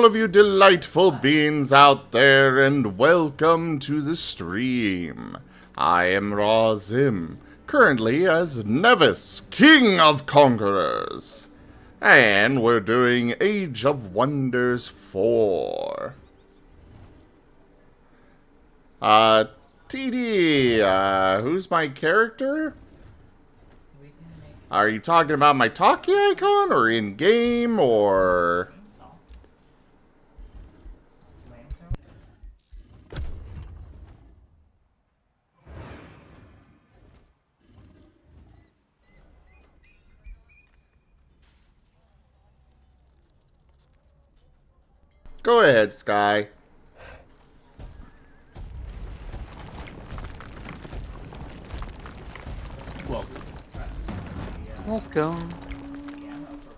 all of you delightful beings out there, and welcome to the stream. I am Razim, currently as Nevis, King of Conquerors. And we're doing Age of Wonders 4. TD, who's my character? Are you talking about my talkie icon, or in-game, or... Go ahead, Sky. Welcome.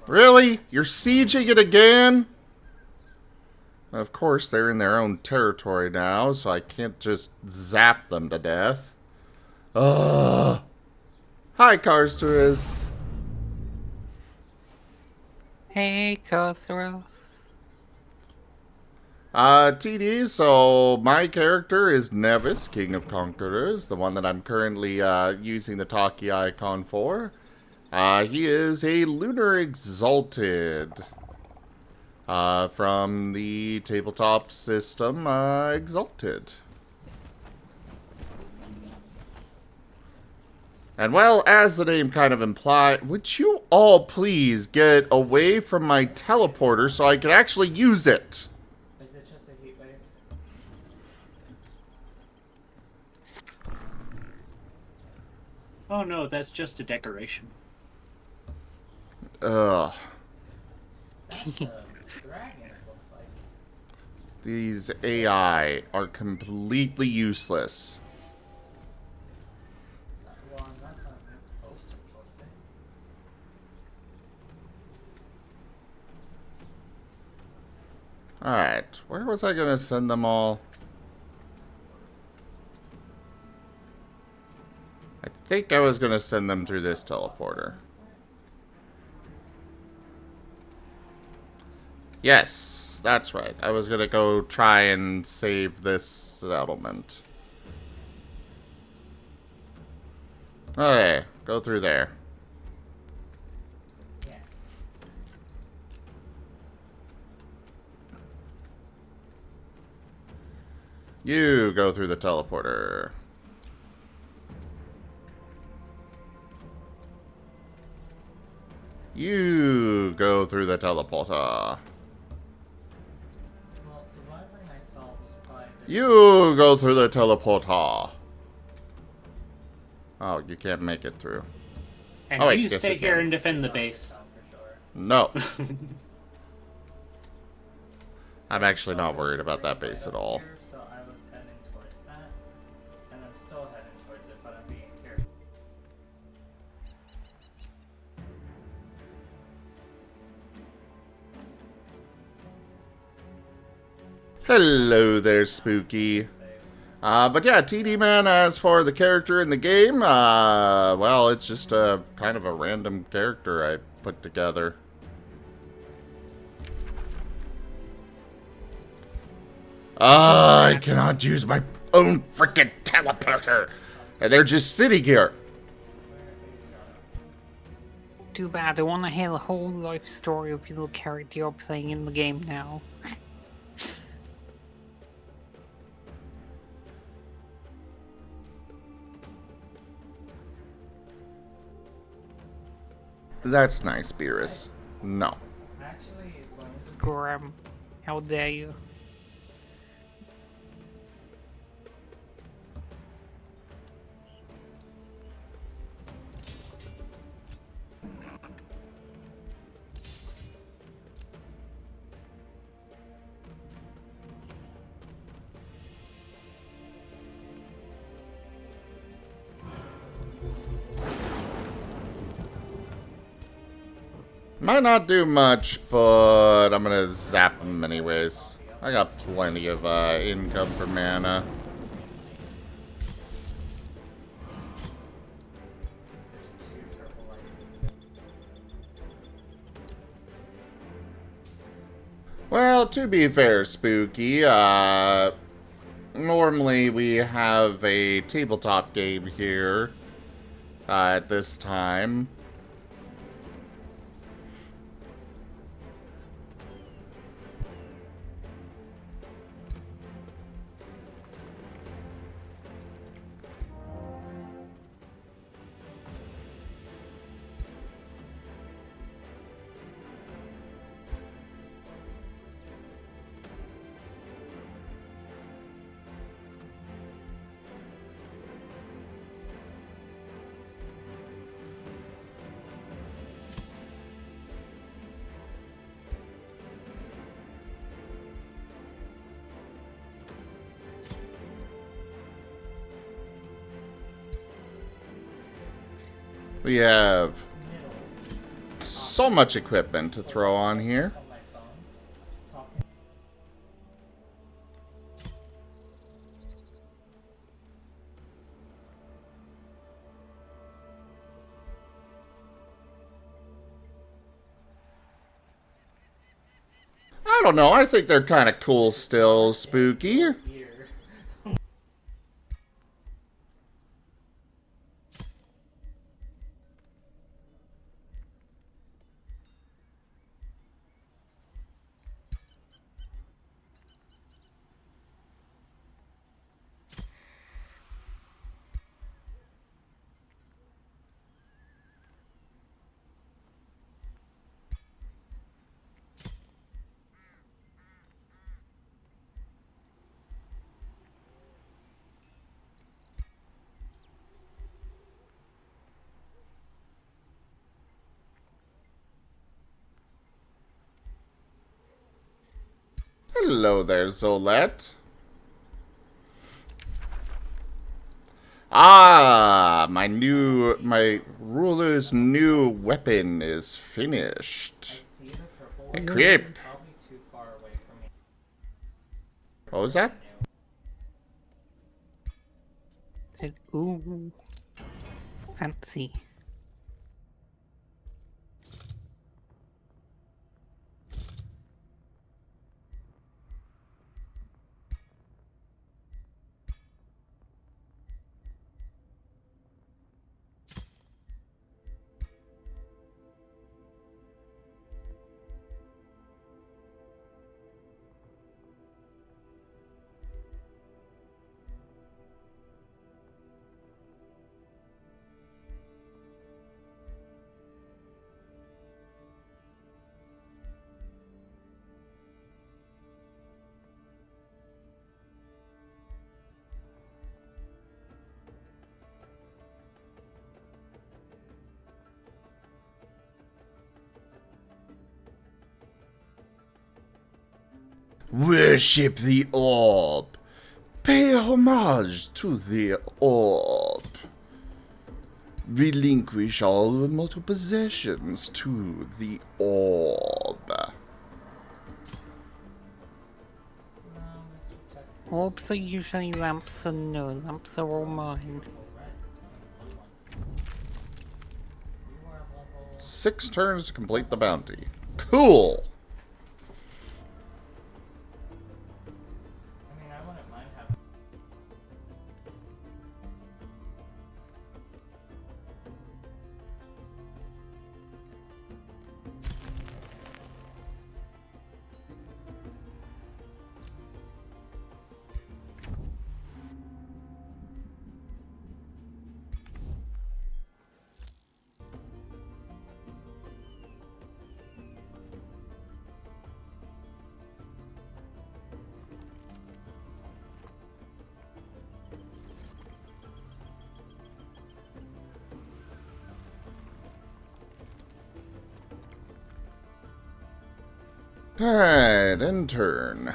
Really? You're sieging it again? Of course, they're in their own territory now, so I can't just zap them to death. Ugh. Hi, Karsuris. Hey, Kothros. TD, so my character is Nevis, King of Conquerors, the one that I'm currently using the talkie icon for. He is a Lunar Exalted from the tabletop system Exalted. And well, as the name kind of implies, would you all please get away from my teleporter so I can actually use it? Is it just a heat wave? Oh no, that's just a decoration. Ugh. That's a dragon, it looks like. These AI are completely useless. Well, I'm not gonna post it towards it. Alright, where was I gonna send them all? I think I was gonna send them through this teleporter. Yes, that's right. I was gonna go try and save this settlement. Okay, go through there. Yeah. You go through the teleporter. You go through the teleporter. Well, the library I saw was probably the You go through the teleporter. Oh, you can't make it through. And Oh, wait, you yes, stay you here can. and defend the base. stuff for sure. No. I'm actually not worried about that base at all. Here, so I was heading towards that, and I'm still heading towards it, but I'm being careful. Hello there, Spooky. But yeah, TD man, as for the character in the game, well, it's just a kind of a random character I put together. I cannot use my own freaking teleporter. And they're just sitting here. Too bad, I wanna hear the whole life story of your little character you're playing in the game now. That's nice, Beerus. No. Actually, when Graham, how dare you? Might not do much, but I'm gonna zap them anyways. I got plenty of income for mana. Well, to be fair, Spooky, normally we have a tabletop game here at this time. We have so much equipment to throw on here. On my phone, talking. I don't know, I think they're kind of cool still, Spooky. Here. Hello there, Zolette. Ah, my ruler's new weapon is finished. See the purple Hey, one? creep. Probably too far away from me. What was that? Said, ooh, fancy. Worship the orb. Pay homage to the orb. Relinquish all mortal possessions to the orb. Orbs are usually lamps, so no, lamps are all mine. 6 turns to complete the bounty. Cool. I mean, I wouldn't mind having. Alright, end turn.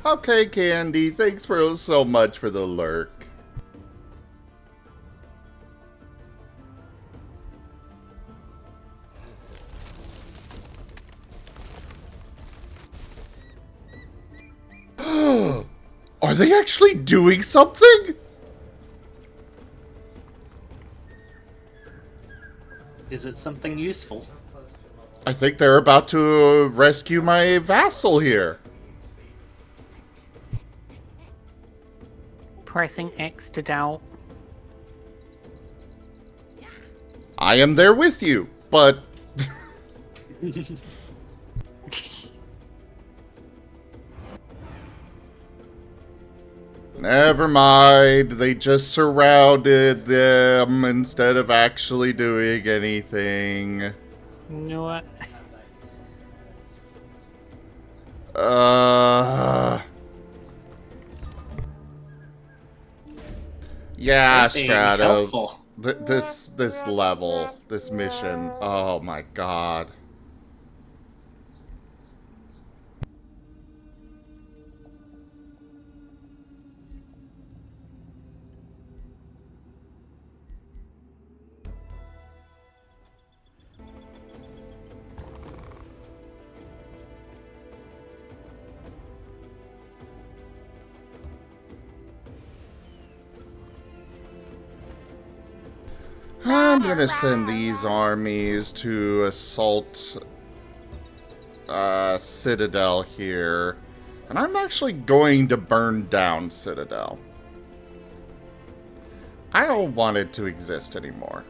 Okay, Candy, thanks for so much for the lurk. Are they actually doing something? Is it something useful? I think they're about to rescue my vassal here. Pressing X to doubt. I am there with you, but... Never mind, they just surrounded them instead of actually doing anything. You know what? Yeah, Being Strato. helpful. This level, this mission. Oh my god. I'm gonna send these armies to assault Citadel here. And I'm actually going to burn down Citadel. I don't want it to exist anymore.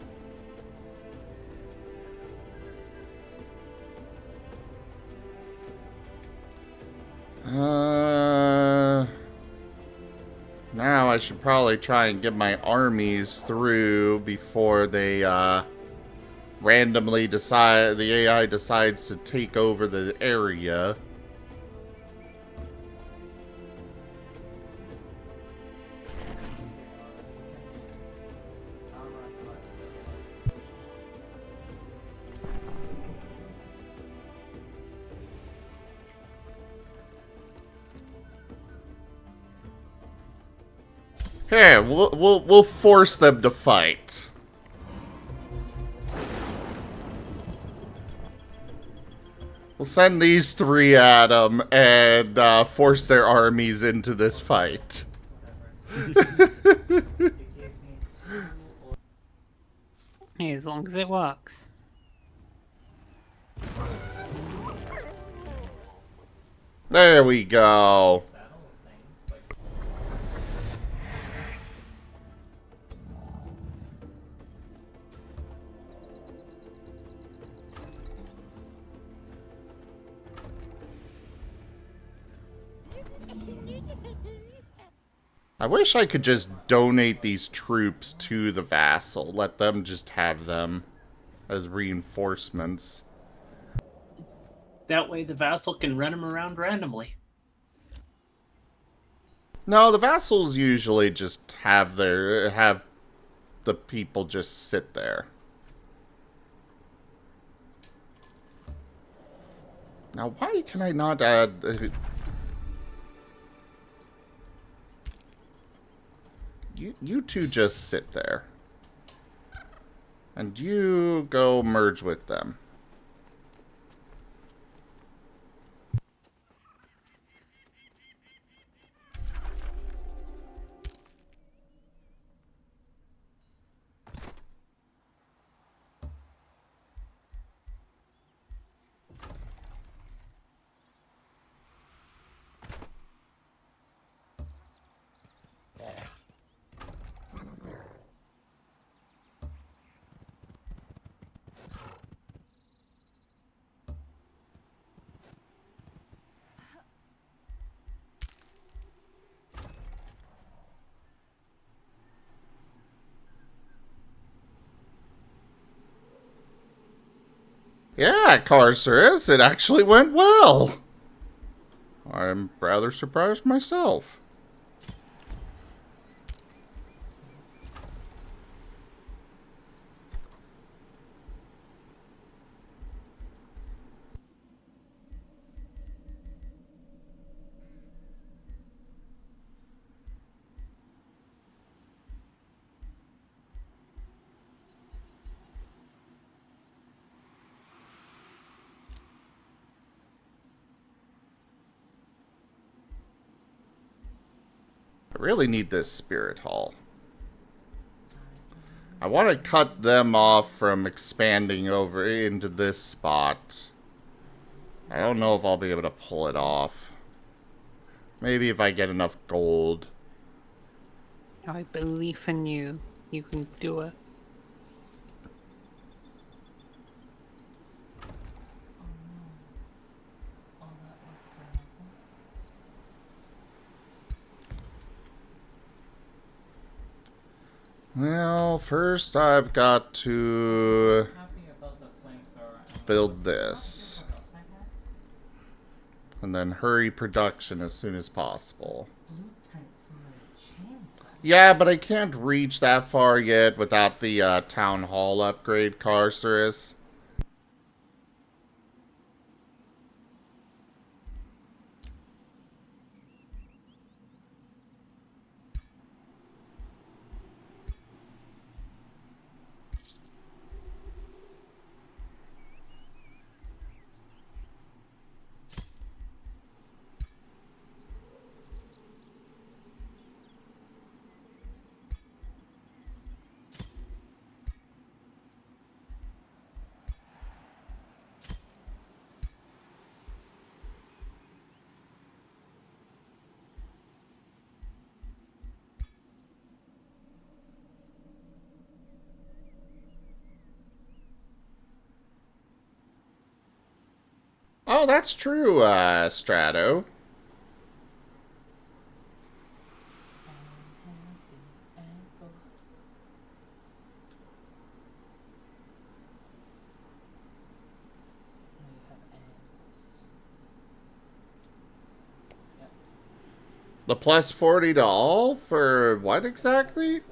Now I should probably try and get my armies through before they, randomly decide, the AI decides to take over the area. Here, we'll force them to fight. We'll send these three at them and force their armies into this fight. Hey, as long as it works. There we go. I wish I could just donate these troops to the vassal. Let them just have them as reinforcements. That way the vassal can run him around randomly. No, the vassals usually just have the people just sit there. Now, why can I not add... You two just sit there. And you go merge with them. Yeah, Carcerus, it actually went well. I'm rather surprised myself. really need this spirit hall. I want to cut them off from expanding over into this spot. I don't know if I'll be able to pull it off. Maybe if I get enough gold. I believe in you. You can do it. Well, first I've got to Happy about the flamethrower. build this. And then hurry production as soon as possible. Yeah, but I can't reach that far yet without the town hall upgrade, Carcerus. Oh, that's true, Strato. The plus 40 to all? For what exactly?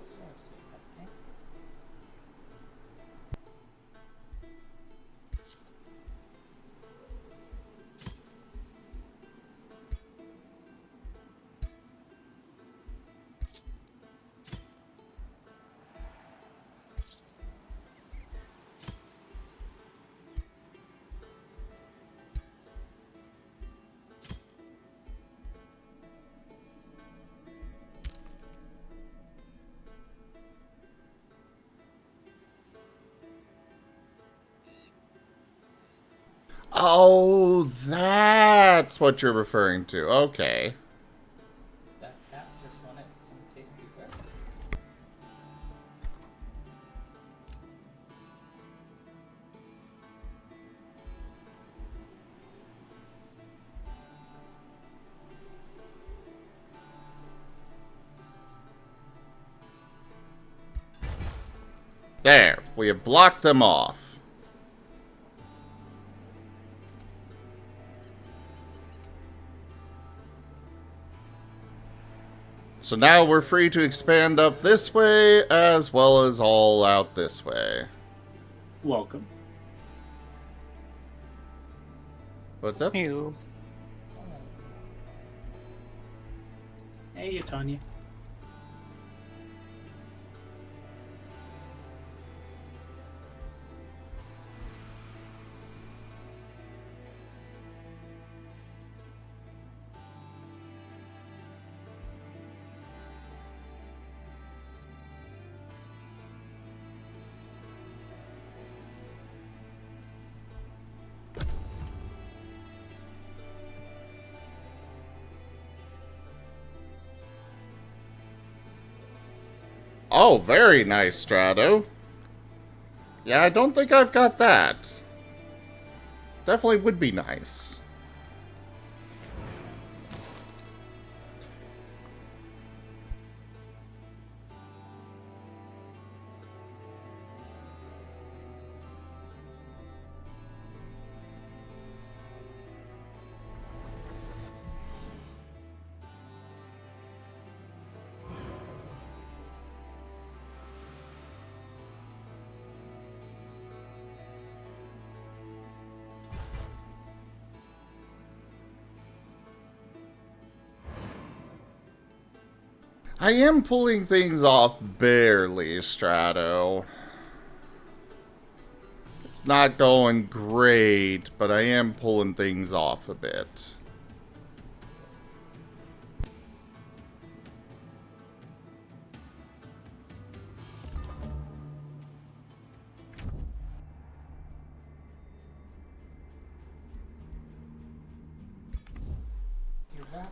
Oh, that's what you're referring to. Okay. That cat just wanted some tasty food. There, we have blocked them off. So now we're free to expand up this way as well as all out this way. Welcome. What's up? You. Hey, Tanya. Oh, very nice, Strato. Yeah, I don't think I've got that. Definitely would be nice. I am pulling things off barely, Strato. It's not going great, but I am pulling things off a bit.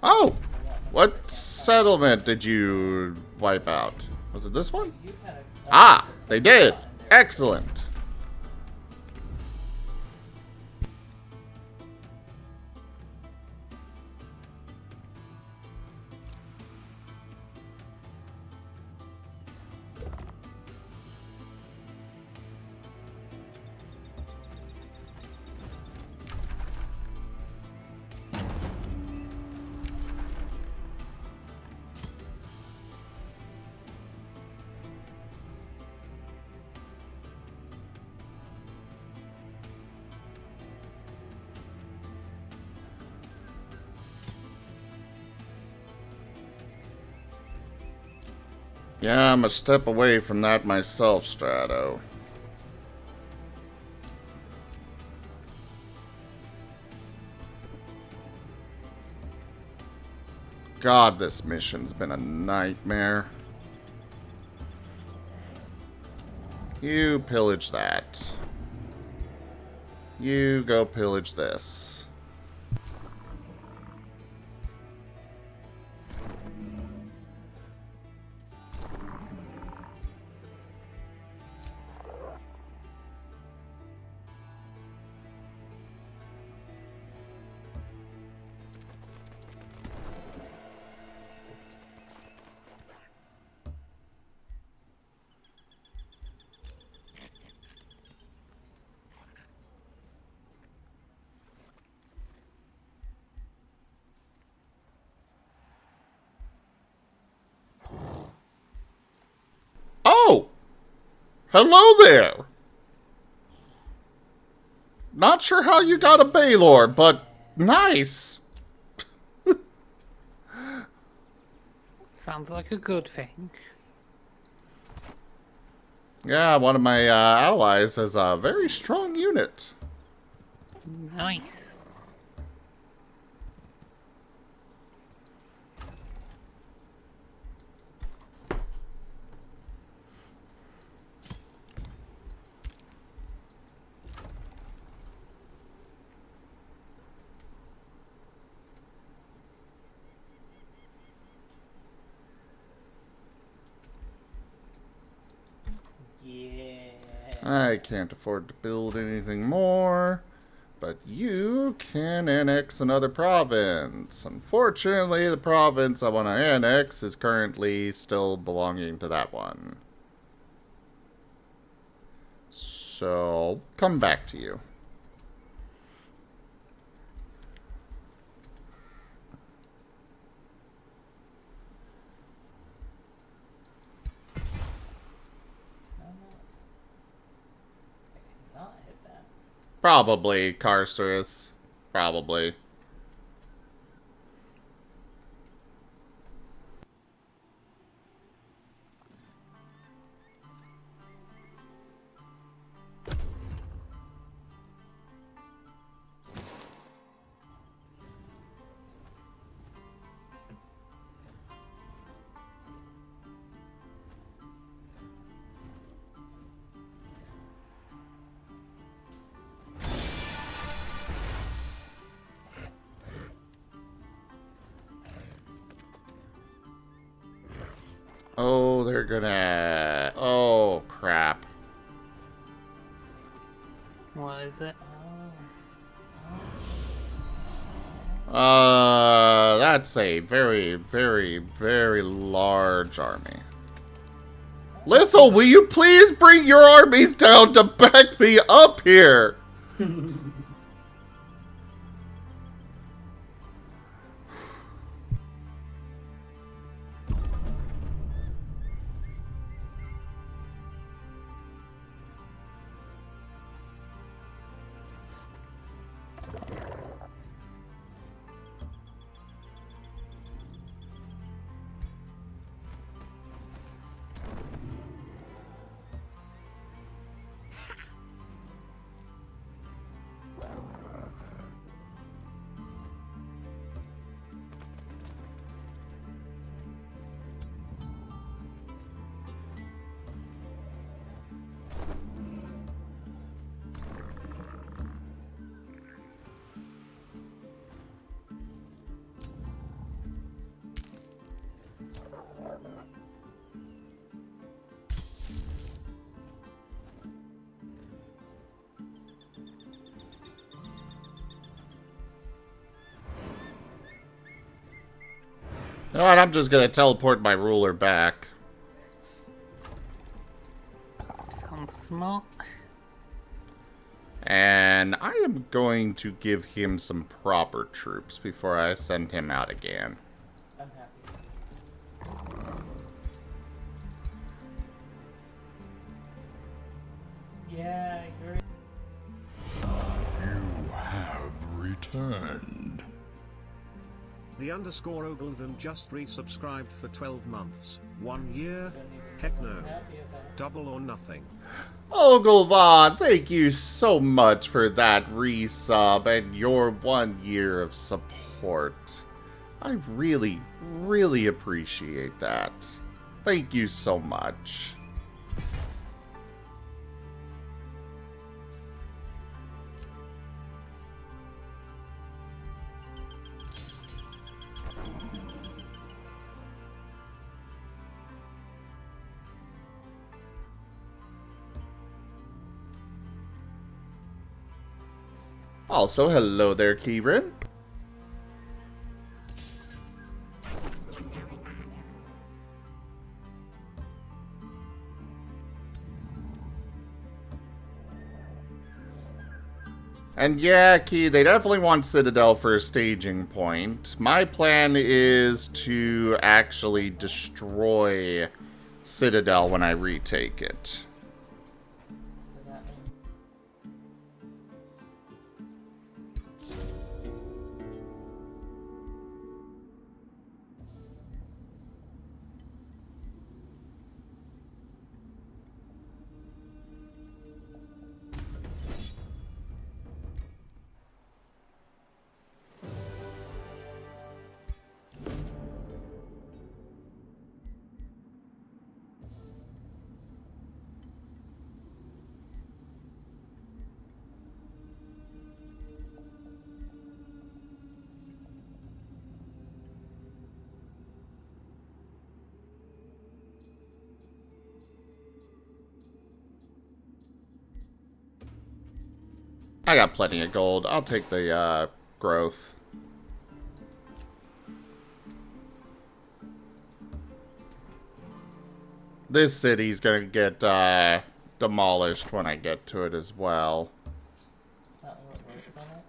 Oh! What settlement did you wipe out? Was it this one? Ah! They did! Excellent! Yeah, I'm a step away from that myself, Strato. God, this mission's been a nightmare. You pillage that. You go pillage this. Oh! Hello there! Not sure how you got a Baylor, but nice! Sounds like a good thing. Yeah, one of my allies has a very strong unit. Nice. Yeah. I can't afford to build anything more, but you can annex another province. Unfortunately, the province I want to annex is currently still belonging to that one. So, come back to you. Not hit that. Probably, Carcerus. Probably. Oh, they're gonna... Oh, crap. What is it? That's a very, very, very large army. Lithal, will you please bring your armies down to back me up here? You know what, I'm just gonna teleport my ruler back. Sounds smart. And I am going to give him some proper troops before I send him out again. I'm happy. Yeah, I agree. You have returned. The underscore Ogilvin just resubscribed for 12 months. 1 year? Heck no. Double or nothing. Ogilvon, thank you so much for that resub and your 1 year of support. I really, really appreciate that. Thank you so much. Also, hello there, Kieran. And yeah, Key, they definitely want Citadel for a staging point. My plan is to actually destroy Citadel when I retake it. So that means I got plenty of gold. I'll take the growth. This city's gonna get demolished when I get to it as well. it's not what works on it.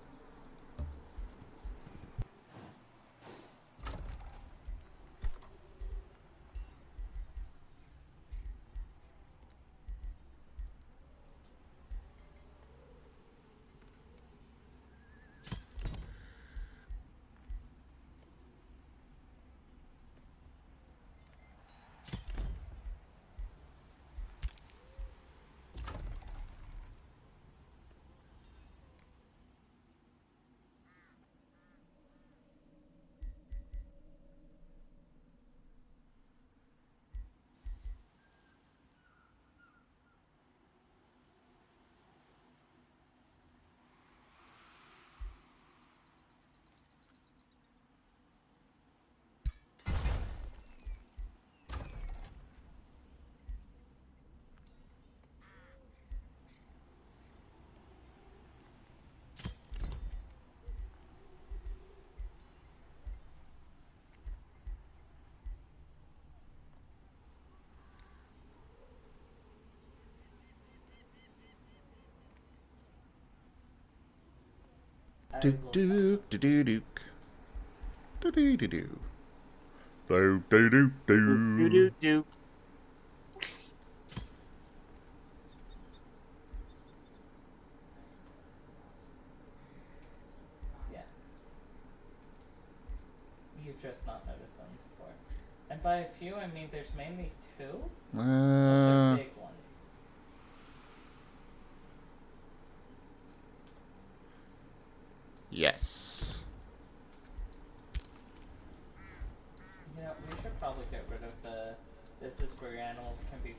I Duke, will- duke, do duke. Do do do do. Do do do do. Do. Yeah. You've just not noticed them before. And by a few, I mean there's mainly two. But they're big ones. Yes. You know, we should probably get rid of the. This is where your animals can be.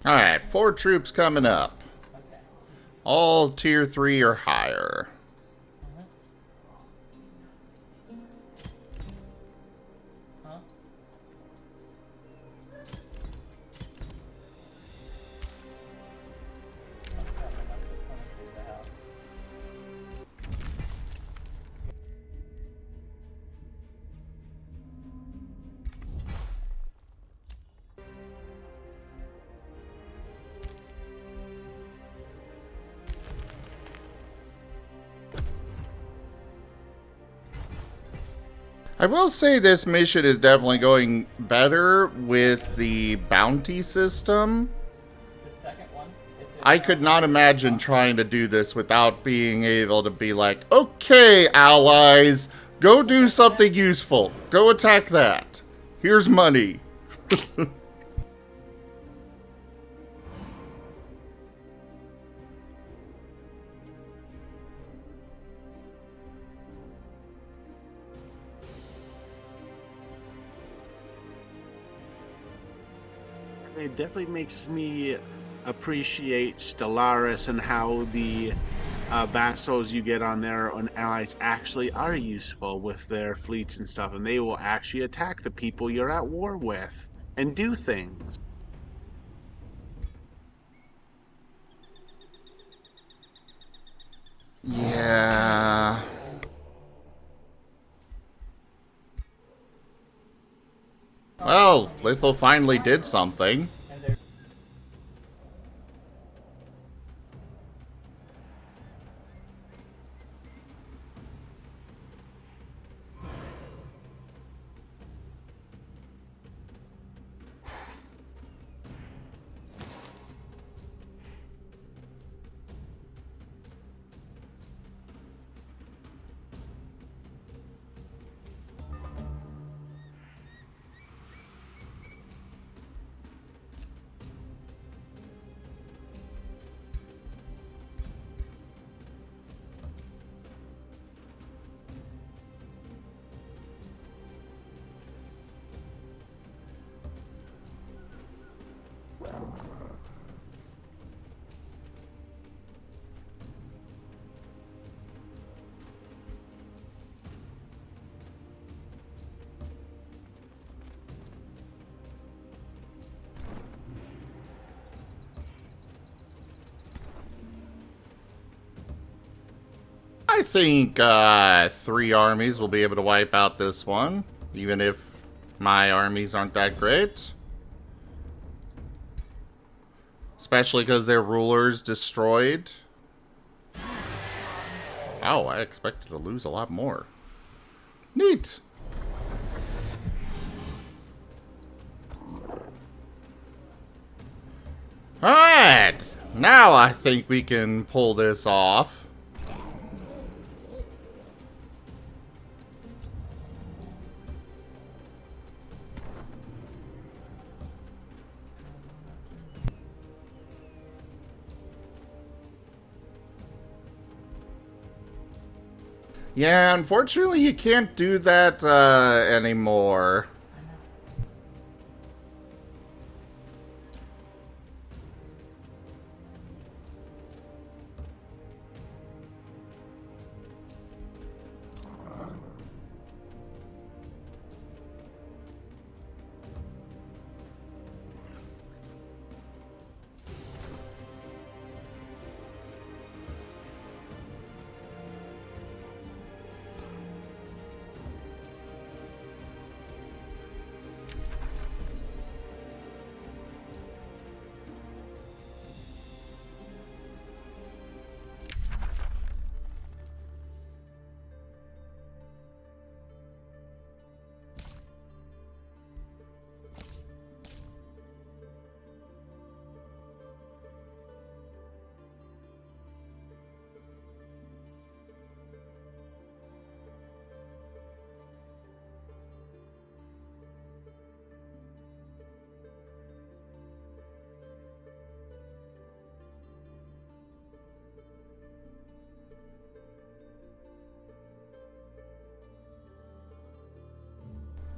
Alright, 4 troops coming up. Okay. All tier 3 or higher. Huh? Oh, crap, I'm not just going through the house. I will say this mission is definitely going better with the bounty system. The second one is I could not imagine trying to do this without being able to be like, okay, allies, go do something useful. Go attack that. Here's money. It definitely makes me appreciate Stellaris and how the vassals you get on there on allies actually are useful with their fleets and stuff, and they will actually attack the people you're at war with and do things. Yeah. Well, Lithal finally did something. I think 3 armies will be able to wipe out this one, even if my armies aren't that great. Especially because their ruler's destroyed. Oh, I expected to lose a lot more. Neat! Alright! Now I think we can pull this off. Yeah, unfortunately you can't do that anymore.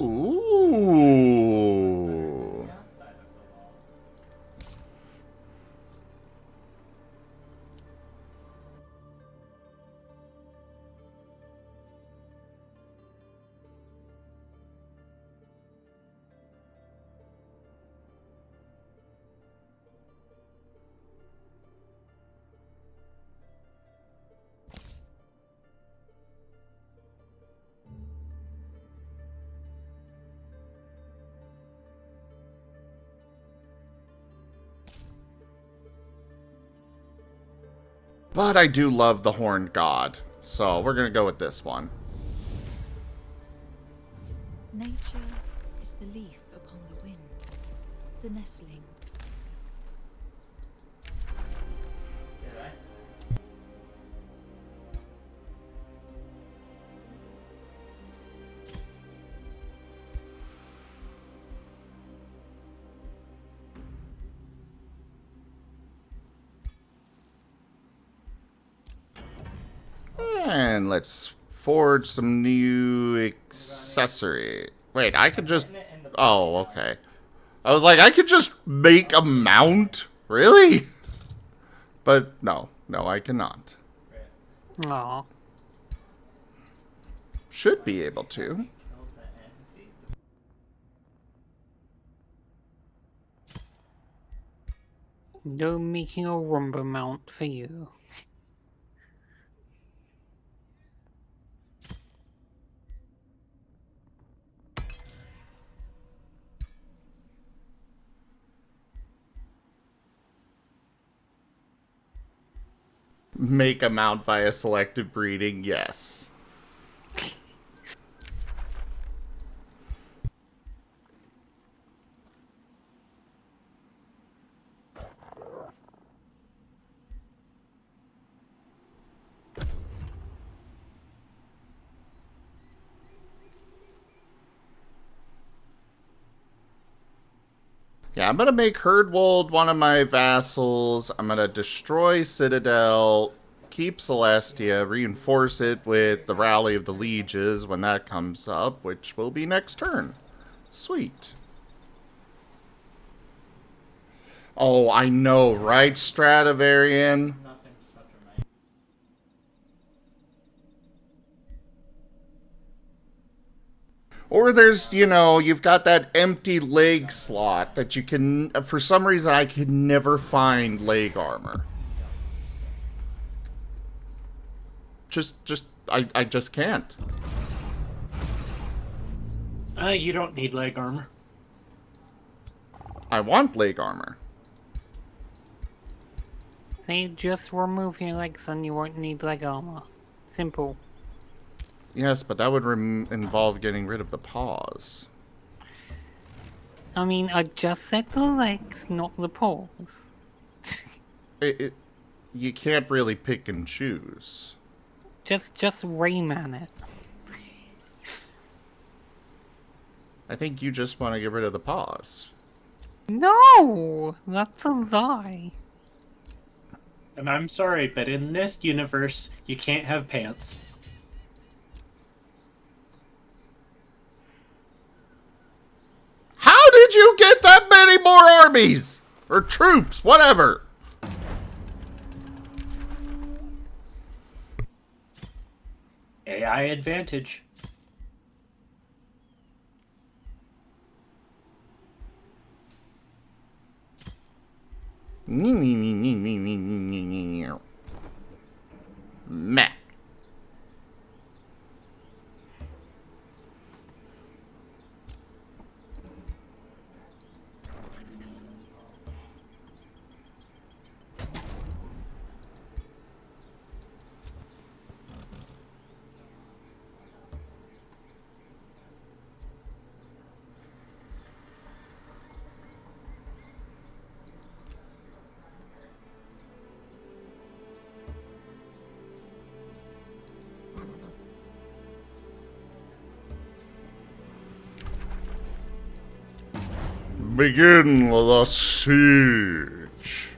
Ooh. outside of the walls. But I do love the Horned God, so we're going to go with this one. Nature is the leaf upon the wind, the nestling. Did I? And let's forge some new accessory. Wait, I could just... Oh, okay. I was like, I could just make a mount? Really? But no, I cannot. Aw. Should be able to. Killed the envy. No making a rumba mount for you. Make a mount via selective breeding, yes. Yeah, I'm gonna make Herdwold one of my vassals. I'm gonna destroy Citadel, keep Celestia, reinforce it with the Rally of the Lieges when that comes up, which will be next turn. Sweet. Oh, I know, right, Stradivarian? Nothing such a nice. Or there's, you know, you've got that empty leg slot that you can, for some reason, I can never find leg armor. I just can't. You don't need leg armor. I want leg armor. They just remove your legs and you won't need leg armor. Simple. Yes, but that would involve getting rid of the paws. I mean, I just said the legs, not the paws. You can't really pick and choose. Just Rayman it. I think you just want to get rid of the paws. No! That's a lie. And I'm sorry, but in this universe, you can't have pants. How did you get that many more armies? Or troops, whatever. AI advantage. Meh. Begin the siege.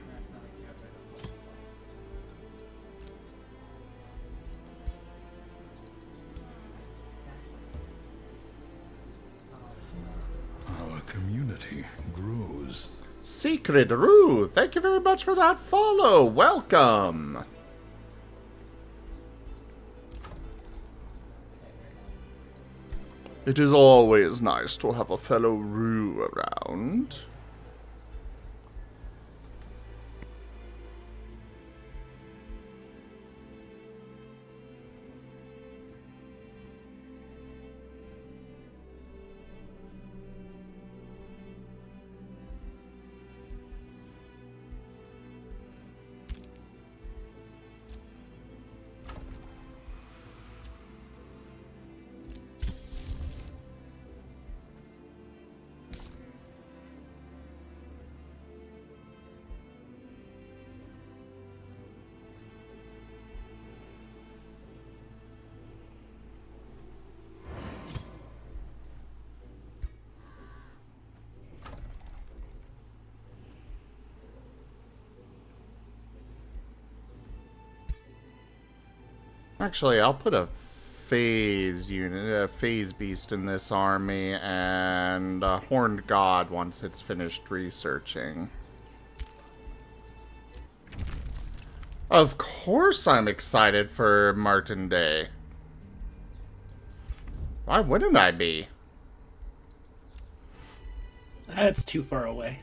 Our community grows. Secret Rue, thank you very much for that follow. Welcome. It is always nice to have a fellow Rue around. Actually, I'll put a phase unit, a phase beast in this army, and a horned god once it's finished researching. Of course I'm excited for Marten Day. Why wouldn't I be? That's too far away.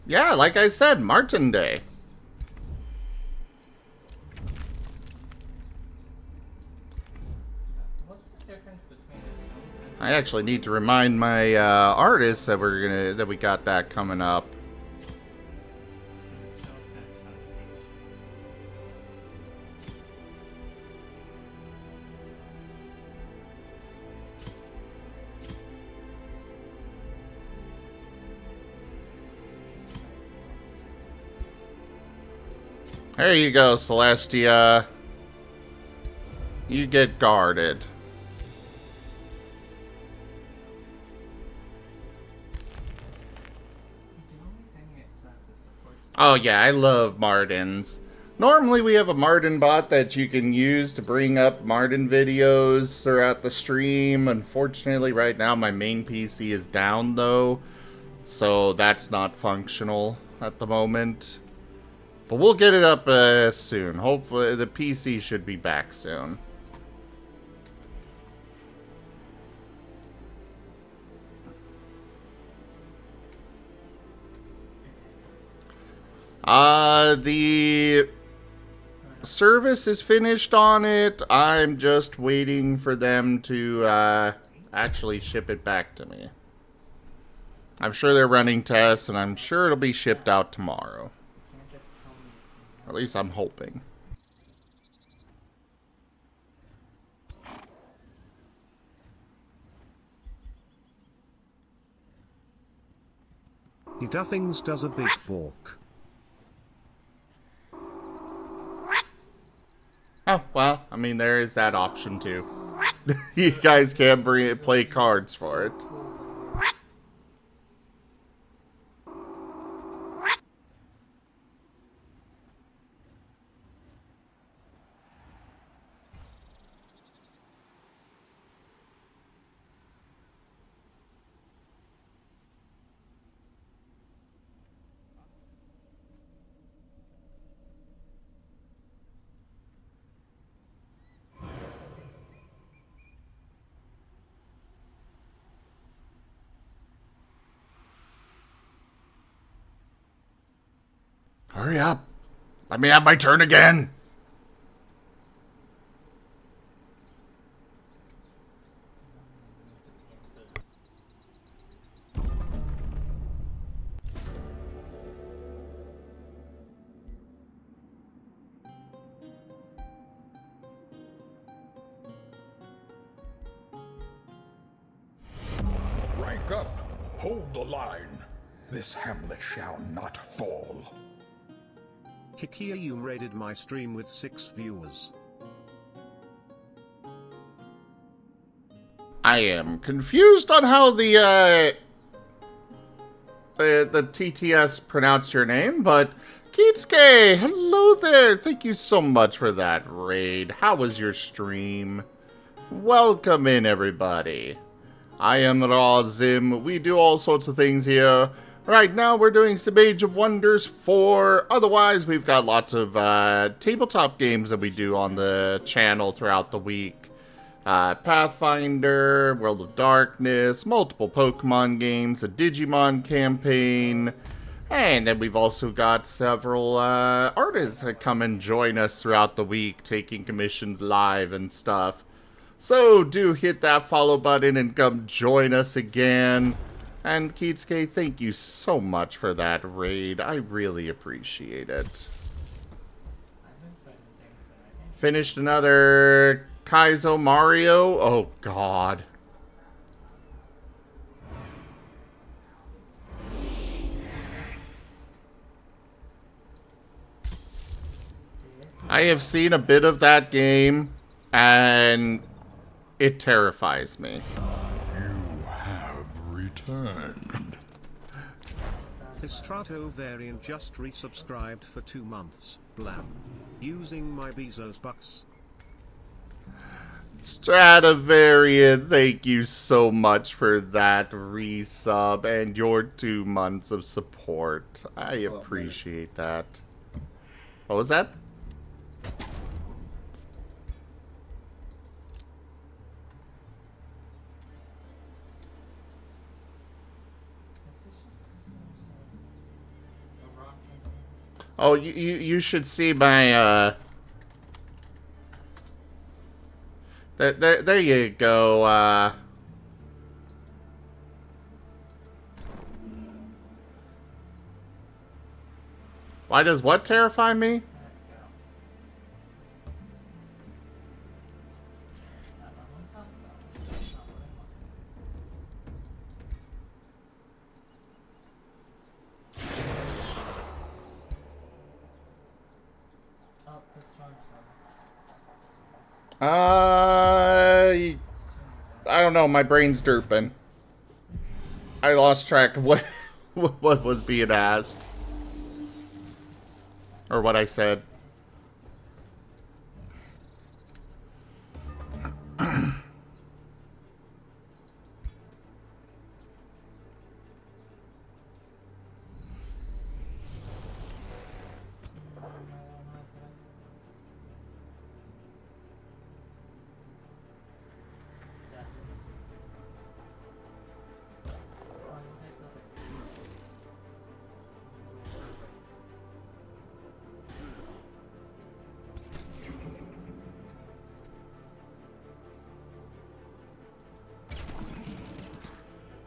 Yeah, like I said, Marten Day. What's the difference between a stone fence I actually need to remind my artists that we got that coming up. and a stone fence foundation? There you go, Celestia. You get guarded. The only thing it says is supports. Oh yeah, I love Martens. Normally we have a Marten bot that you can use to bring up Marten videos throughout the stream. Unfortunately, right now my main PC is down though, so that's not functional at the moment. But we'll get it up soon. Hopefully the PC should be back soon. The service is finished on it. I'm just waiting for them to actually ship it back to me. I'm sure they're running tests, and I'm sure it'll be shipped out tomorrow. You can't just tell me. At least I'm hoping. He Duffings does a big balk. Oh, well, I mean, there is that option too. You guys can play cards for it. Hurry up. Let me have my turn again. Rank up. Hold the line. This hamlet shall not fall. Kikia, you raided my stream with 6 viewers. I am confused on how the TTS pronounced your name, but Kitsuke, hello there. Thank you so much for that raid. How was your stream? Welcome in, everybody. I am Razim. We do all sorts of things here. Right now, we're doing some Age of Wonders 4. Otherwise, we've got lots of tabletop games that we do on the channel throughout the week. Pathfinder, World of Darkness, multiple Pokemon games, a Digimon campaign, and then we've also got several artists that come and join us throughout the week, taking commissions live and stuff. So do hit that follow button and come join us again. And Kitsuke, thank you so much for that raid. I really appreciate it. I've been putting things that I think. Finished another Kaizo Mario. Oh, God. I have seen a bit of that game, and it terrifies me. You have returned. Fistrato variant just resubscribed for 2 months. Blam. Using my Bezos bucks. Stradivarian, thank you so much for that resub and your 2 months of support. I appreciate that. What was that? Oh, you should see my, There you go, Why does what terrify me? I don't know, my brain's derping. I lost track of what what was being asked. Or what I said.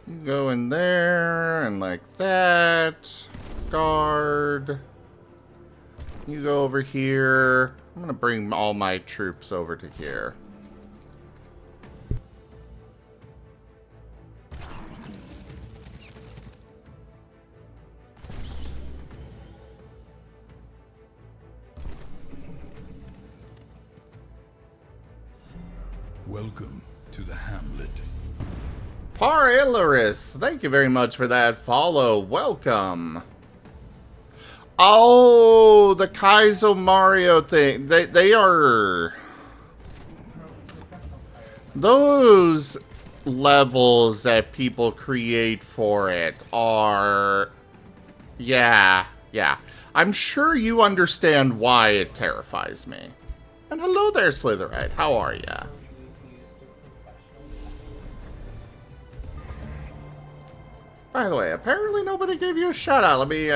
You go in there, and like that. Guard. You go over here. I'm gonna bring all my troops over to here. Welcome to the hamlet. Parilaris, thank you very much for that follow. Welcome. Oh, the Kaizo Mario thing. They are... Those levels that people create for it are... Yeah. I'm sure you understand why it terrifies me. And hello there, Slitherite. How are ya? By the way, apparently nobody gave you a shout out. Let me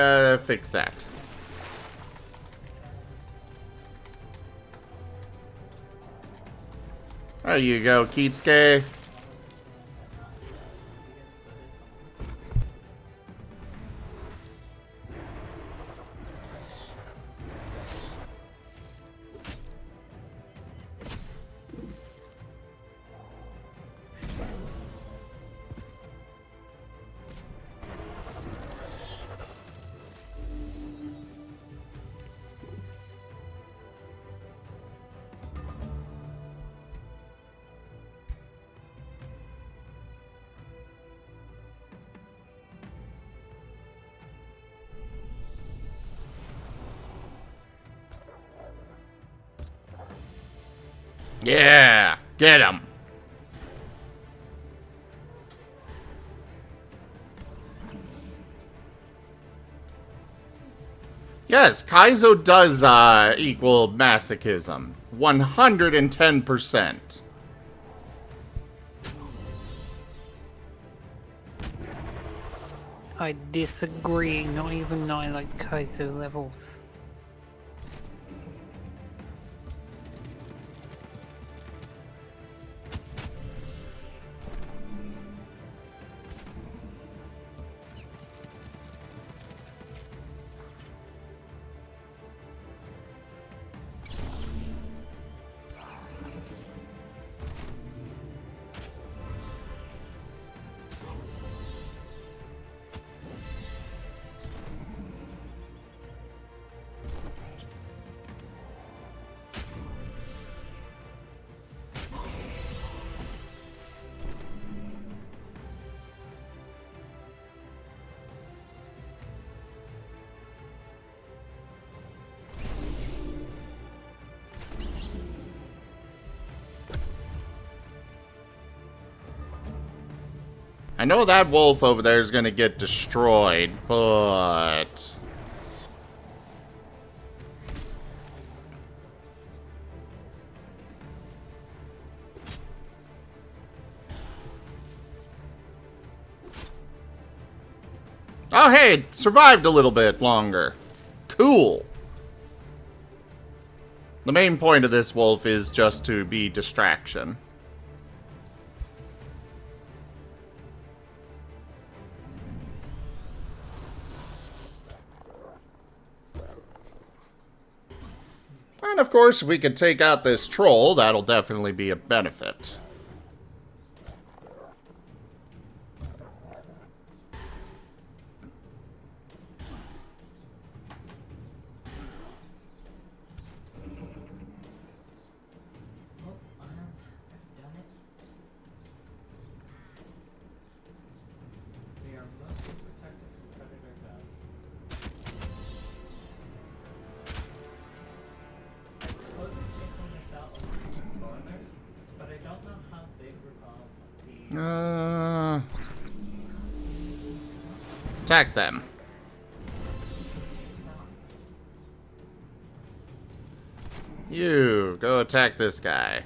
fix that. There you go, Keatsuke. Yeah, get him. Yes, Kaizo does equal masochism. 110%. I disagree, not even I like Kaizo levels. I know that wolf over there is gonna get destroyed, but... Oh, hey, it survived a little bit longer. Cool. The main point of this wolf is just to be distraction. And of course, if we could take out this troll, that'll definitely be a benefit. I've done it. We are mostly protected from predator guns. I could be taking this out a little farther, but I don't know how big the Attack them. You, go attack this guy.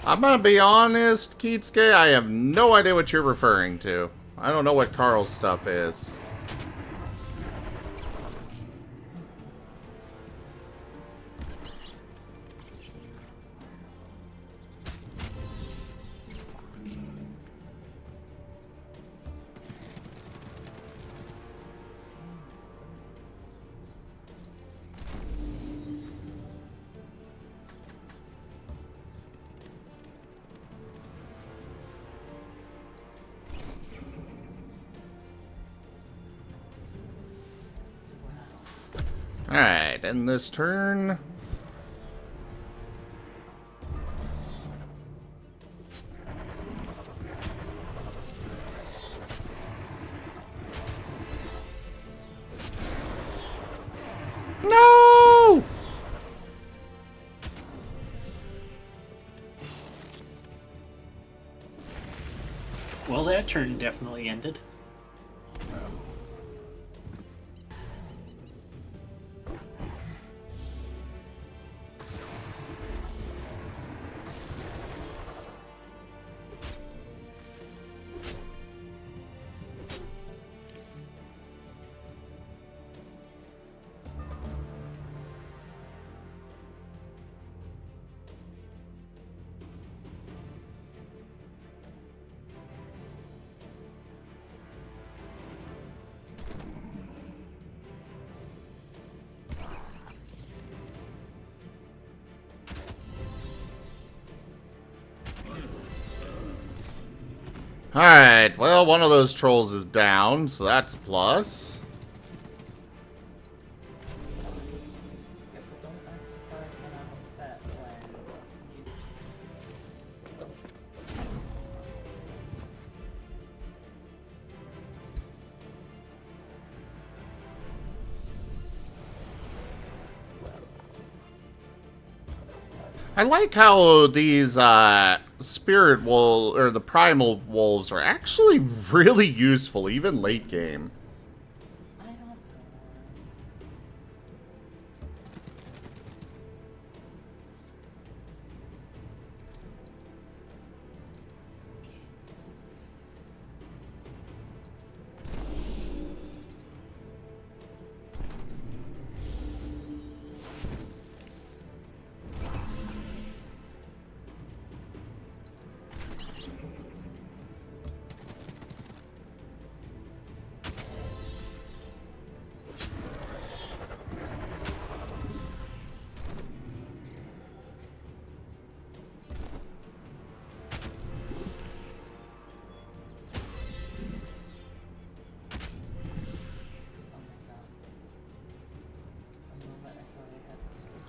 I'm gonna be honest, Keatsuke, I have no idea what you're referring to. I don't know what Carl's stuff is. Alright, end this turn. No! Well, that turn definitely ended. Alright, well, one of those trolls is down, so that's a plus. Yeah, but don't act surprised when I'm upset when you... I like how these spirit wolves, or the primal wolves, are actually really useful, even late game. I don't know.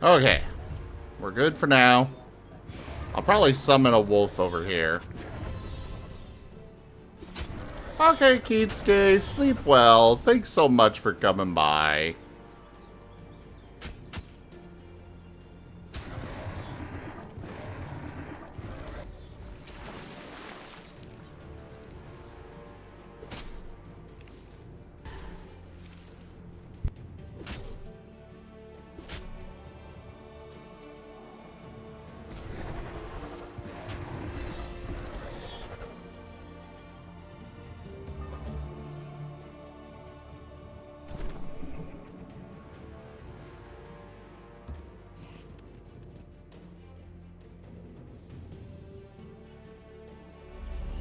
Okay, we're good for now. I'll probably summon a wolf over here. Okay, Keatsuke, sleep well. Thanks so much for coming by.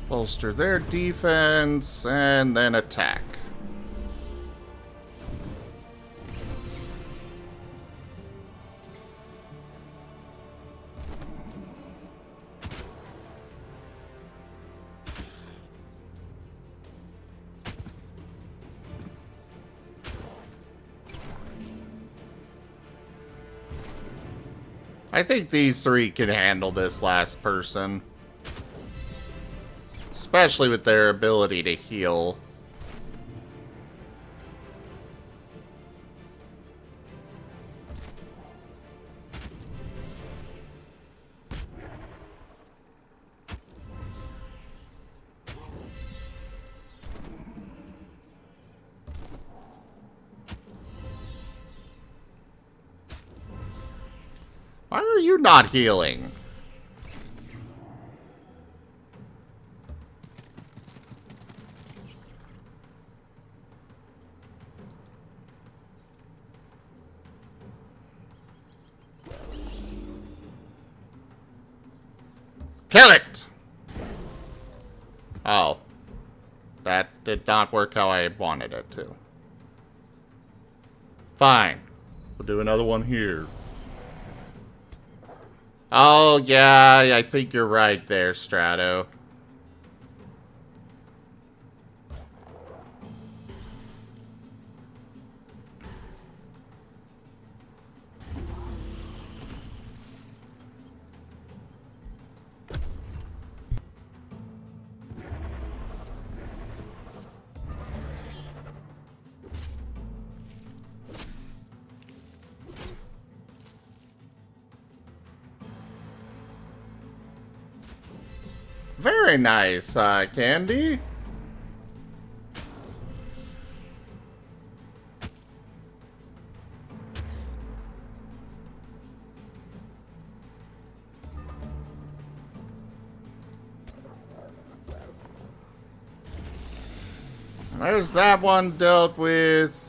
Bolster their defense, and then attack. I think these three can handle this last person. Especially with their ability to heal. Why are you not healing? Kill it! Oh. That did not work how I wanted it to. Fine. We'll do another one here. Oh, yeah, I think you're right there, Strato. Very nice, Candy. There's that one dealt with.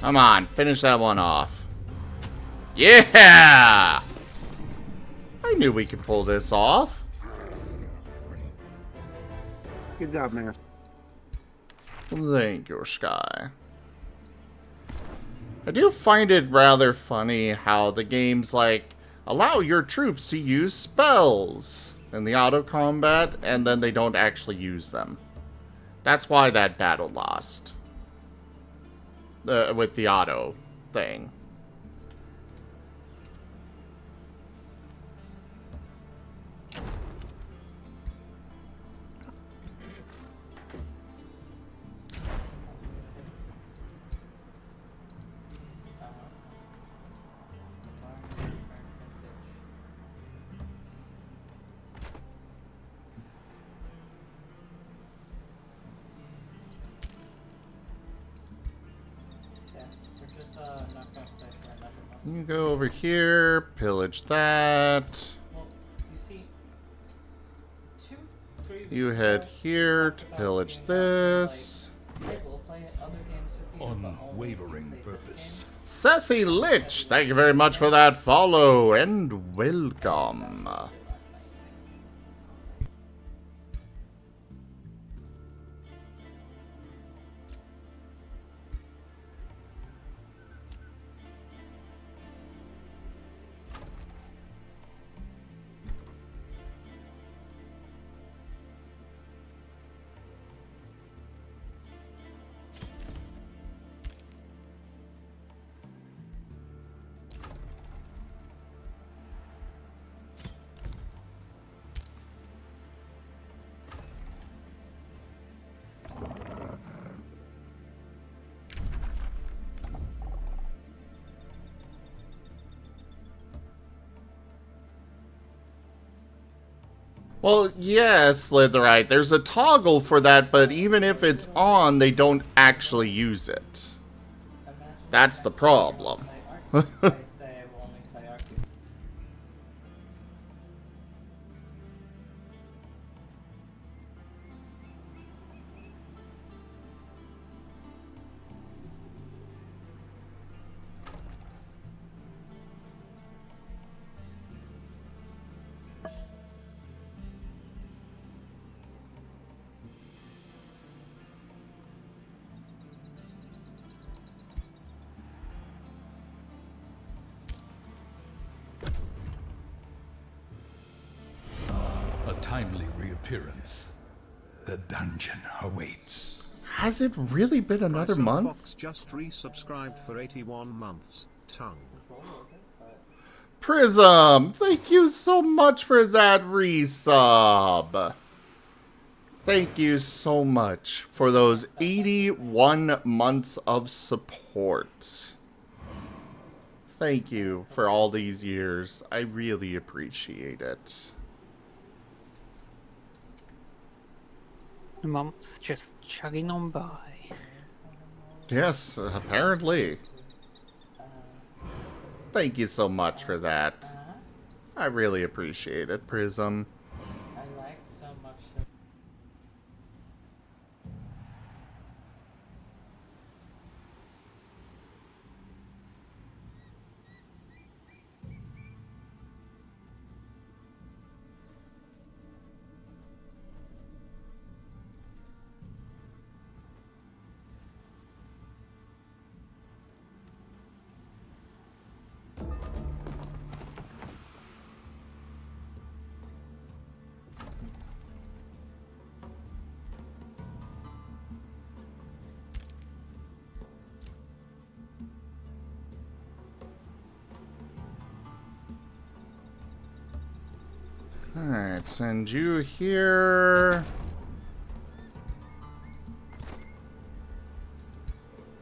Come on, finish that one off. Yeah! I knew we could pull this off. Good job, man. Thank you, Sky. I do find it rather funny how the games, like, allow your troops to use spells in the auto combat, and then they don't actually use them. That's why that battle lost. With the auto thing. You go over here, pillage that. Well, you see, 3 You head here to pillage this. Unwavering purpose. Sethy Lich, thank you very much for that follow and welcome. Well, yes, Slitherite. There's a toggle for that, but even if it's on, they don't actually use it. That's the problem. I say I will only play Arctic. A timely reappearance. The dungeon awaits. Has it really been another Bryson month? Fox just resubscribed for 81 months. Tongue. Prism, thank you so much for that resub. Thank you so much for those 81 months of support. Thank you for all these years. I really appreciate it. The month's just chugging on by. Yes, apparently. Thank you so much for that. I really appreciate it, Prism. I like so much the Alright, send you here.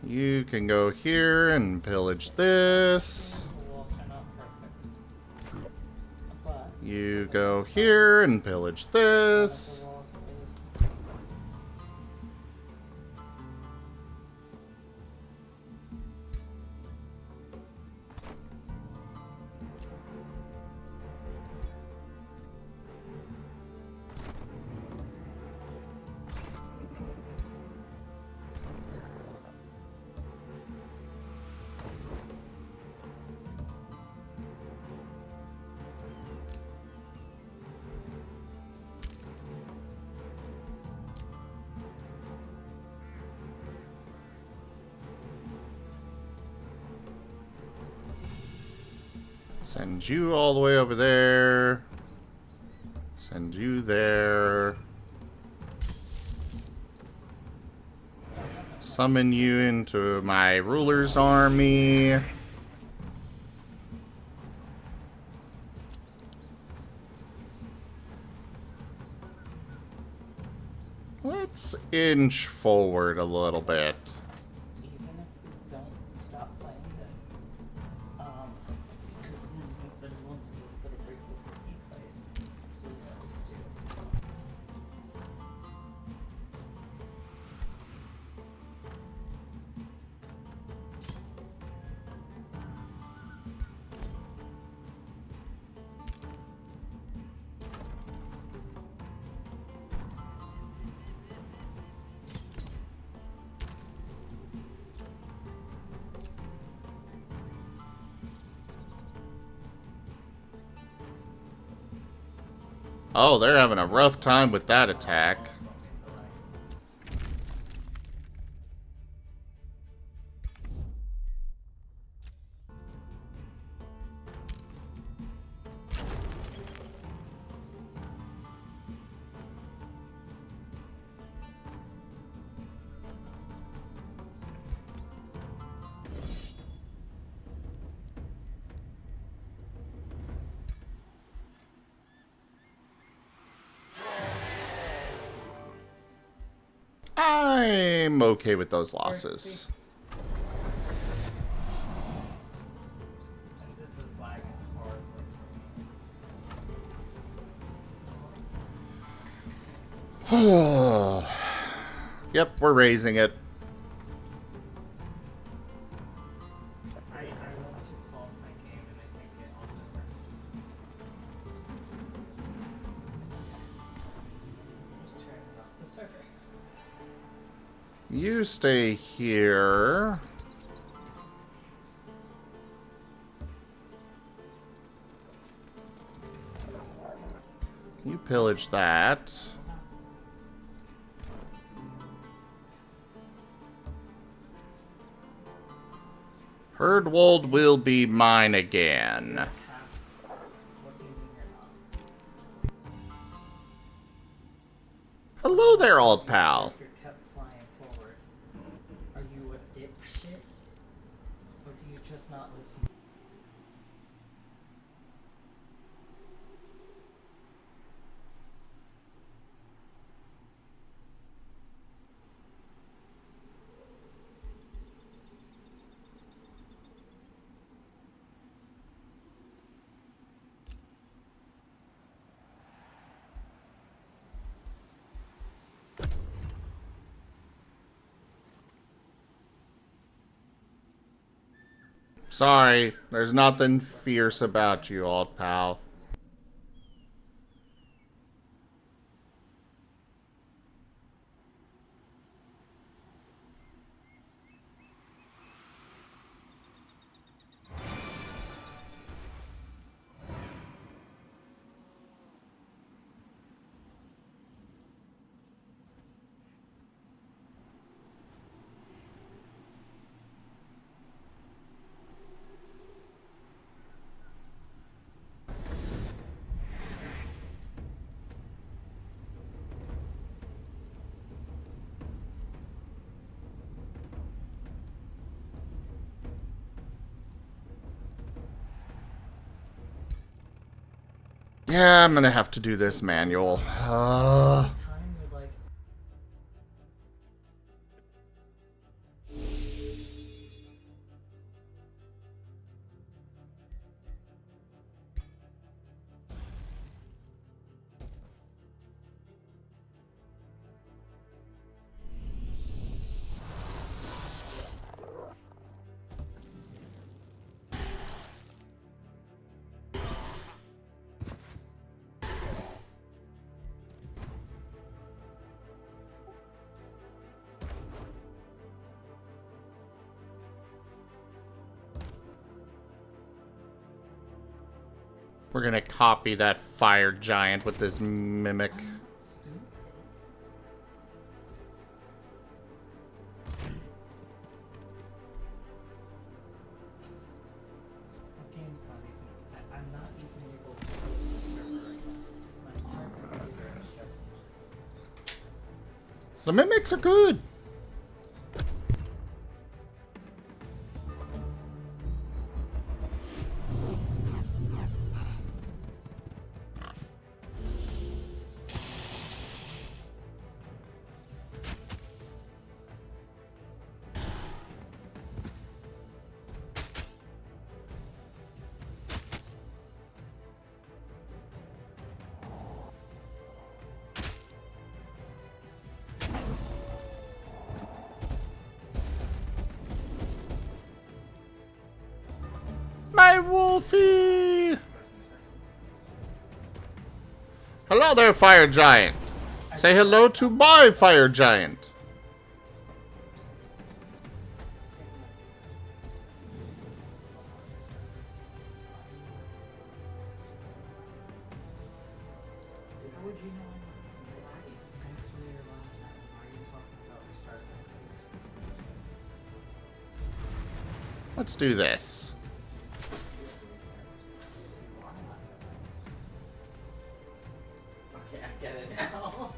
You can go here and pillage this. walls are not perfect. But You go here and pillage this. the walls is Send you all the way over there. Send you there. Summon you into my ruler's army. Let's inch forward a little bit. even if we don't stop playing this, because movements and once you put a break before he plays, we always do. Oh, they're having a rough time with that attack. I'm okay with those losses. And this is lagging horribly for me. Yep, we're raising it. I want to pause my game and I think it also works. Just turning off the server. You stay here. You pillage that. Herdwold will be mine again. What do you mean you're not? Hello there, old pal. You're kept flying forward. Are you a dipshit? Or do you just not listen? Sorry, there's nothing fierce about you, old pal. Yeah, I'm gonna have to do this manual. Time you're like, We're gonna copy that fire giant with this mimic. stupid. The game's not even. I'm not even able to play the server right now. My entire computer is just. The mimics are good. My Wolfie! Hello there, fire giant. Say hello to my fire giant. How would you know I'm lagging? Actually, you're wrong. Why are you talking about restarting? Let's do this. Okay, I get it now.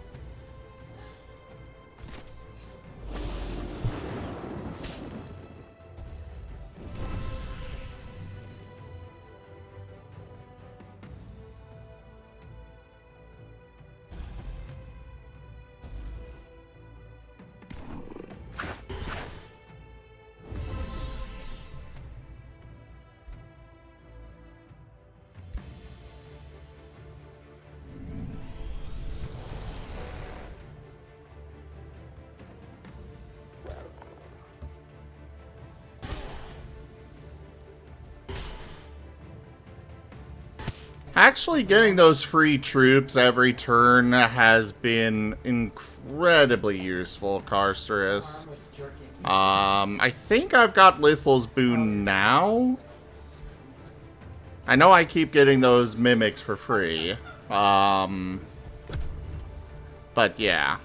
Actually, getting those free troops every turn has been incredibly useful, Carcerus. I think I've got Lithal's Boon now. I know I keep getting those mimics for free. But yeah.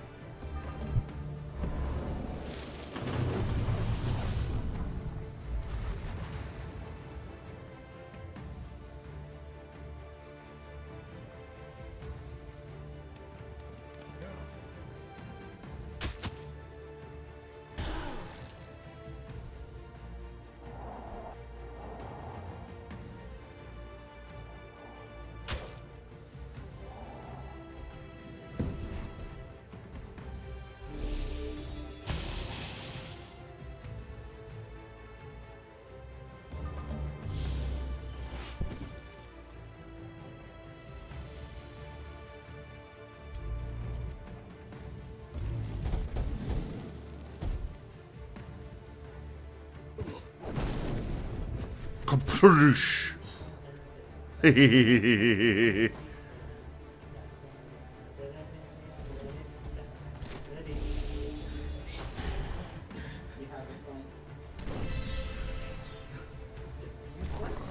Kaploosh.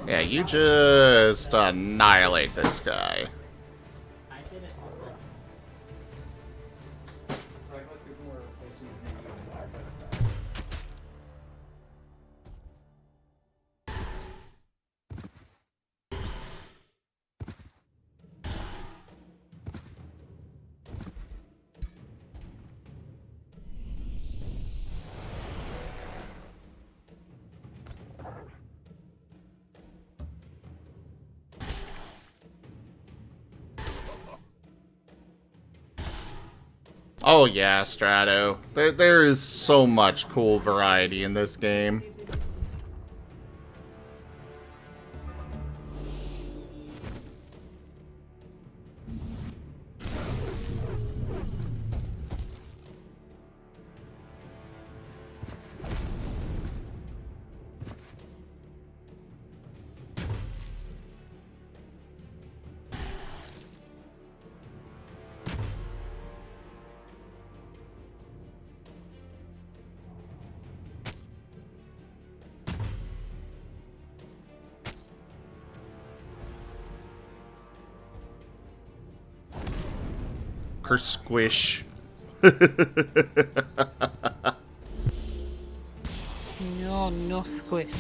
Yeah, you just annihilate this guy. I did it on the. Like, let's get more replacements maybe on Wi-Fi stuff. Oh yeah, Strato. There is so much cool variety in this game. Squish. No, no squish.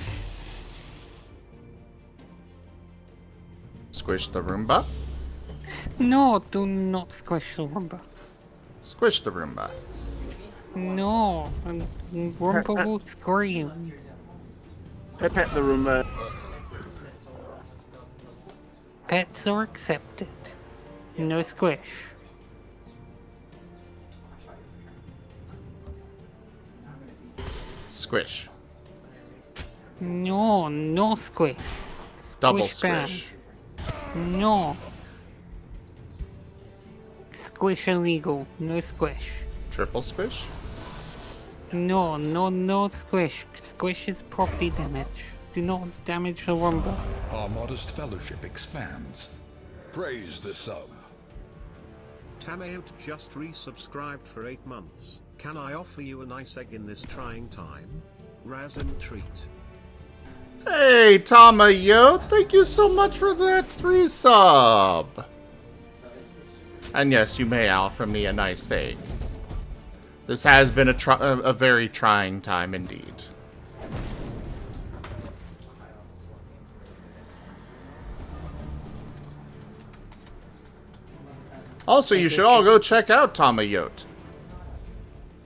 Squish the Roomba. No, do not squish the Roomba. Squish the Roomba. No, Roomba will scream. Pet the Roomba. Pets are accepted. No squish. Squish. No, no squish. Double ban. squish. No. Squish illegal. No squish. Triple squish. No, no, no squish. Squish is property damage. Do not damage the Roomba. Our modest fellowship expands. Praise the sub. Tamayout just resubscribed for 8 months. Can I offer you a nice egg in this trying time? Razin treat. Hey, Tamayo, thank you so much for that 3 sub. And yes, you may offer me a nice egg. This has been a very trying time indeed. Also, you should all go check out Tamayote.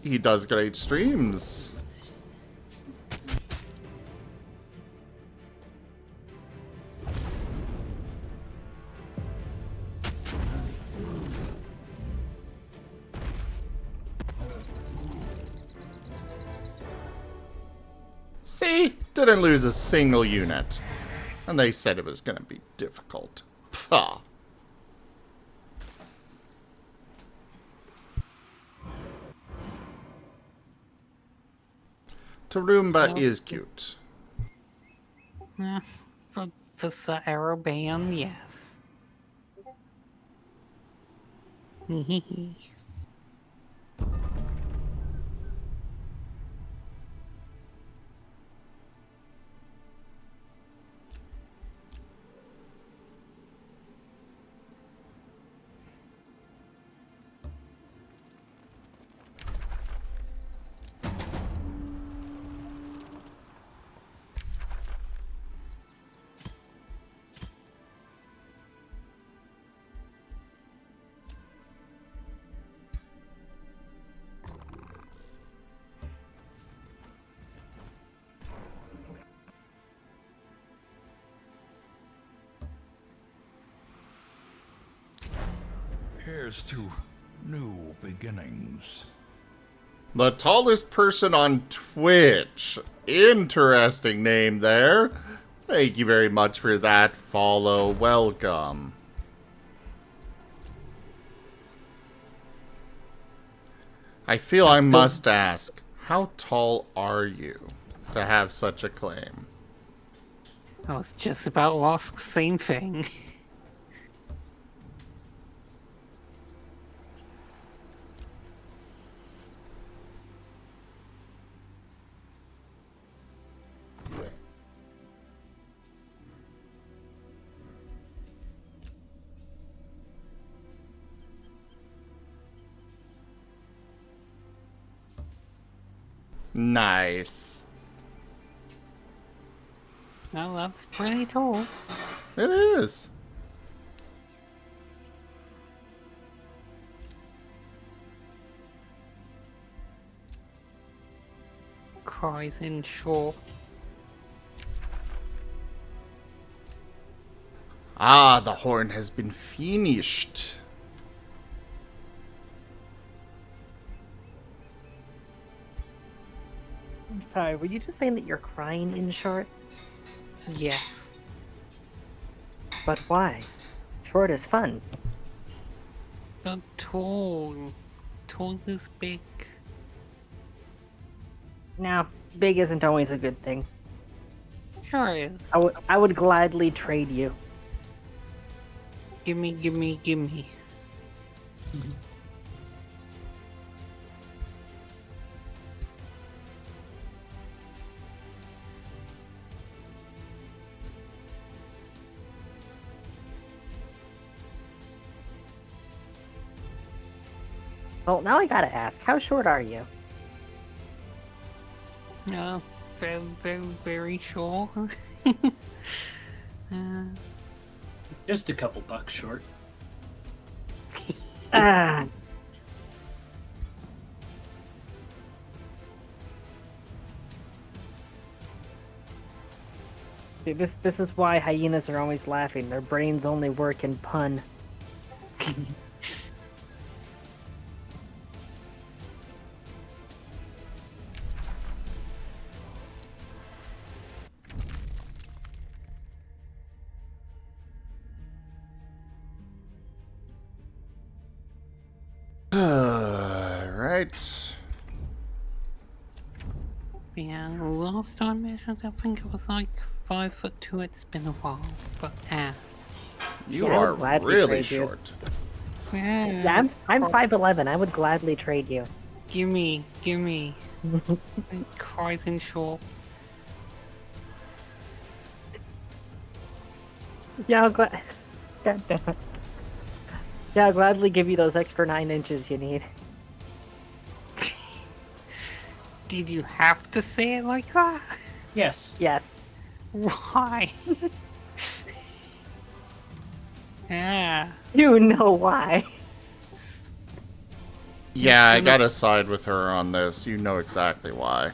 He does great streams. See? Didn't lose a single unit. And they said it was gonna be difficult. Pah. Tarumba is cute. For the arrow ban, yes. Here's to new beginnings. The tallest person on Twitch. Interesting name there. Thank you very much for that follow. Welcome. I feel I must ask, how tall are you to have such a claim? I was just about to ask the same thing. Nice. Well, that's pretty tall. It is. Cries in short. Ah, the horn has been finished. I'm sorry, were you just saying that you're crying in short? Yes. But why? Short is fun. But tall. Tall is big. Now, big isn't always a good thing. Sure is. I would gladly trade you. Gimme, gimme, gimme. Well, now I gotta ask, how short are you? No, very, very, very short. Just a couple bucks short. Ah. See, this is why hyenas are always laughing. Their brains only work in pun. Right. Yeah, last time I measured, I think it was like 5'2". It's been a while, but You Yeah, I would are gladly really trade you. short. Yeah, I'm 5'11". I would gladly trade you. Gimme, gimme. Cries in short. Yeah, I'll God damn it. Yeah, I'll gladly give you those extra 9 inches you need. Did you have to say it like that? Yes. Yes. Why? Yeah. You know why. Yeah, I gotta side with her on this. You know exactly why.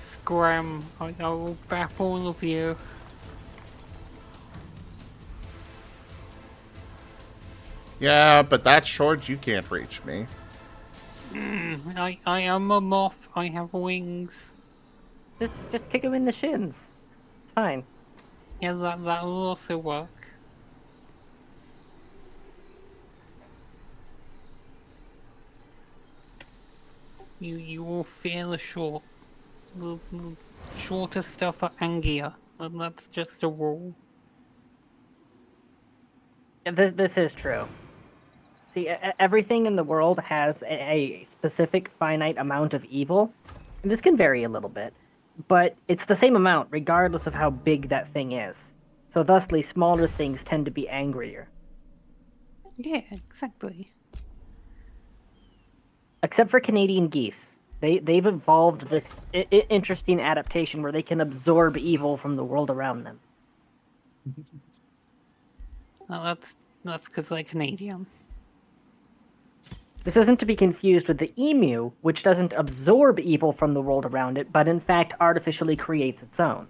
Scram. I will back all of you. Yeah, but that short, you can't reach me. I am a moth. I have wings. Just kick him in the shins. It's fine. Yeah, that'll also work. You will feel a short. The shorter stuff are angier. And that's just a rule. This is true. See, everything in the world has a specific finite amount of evil, and this can vary a little bit, but it's the same amount regardless of how big that thing is. So, thusly, smaller things tend to be angrier. Yeah, exactly. Except for Canadian geese. They've evolved this interesting adaptation where they can absorb evil from the world around them. Well, that's because they're Canadian. This isn't to be confused with the emu, which doesn't absorb evil from the world around it, but in fact artificially creates its own.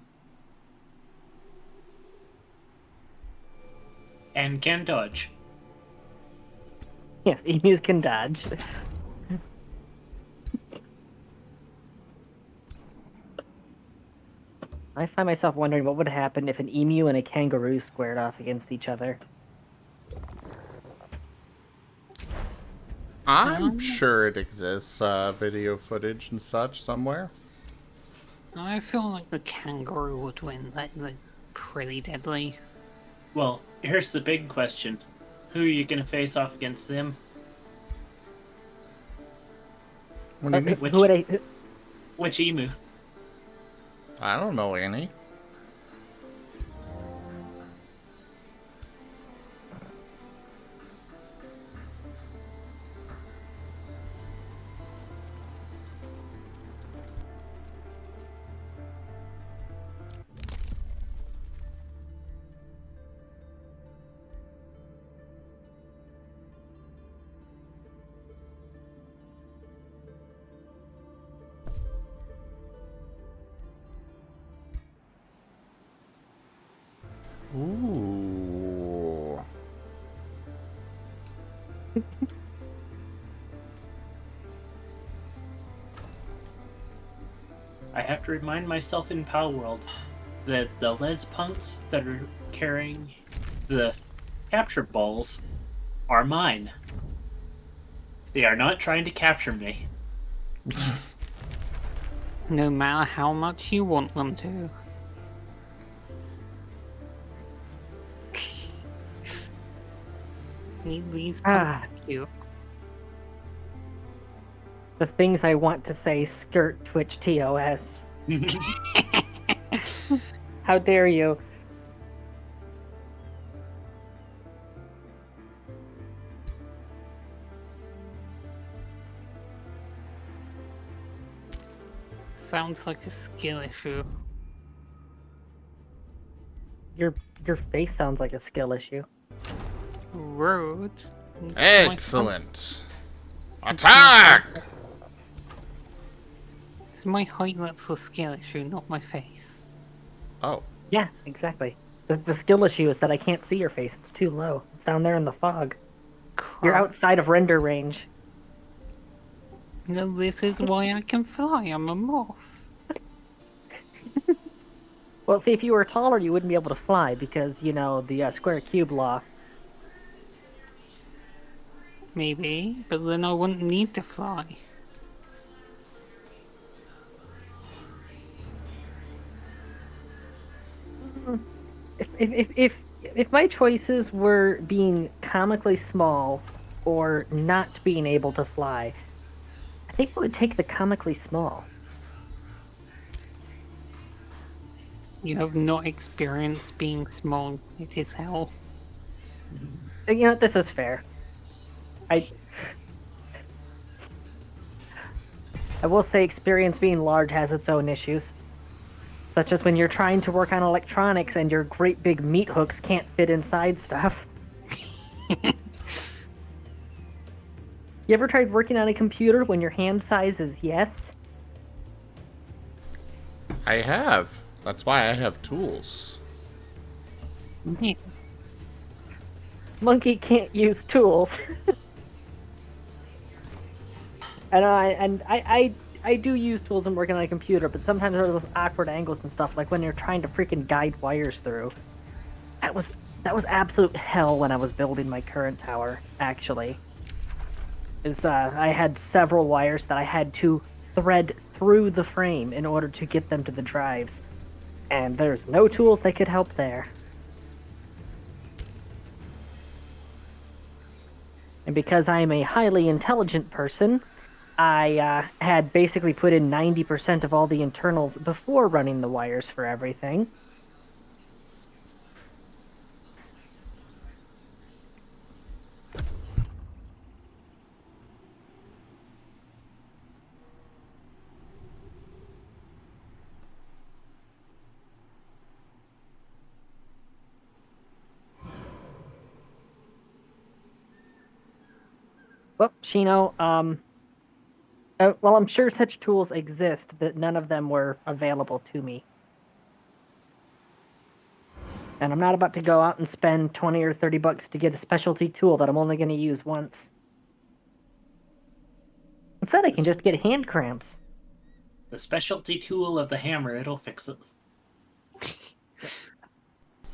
And can dodge. Yes, emus can dodge. I find myself wondering what would happen if an emu and a kangaroo squared off against each other. I'm sure it exists, video footage and such somewhere. I feel like the kangaroo would win. They're pretty deadly. Well, here's the big question. Who are you going to face off against them? What do you mean? Which, Who would I? which emu? I don't know any. Ooh. I have to remind myself in Power World that the les punks that are carrying the capture balls are mine. They are not trying to capture me. No matter how much you want them to. These Ah. cute. The things I want to say skirt Twitch TOS. How dare you? Sounds like a skill issue. Your face sounds like a skill issue. Rude. Excellent. Attack! It's my height that's the skill issue, not my face. Oh. Yeah, exactly. The skill issue is that I can't see your face. It's too low. It's down there in the fog. You're Crap. outside of render range. No, this is why I can fly. I'm a moth. Well, see, if you were taller, you wouldn't be able to fly because, you know, the square cube law. Maybe, but then I wouldn't need to fly. If my choices were being comically small or not being able to fly, I think I would take the comically small. You have not experienced being small. It is hell. You know, this is fair. I will say experience being large has its own issues. Such as when you're trying to work on electronics and your great big meat hooks can't fit inside stuff. You ever tried working on a computer when your hand size is yes? I have. That's why I have tools. Yeah. Monkey can't use tools. And I do use tools when working on a computer, but sometimes there are those awkward angles and stuff, like when you're trying to freaking guide wires through. That was absolute hell when I was building my current tower, actually. I had several wires that I had to thread through the frame in order to get them to the drives. And there's no tools that could help there. And because I am a highly intelligent person, I had basically put in 90% of all the internals before running the wires for everything. Well, Shino, well, I'm sure such tools exist, but none of them were available to me. And I'm not about to go out and spend 20 or 30 bucks to get a specialty tool that I'm only going to use once. Instead, I can just get hand cramps. The specialty tool of the hammer, it'll fix it.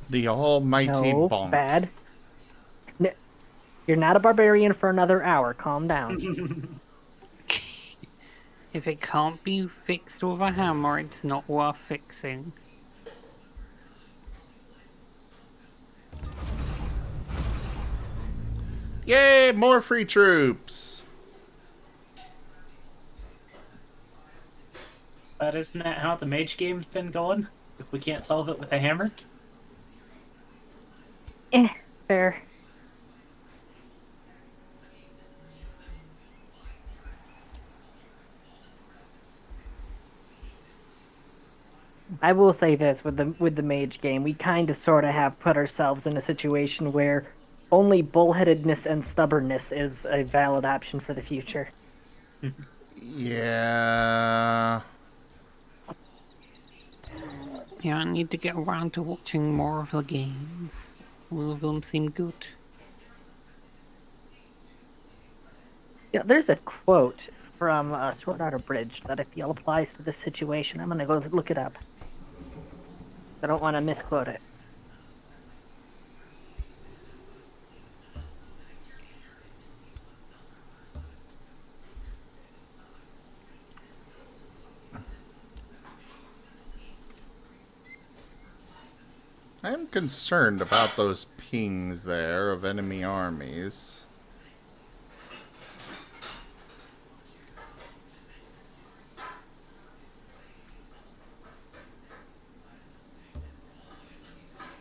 The almighty No, bonk. bad. No, you're not a barbarian for another hour. Calm down. If it can't be fixed with a hammer, it's not worth fixing. Yay, more free troops! But isn't that how the mage game's been going? If we can't solve it with a hammer? Fair. I will say this with the mage game, we kind of sort of have put ourselves in a situation where only bullheadedness and stubbornness is a valid option for the future. Yeah. Yeah, I need to get around to watching more of the games. All of them seem good. Yeah, there's a quote from Sword Art Abridged that I feel applies to this situation. I'm gonna go look it up. I don't want to misquote it. I am concerned about those pings there of enemy armies.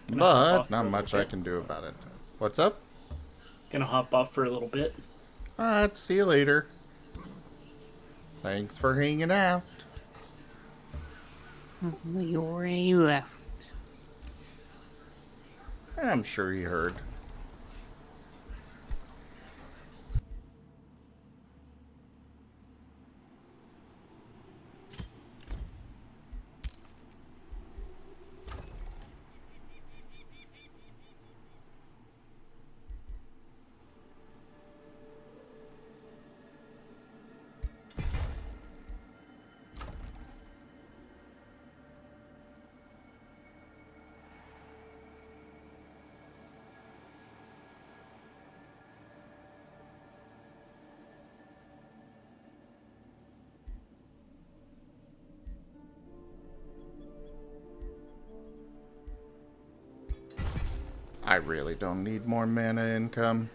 But not much I can do about it. What's up? Gonna hop off for a little bit. Alright, see you later. Thanks for hanging out. You already left. I'm sure he heard. I really don't need more mana income.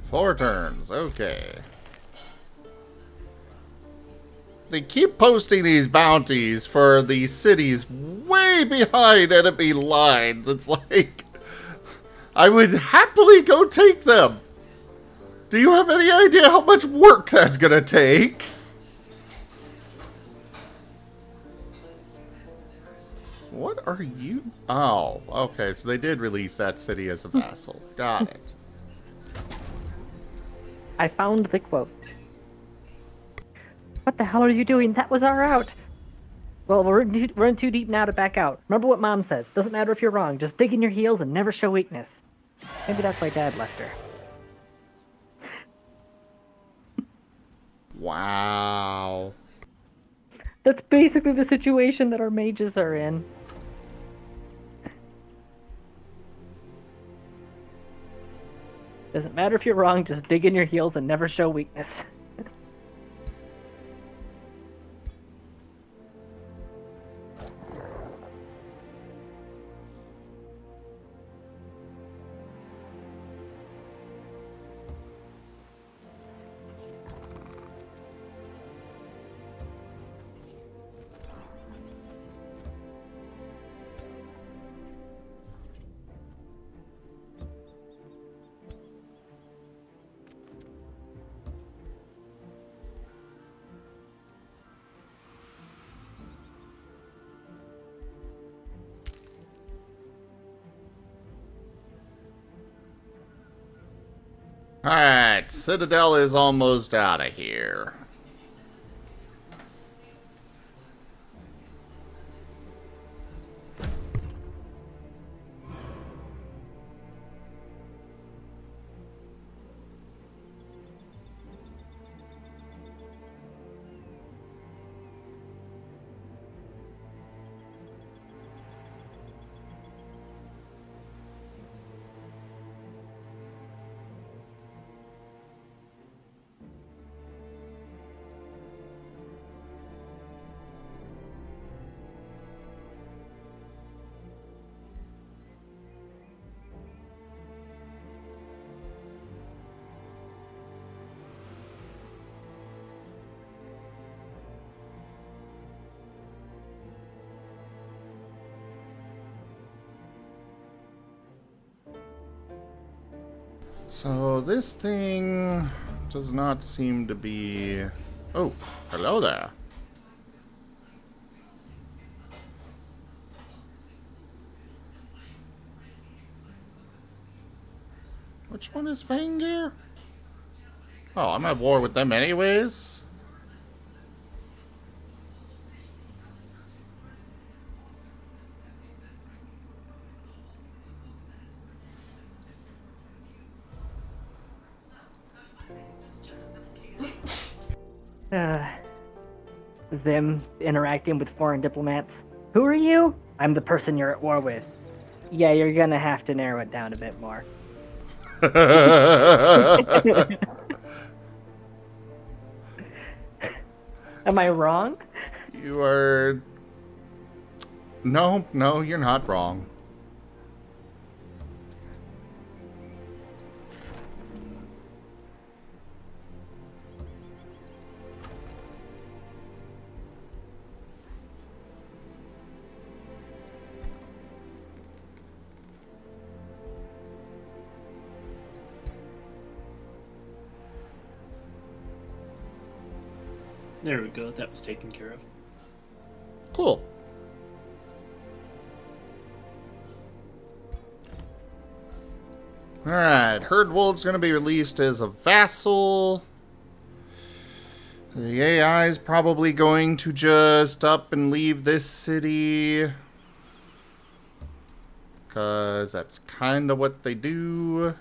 Four turns, okay. They keep posting these bounties for these cities way behind enemy lines. It's like, I would happily go take them. Do you have any idea how much work that's gonna take? What are you? Oh, okay, so they did release that city as a vassal. Got it. I found the quote. What the hell are you doing? That was our out. Well, we're in too deep now to back out. Remember what Mom says. Doesn't matter if you're wrong. Just dig in your heels and never show weakness. Maybe that's why Dad left her. Wow. That's basically the situation that our mages are in. Doesn't matter if you're wrong, just dig in your heels and never show weakness. Alright, Citadel is almost out of here. So this thing does not seem to be... Oh, hello there. Which one is Fangir? Oh, I'm at war with them anyways. Them interacting with foreign diplomats. Who are you? I'm the person you're at war with. Yeah, you're gonna have to narrow it down a bit more. Am I wrong? You are... No, you're not wrong. There we go. That was taken care of. Cool. Alright, Herdwold's gonna be released as a vassal. The AI is probably going to just up and leave this city. Because that's kind of what they do.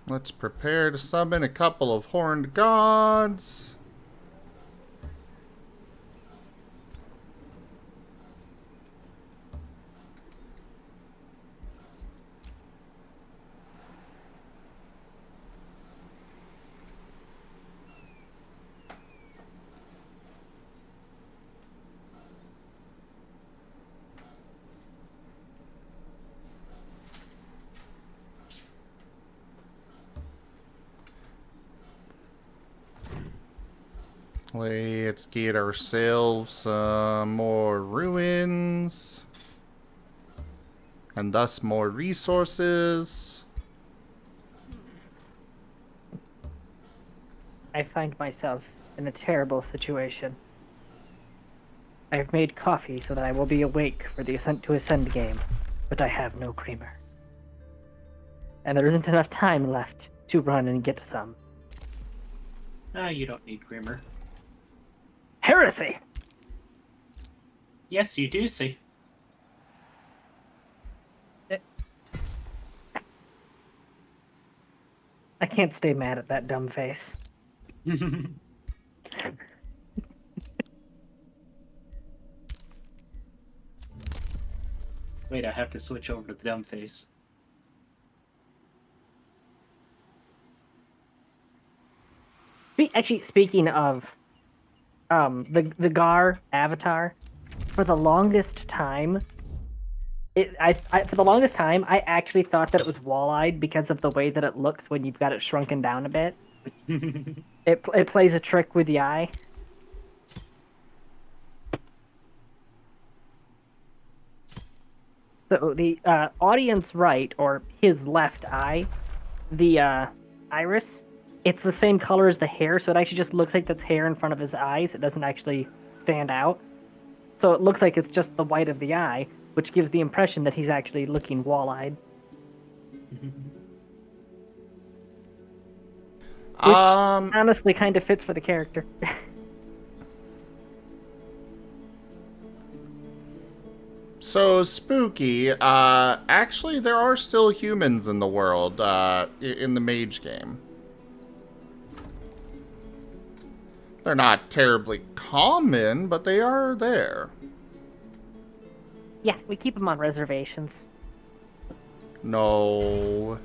Let's prepare to summon a couple of horned gods. Let's get ourselves some more ruins. And thus more resources. I find myself in a terrible situation. I've made coffee so that I will be awake for the Ascent to Ascend game, but I have no creamer. And there isn't enough time left to run and get some. You don't need creamer. Heresy! Yes, you do, see. I can't stay mad at that dumb face. Wait, I have to switch over to the dumb face. Actually, speaking of the Gar avatar, for the longest time, for the longest time, I actually thought that it was wall-eyed because of the way that it looks when you've got it shrunken down a bit. It plays a trick with the eye. So the audience right, or his left eye, the iris, it's the same color as the hair, so it actually just looks like that's hair in front of his eyes. It doesn't actually stand out. So it looks like it's just the white of the eye, which gives the impression that he's actually looking wall-eyed. Which honestly kind of fits for the character. So, Spooky, actually there are still humans in the world, in the mage game. They're not terribly common, but they are there. Yeah, we keep them on reservations. No.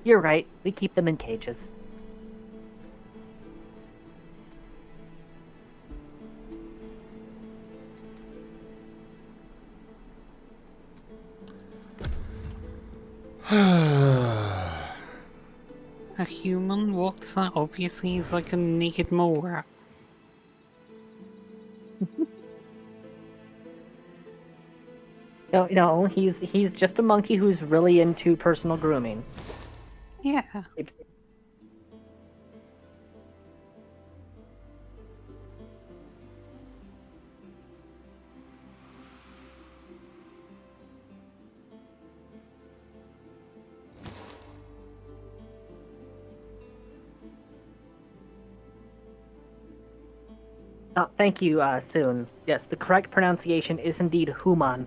You're right, we keep them in cages. A human? What's that? Obviously he's like a naked mole rat. No, he's just a monkey who's really into personal grooming. Yeah. Oh, thank you, Soon. Yes, the correct pronunciation is indeed human.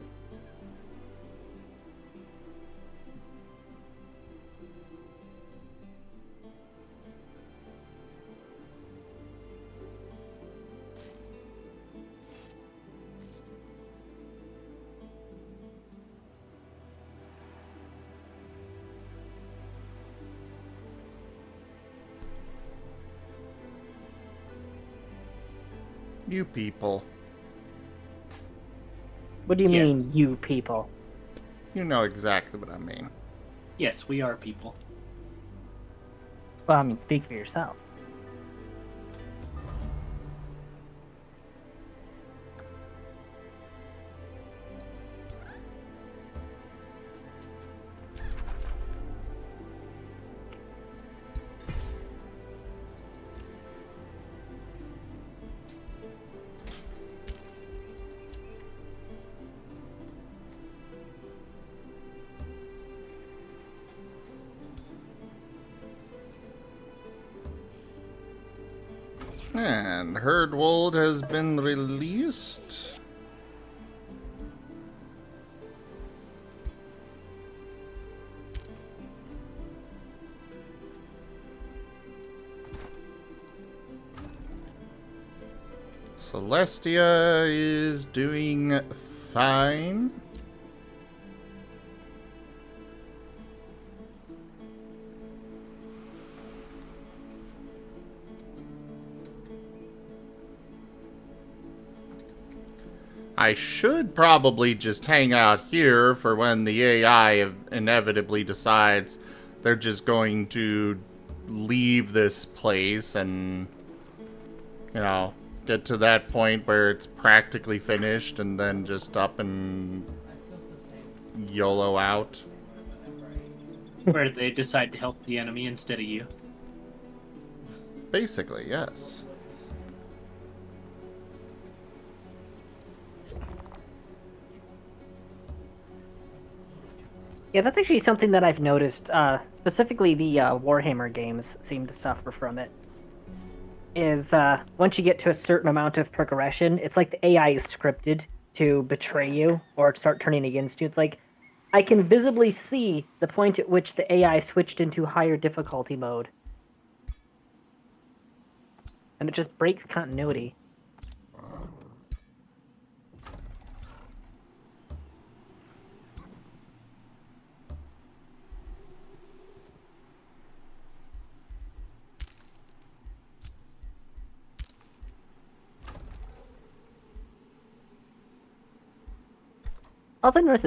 You people. What do you Yes. mean, you people? You know exactly what I mean. Yes, we are people. Well, I mean, speak for yourself. And Herdwold has been released. Celestia is doing fine. I should probably just hang out here for when the AI inevitably decides they're just going to leave this place and, you know, get to that point where it's practically finished and then just up and YOLO out. Where they decide to help the enemy instead of you. Basically, yes. Yeah, that's actually something that I've noticed. Specifically, the Warhammer games seem to suffer from it. Is once you get to a certain amount of progression, it's like the AI is scripted to betray you or start turning against you. It's like I can visibly see the point at which the AI switched into higher difficulty mode. And it just breaks continuity. Also notice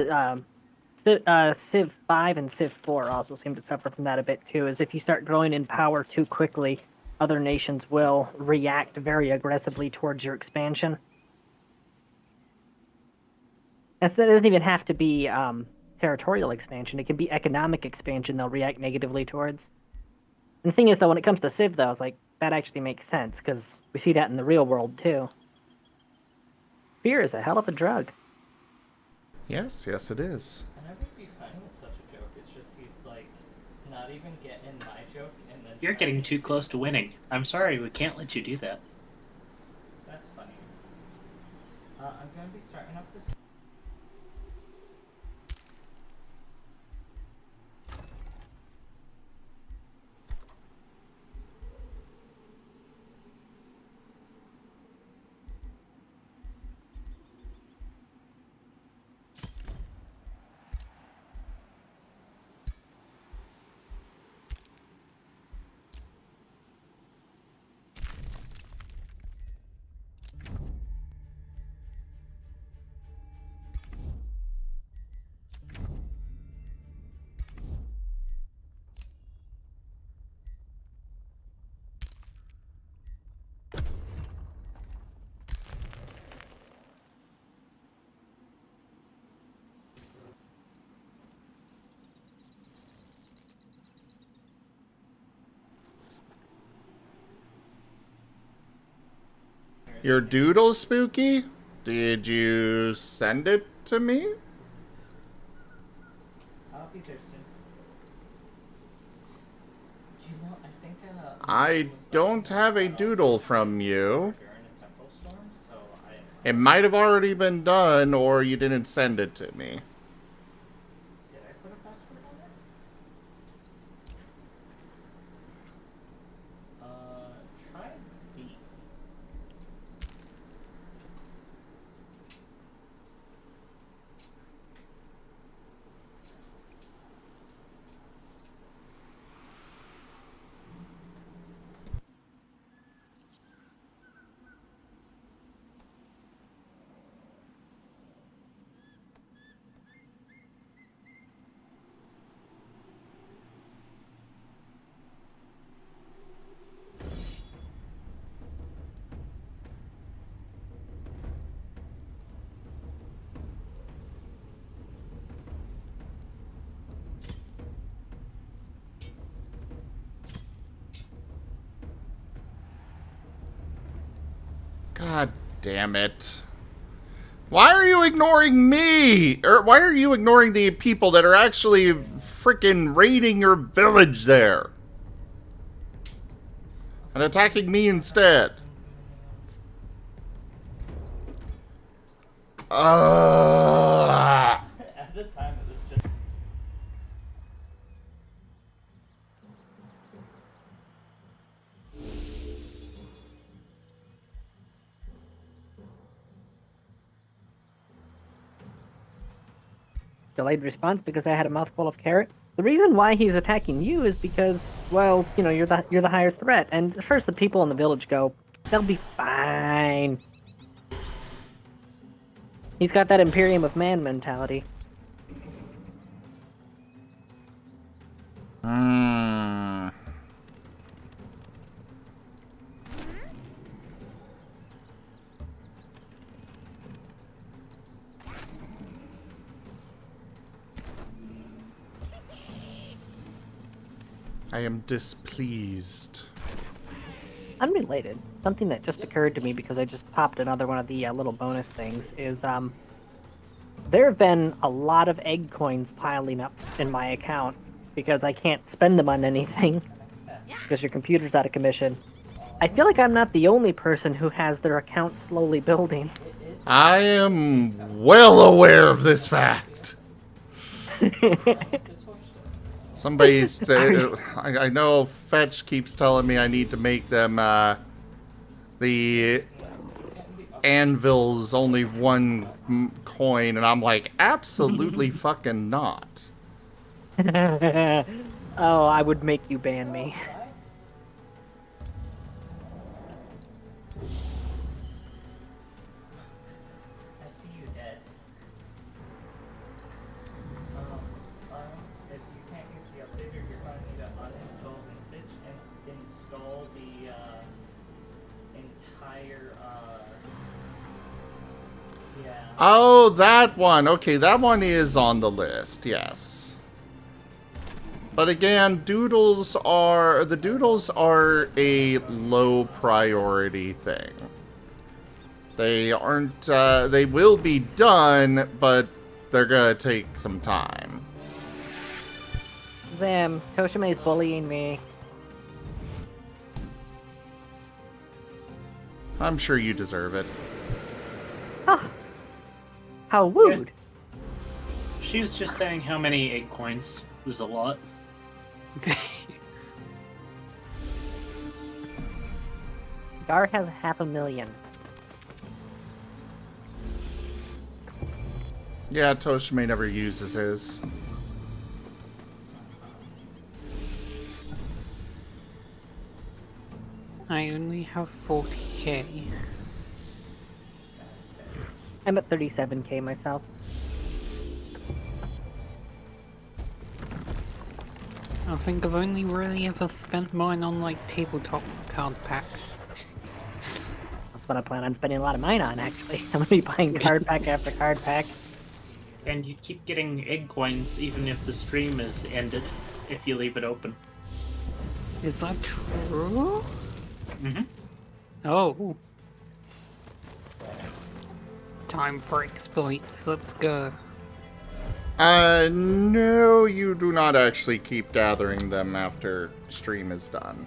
that Civ 5 and Civ 4 also seem to suffer from that a bit too, is if you start growing in power too quickly, other nations will react very aggressively towards your expansion. That doesn't even have to be territorial expansion. It can be economic expansion they'll react negatively towards. And the thing is, though, when it comes to Civ, though, it's like, that actually makes sense, because we see that in the real world, too. Fear is a hell of a drug. Yes, yes it is. And I would be fine with such a joke. It's just he's like not even getting my joke and then You're trying getting to too see- close to winning. I'm sorry, we can't let you do that. That's funny. I'm gonna be starting up this. Your doodle, Spooky? Did you send it to me? I'll be there soon. You know, I think I don't have a doodle from you. during a tempo storm, so It might have already been done, or you didn't send it to me. did I put a password on it? Try B. God damn it. Why are you ignoring me? Or why are you ignoring the people that are actually freaking raiding your village there? And attacking me instead? At the time, it was just. Delayed response because I had a mouthful of carrot. The reason why he's attacking you is because, well, you know, you're the higher threat. And at first the people in the village go, they'll be fine. He's got that Imperium of Man mentality. I am displeased. Unrelated, something that just occurred to me because I just popped another one of the little bonus things is there have been a lot of egg coins piling up in my account because I can't spend them on anything because your computer's out of commission. I feel like I'm not the only person who has their account slowly building. I am well aware of this fact. Somebody's. I know Fetch keeps telling me I need to make them the anvil's only one coin, and I'm like, absolutely fucking not. Oh, I would make you ban me. I see you dead. If you can't use the updater, you're going to need to uninstall Vintage and install the entire, yeah. Oh, that one. Okay, that one is on the list, yes. But again, doodles are a low priority thing. They aren't, they will be done, but they're gonna take some time. Zam, Toshime's bullying me. I'm sure you deserve it. Oh, how rude. She was just saying how many egg coins was a lot. Gar has 500,000. Yeah, Toshime never uses his. I only have 40k. I'm at 37k myself. I think I've only really ever spent mine on like tabletop card packs. That's what I plan on spending a lot of mine on, actually. I'm gonna be buying card pack after card pack. And you keep getting egg coins even if the stream is ended, if you leave it open. Is that true? Mm-hmm. Oh. Time for exploits, let's go. No, you do not actually keep gathering them after stream is done.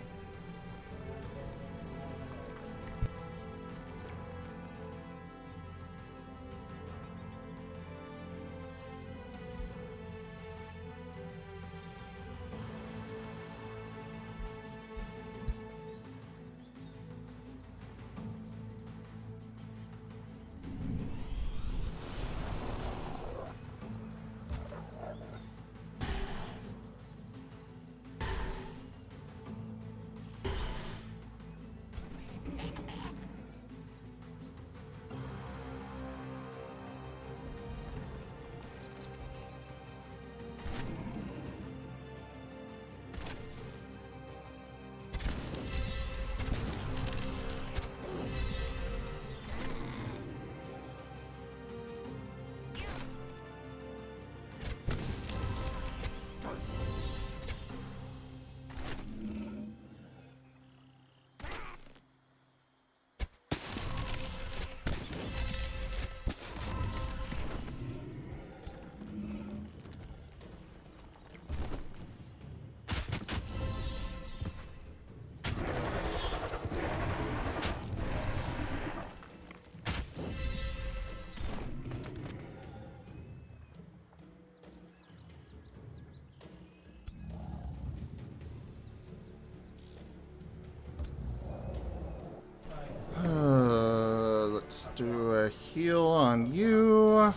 Let's do a heal on you.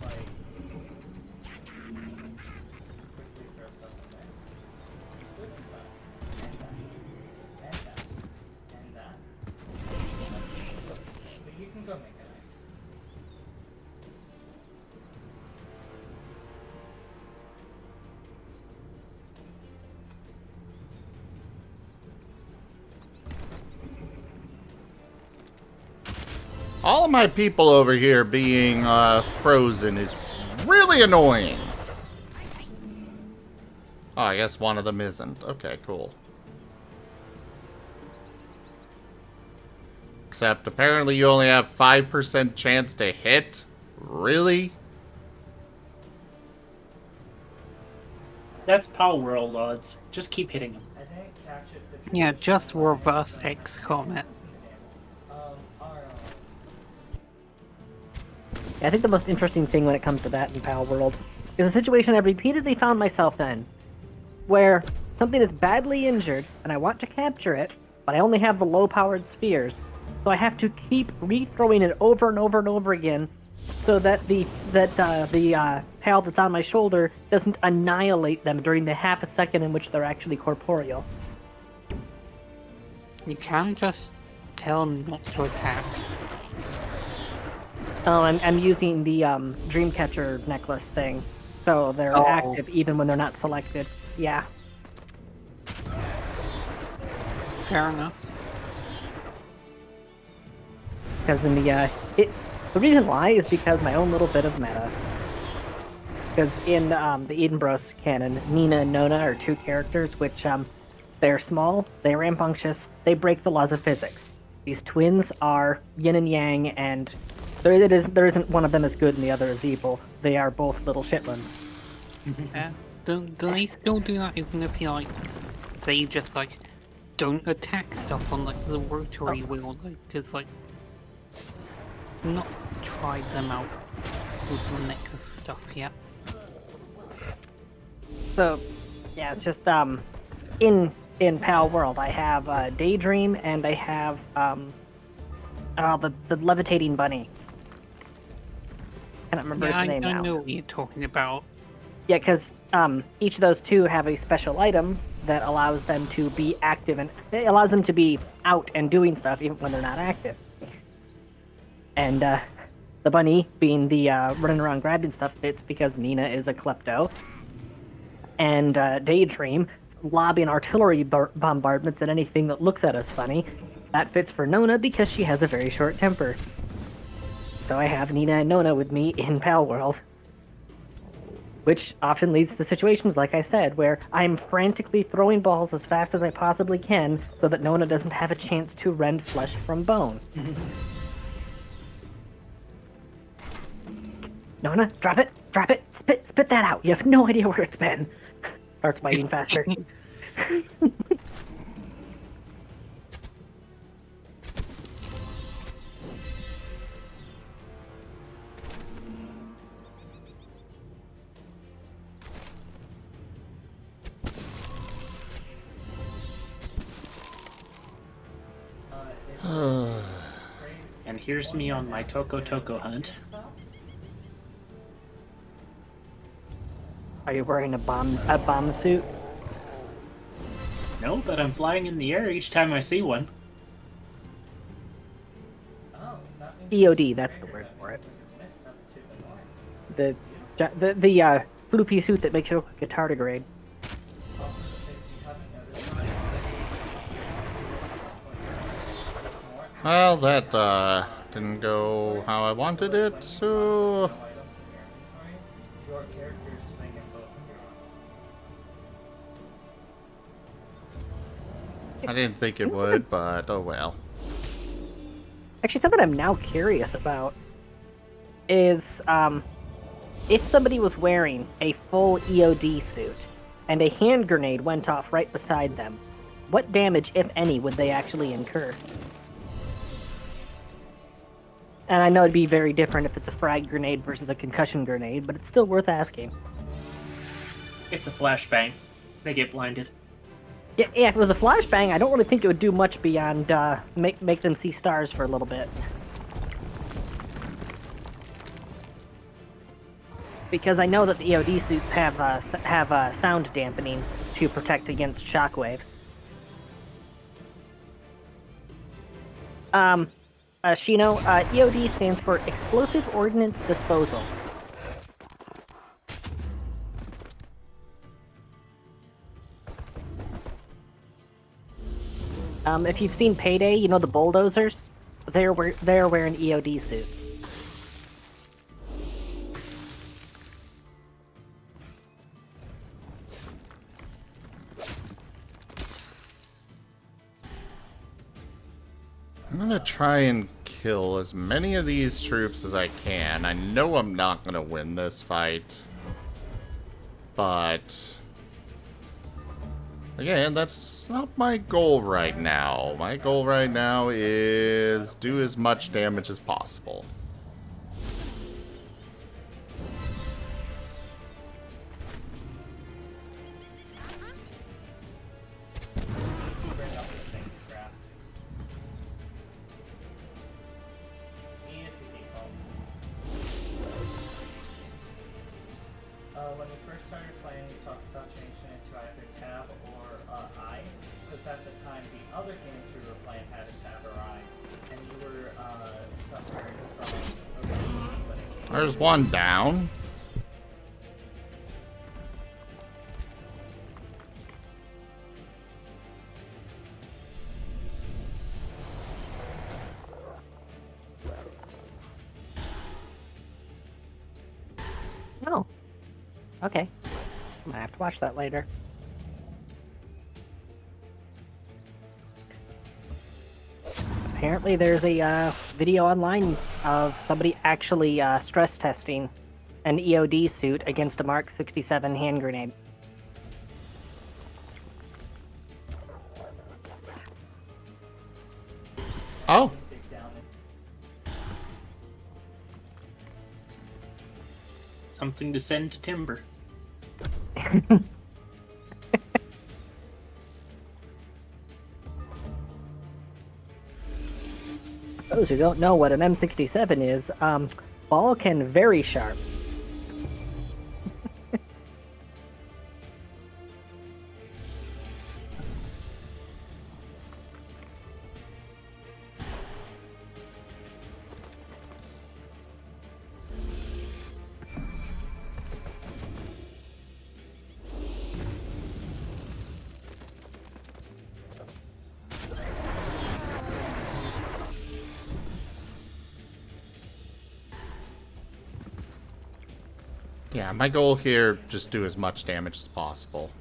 But you can go make a knife. All of my people over here being frozen is really annoying. Oh, I guess one of them isn't. Okay, cool. Except apparently you only have 5% chance to hit? Really? That's Power World odds. Just keep hitting them. I didn't catch it. Yeah, just reverse XCOM it. Yeah, I think the most interesting thing when it comes to that in Pal World is a situation I've repeatedly found myself in, where something is badly injured and I want to capture it, but I only have the low-powered spheres, so I have to keep re-throwing it over and over and over again, so that the pal that's on my shoulder doesn't annihilate them during the half a second in which they're actually corporeal. You can just tell them not to attack. Oh, I'm using the Dreamcatcher necklace thing, so they're active even when they're not selected. Yeah. Fair enough. Because in the reason why is because my own little bit of meta. Because in the Edenbros canon, Nina and Nona are two characters which they're small, they're rambunctious, they break the laws of physics. These twins are yin and yang, and there isn't one of them as good and the other is evil. They are both little shitlins. Yeah. Do they still do that even if you like say just like don't attack stuff on like the rotary wheel, like because like I've not tried them out with the necklace stuff yet. So yeah, it's just in Pal World I have Daydream and I have the levitating bunny. I can't remember its name I now. know what you're talking about. Yeah, because each of those two have a special item that allows them to be active, and it allows them to be out and doing stuff even when they're not active. And the bunny being the running around grabbing stuff fits because Nina is a klepto. And Daydream lobbing artillery bombardments at anything that looks at us funny. That fits for Nona because she has a very short temper. So I have Nina and Nona with me in Pal World. Which often leads to situations, like I said, where I'm frantically throwing balls as fast as I possibly can so that Nona doesn't have a chance to rend flesh from bone. Nona, drop it, spit that out. You have no idea where it's been. Starts biting faster. And here's me on my Toko hunt. Are you wearing a bomb suit? No, but I'm flying in the air each time I see one. EOD, that's the word for it. The floopy suit that makes you look like a tardigrade. Well, that didn't go how I wanted it, so Your character's swing in both of your arms. I didn't think it would, but oh well. Actually, something I'm now curious about is if somebody was wearing a full EOD suit and a hand grenade went off right beside them, what damage, if any, would they actually incur? And I know it'd be very different if it's a frag grenade versus a concussion grenade, but it's still worth asking. It's a flashbang. They get blinded. Yeah, if it was a flashbang, I don't really think it would do much beyond make them see stars for a little bit. Because I know that the EOD suits have sound dampening to protect against shockwaves. Shino, EOD stands for Explosive Ordnance Disposal. If you've seen Payday, you know the bulldozers? They're wearing EOD suits. I'm gonna try and kill as many of these troops as I can. I know I'm not gonna win this fight, but again, that's not my goal right now. My goal right now is do as much damage as possible. when we first started playing, we talked about changing it to either tab or I, because at the time the other games we were playing had a tab or I, and you were suffering from overheating when it came. There's one down. Oh. Okay. I'm gonna have to watch that later. Apparently there's a video online of somebody actually stress testing an EOD suit against a Mark 67 hand grenade. Oh. Something to send to Timber. Those who don't know what an M67 is, ball can very sharp. Yeah, my goal here, just do as much damage as possible.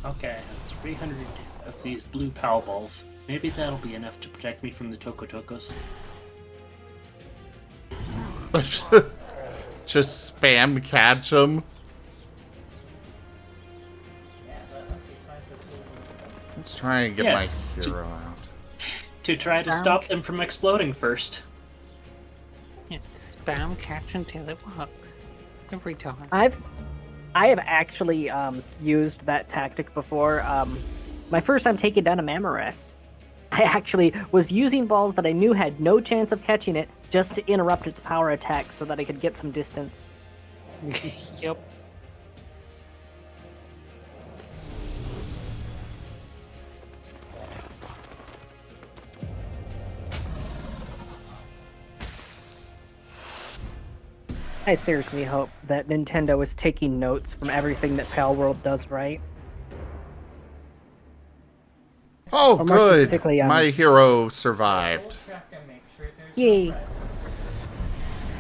Okay, 300 of these blue power balls. Maybe that'll be enough to protect me from the Tokotokos. Just spam catch them. Let's try and get Yes, my hero out. To try to stop them from exploding first. Yeah, spam catch until it works. Every time. I have actually used that tactic before. My first time taking down a Mammorest, I actually was using balls that I knew had no chance of catching it just to interrupt its power attack so that I could get some distance. Yep. I seriously hope that Nintendo is taking notes from everything that Pal World does right. Oh, Or more good! specifically, My hero survived. Yay!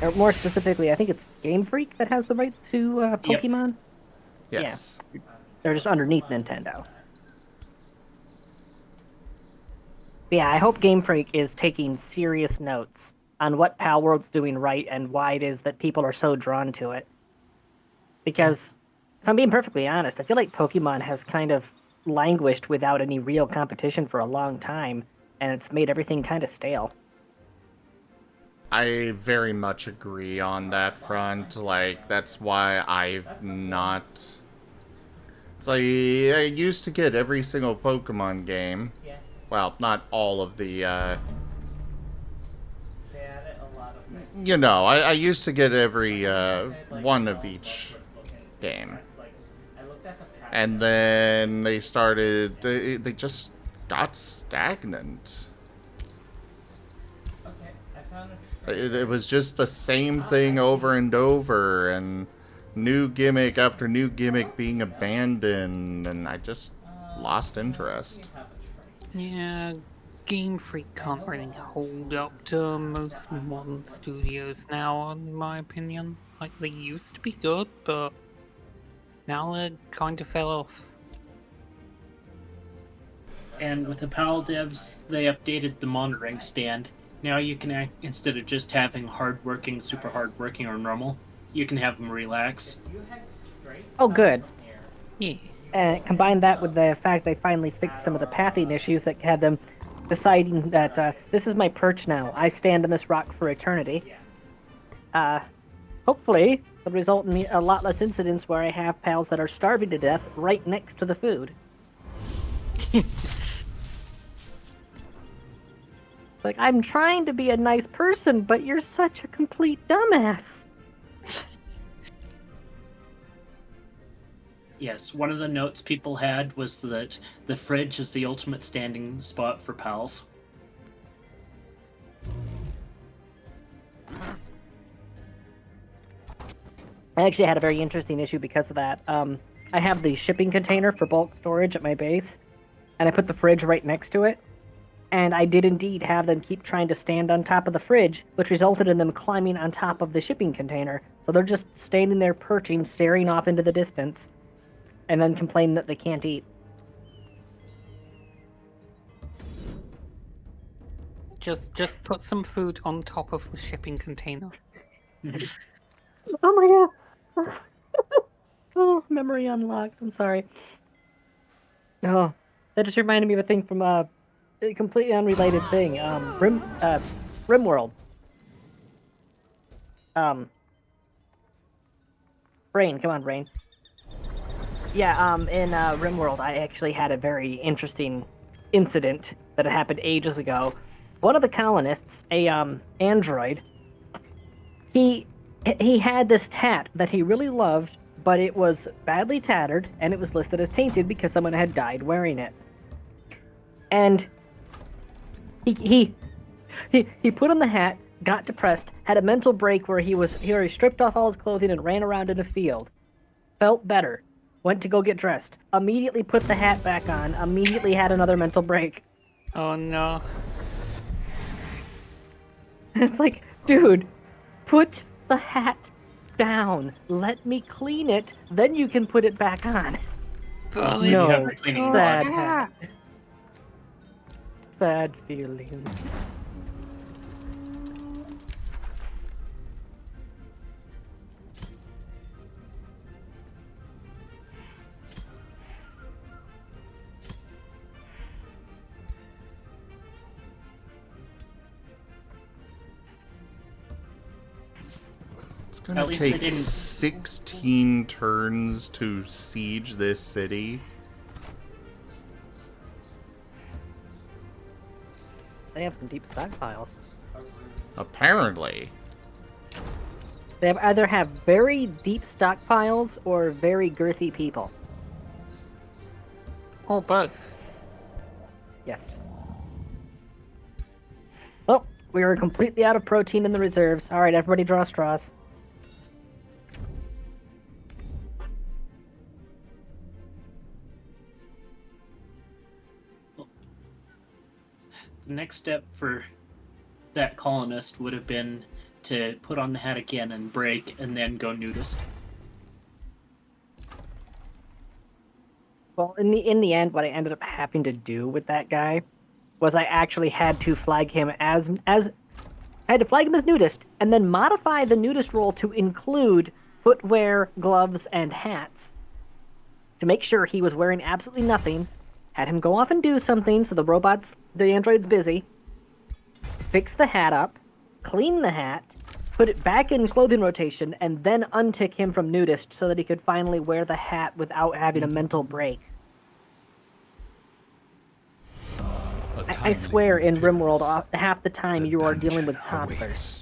Or more specifically, I think it's Game Freak that has the rights to Pokemon. Yes. Yeah. They're just underneath Nintendo. But yeah, I hope Game Freak is taking serious notes on what Pal World's doing right and why it is that people are so drawn to it. Because, if I'm being perfectly honest, I feel like Pokemon has kind of languished without any real competition for a long time, and it's made everything kind of stale. I very much agree on that front. Like, that's why I've not... It's like, I used to get every single Pokemon game. Well, not all of the, you know, I used to get every, one of each game. And then they started... They just got stagnant. Okay, I found It was just the same thing over and over, and new gimmick after new gimmick being abandoned, and I just lost interest. Yeah, Game Freak can't really hold up to most modern studios now, in my opinion. Like, they used to be good, but now they kind of fell off. And with the PAL devs, they updated the monitoring stand. Now you can act, instead of just having hardworking, super hardworking, or normal, you can have them relax. Oh, good. Yeah. And combine that with the fact they finally fixed some of the pathing issues that had them deciding that this is my perch now. I stand on this rock for eternity. Hopefully, it'll result in a lot less incidents where I have pals that are starving to death right next to the food. Like, I'm trying to be a nice person, but you're such a complete dumbass. Yes, one of the notes people had was that the fridge is the ultimate standing spot for pals. I actually had a very interesting issue because of that. I have the shipping container for bulk storage at my base, and I put the fridge right next to it. And I did indeed have them keep trying to stand on top of the fridge, which resulted in them climbing on top of the shipping container. So they're just standing there perching, staring off into the distance, and then complain that they can't eat. Just put some food on top of the shipping container. Oh my god! Oh, memory unlocked. I'm sorry. Oh, that just reminded me of a thing from a completely unrelated thing. RimWorld. Brain, come on, Brain. Yeah, in RimWorld, I actually had a very interesting incident that had happened ages ago. One of the colonists, a android, he had this tat that he really loved, but it was badly tattered and it was listed as tainted because someone had died wearing it. And he put on the hat, got depressed, had a mental break where he stripped off all his clothing and ran around in a field. Felt better. Went to go get dressed. Immediately put the hat back on. Immediately had another mental break. Oh no. It's like, dude, put the hat down. Let me clean it. Then you can put it back on. But So you have No, the cleaning sad mod. hat. Sad feelings. It's gonna At least they take didn't- 16 turns to siege this city. They have some deep stockpiles. Apparently. They either have very deep stockpiles or very girthy people. or both. Yes. Well, we are completely out of protein in the reserves. All right, everybody draw straws. The next step for that colonist would have been to put on the hat again and break, and then go nudist. Well, in the end, what I ended up having to do with that guy was I actually had to flag him as I had to flag him as nudist, and then modify the nudist role to include footwear, gloves, and hats. To make sure he was wearing absolutely nothing, had him go off and do something so the android's busy, fix the hat up, clean the hat, put it back in clothing rotation, and then untick him from nudist so that he could finally wear the hat without having a mental break. I swear in RimWorld, half the time you are dealing with toddlers.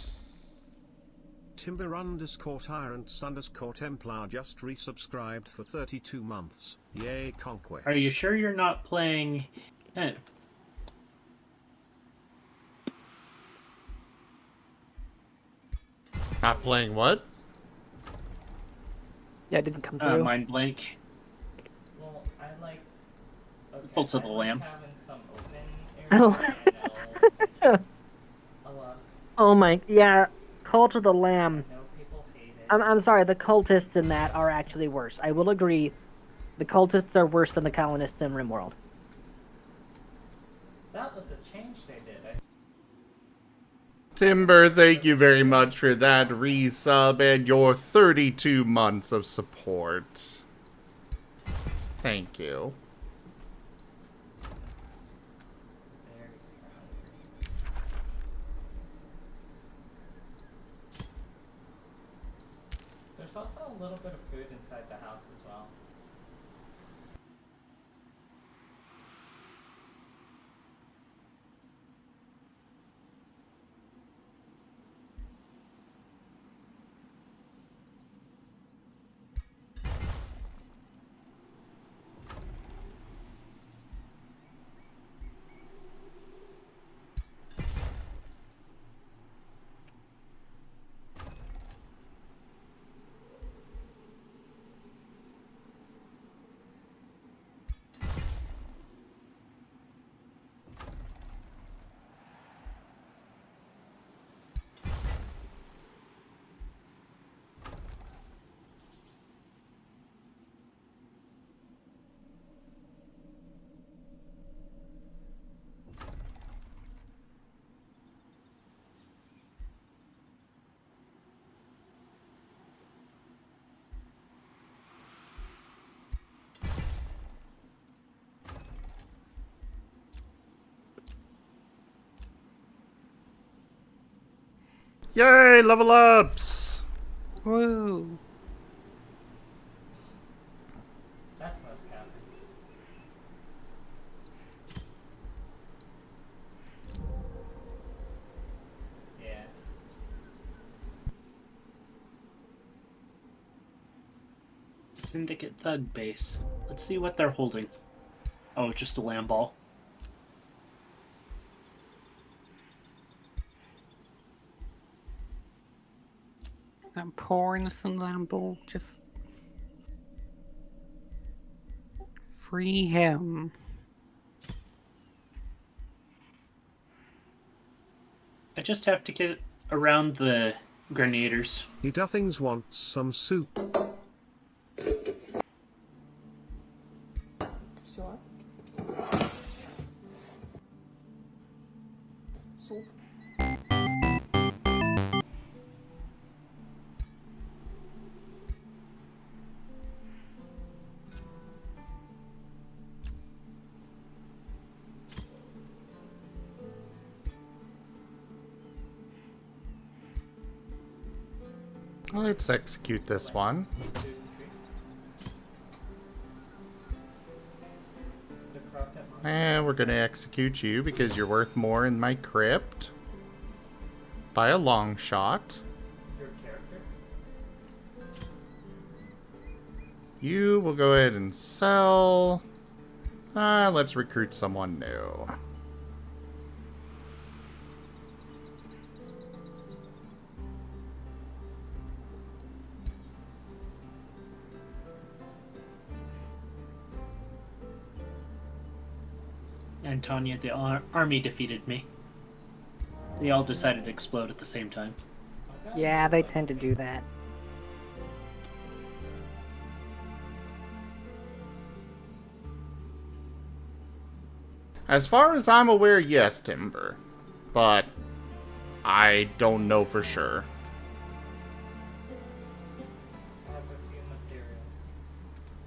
Timber_Tyrants_Templar just resubscribed for 32 months. Yay, conquest. Are you sure you're not playing... Not playing what? Yeah, it didn't come through. Mind blank. Well, I like. Okay, Cult of I the like Lamb. having some open Oh. areas. I know a lot. Oh my, yeah. Cult of the I Lamb. know people hate it. I'm sorry, the cultists in that are actually worse. I will agree. The cultists are worse than the colonists in RimWorld. That was a change they did. Timber, thank you very much for that resub and your 32 months of support. Thank you. Very scrounging. There's also a little bit of food inside the house as well. Yay, level ups! Woo! That's most cabins. Yeah. Syndicate Thug base. Let's see what they're holding. Oh, just a lamb ball. That poor innocent Lambo, just free him. I just have to get around the grenadiers. He dothings wants some soup. Sure. Soup. Let's execute this one. And we're gonna execute you because you're worth more in my crypt. By a long shot. Your character? You will go ahead and sell. Let's recruit someone new. Antonia, the army defeated me. They all decided to explode at the same time. Yeah, they tend to do that. As far as I'm aware, yes, Timber. But I don't know for sure. I have a few materials.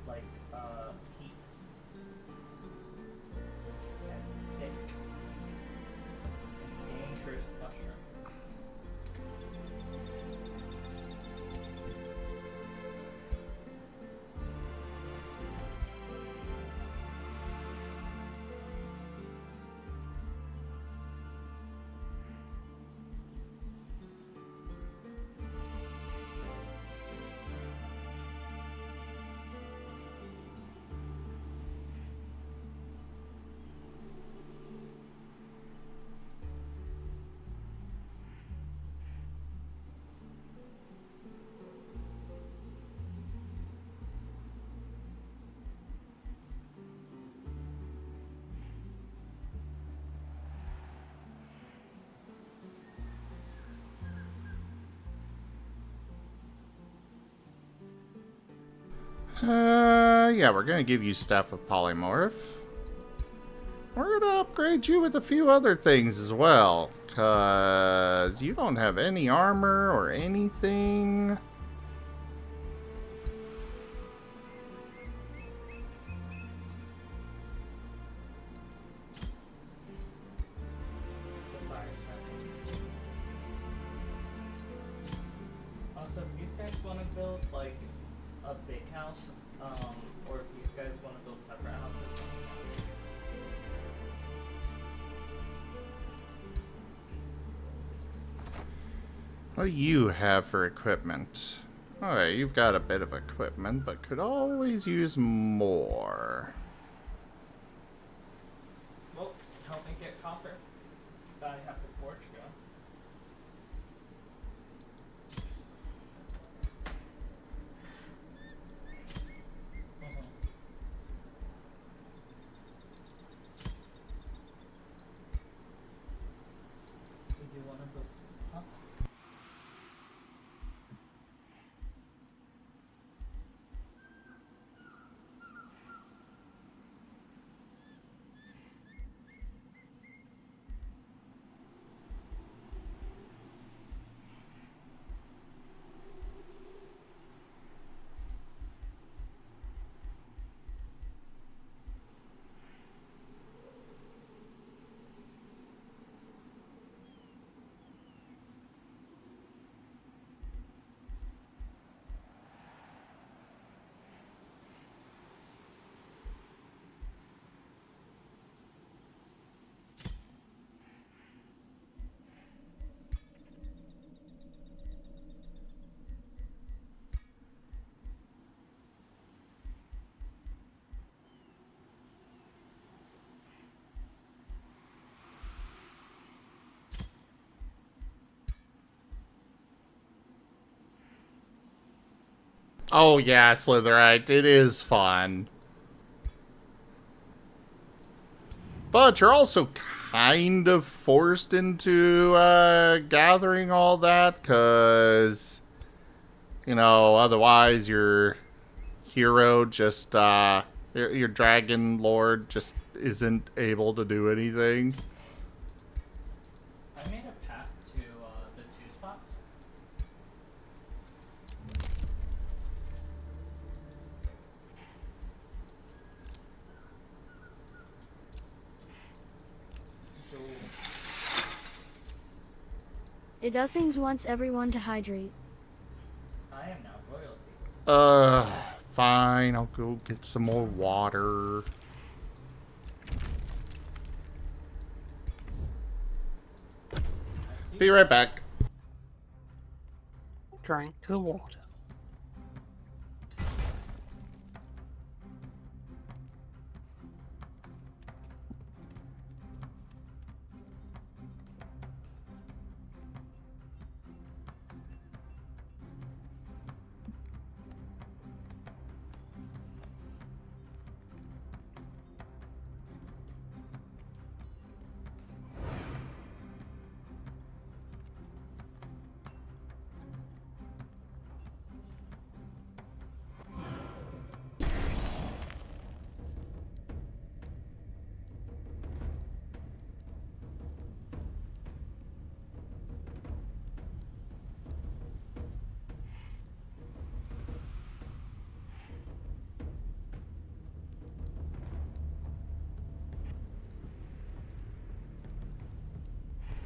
Like, heat. And stick. And dangerous mushroom. Yeah, we're gonna give you Staff of Polymorph. We're gonna upgrade you with a few other things as well, cause you don't have any armor or anything. The fire starting. Also, if these guys want to build like a big house, or if these guys want to build separate houses, let me know. What do you have for equipment? Alright, you've got a bit of equipment, but could always use more. Well, help me get copper. I have the forge go. Did you want to build some? Huh? Oh yeah, Slitherite, it is fun. But you're also kind of forced into gathering all that, because, you know, otherwise your hero just, your dragon lord just isn't able to do anything. I made a path to the 2 spots. So, Iduthings wants everyone to hydrate. I am now royalty. Fine, I'll go get some more water. I see. Be right back. Drank the water.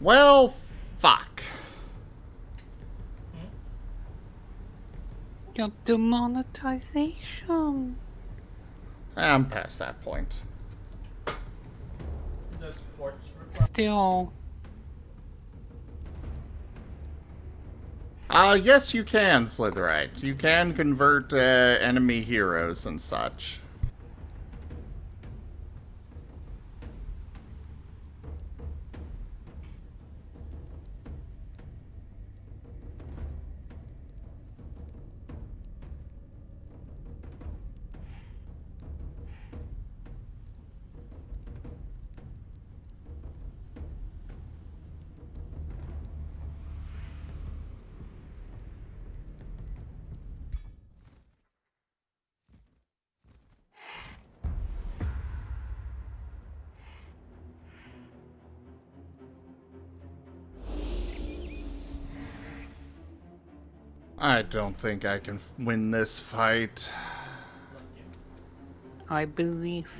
Well, fuck. Your demonetization. I'm past that point. Does quartz require? Still, Yes, you can, Slitherite. You can convert enemy heroes and such. I don't think I can win this fight. I believe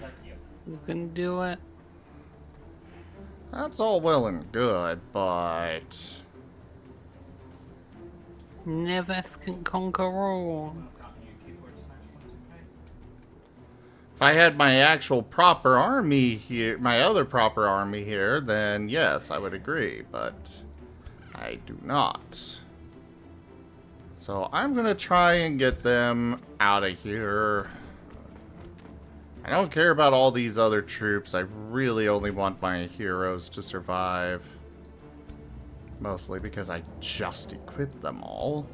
you can do it. That's all well and good, but... Nevis can conquer all. If I had my actual proper army here, my other proper army here, then yes, I would agree, but I do not. So I'm gonna try and get them out of here. I don't care about all these other troops. I really only want my heroes to survive. Mostly because I just equipped them all.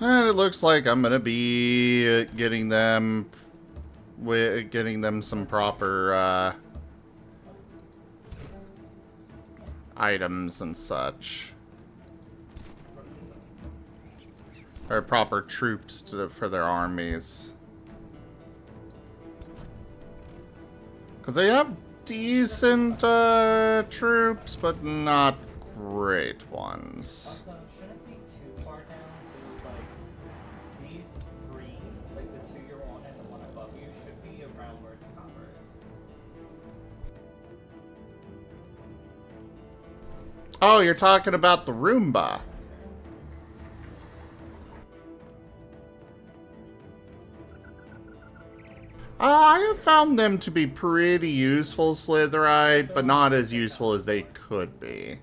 And it looks like I'm gonna be getting them some proper items and such. Or proper troops for their armies. Because they have decent troops, but not great ones. Also, shouldn't it be too far down? So, like, these three, like the two you're on and the one above you, should be around where the copper is. Oh, you're talking about the Roomba. I have found them to be pretty useful, Slitherite, but not as useful as they could be.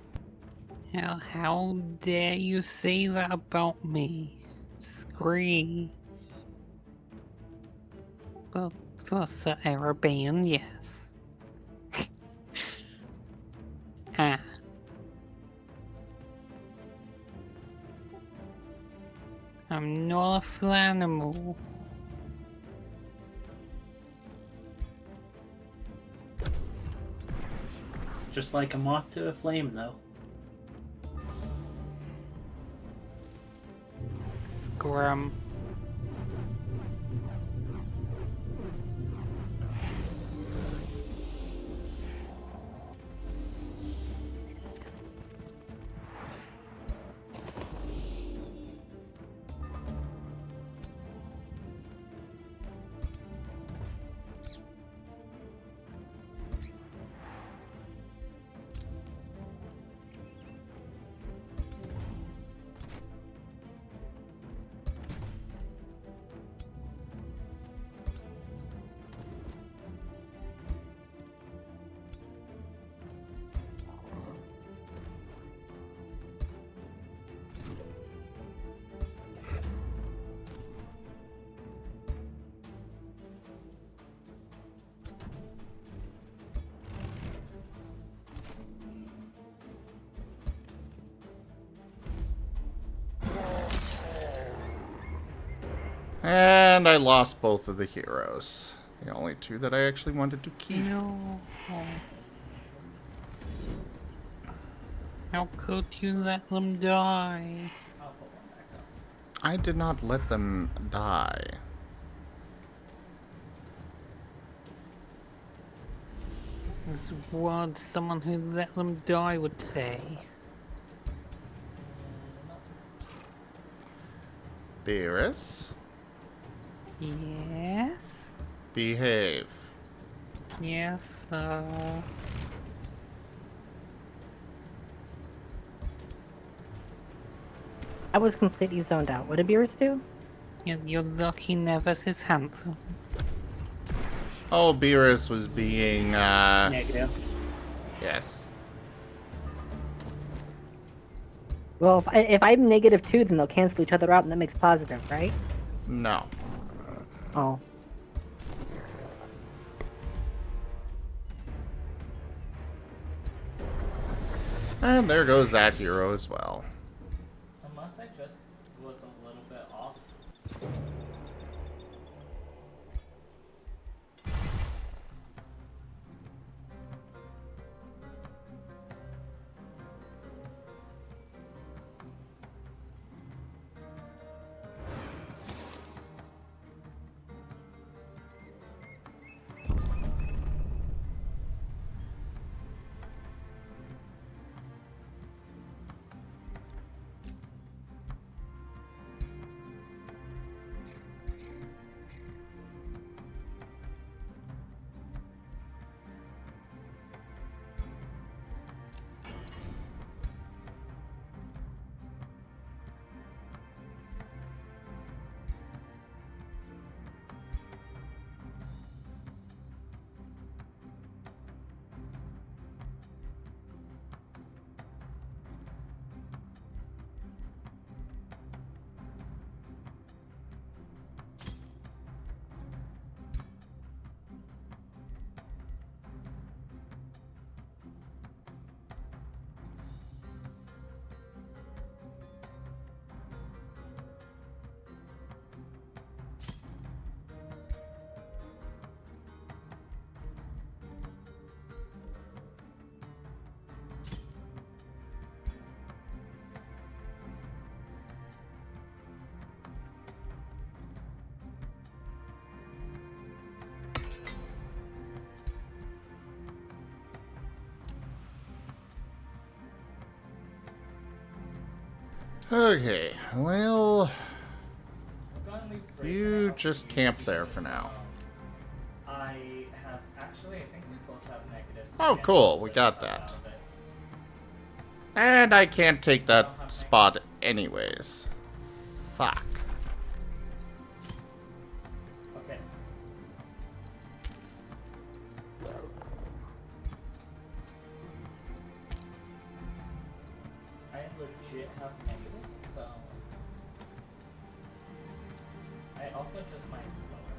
How dare you say that about me? Scree. Well, for Sir Arabian, yes. Ah. I'm not a flanimal. Just like a moth to a flame, though. Scrum. And I lost both of the heroes. The only two that I actually wanted to keep. No. How could you let them die? I did not let them die. Is what someone who let them die would say. Beerus? Yes? Behave. Yes, I was completely zoned out. What did Beerus do? You're lucky Nevis is handsome. Oh, Beerus was being, Negative. yes. Well, if I'm -2, then they'll cancel each other out, and that makes positive, right? No. Oh. And there goes that hero as well. Unless I just was a little bit off. Okay, well, We'll go ahead and leave break you now. just camp there for now. I have actually, I think we both have negatives. Oh, Yeah, cool, we so got stuff that. out of it. And I can't take that spot anyways. Fuck. Okay. I legit have negatives, so I also just might slower.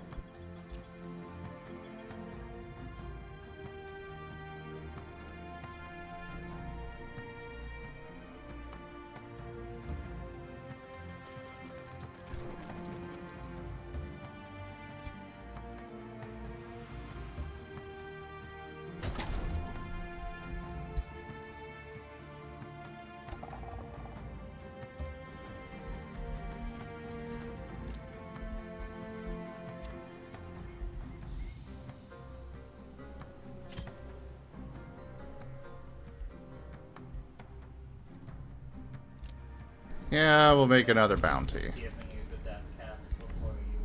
Yeah, we'll make another bounty. Giving you the death caps before you,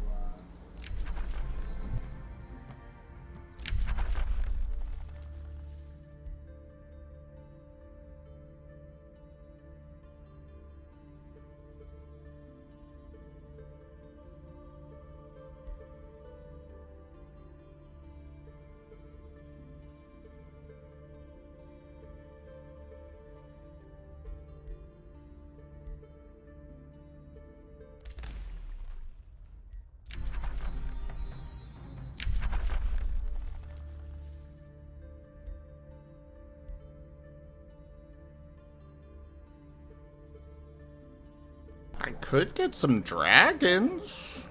I could get some dragons.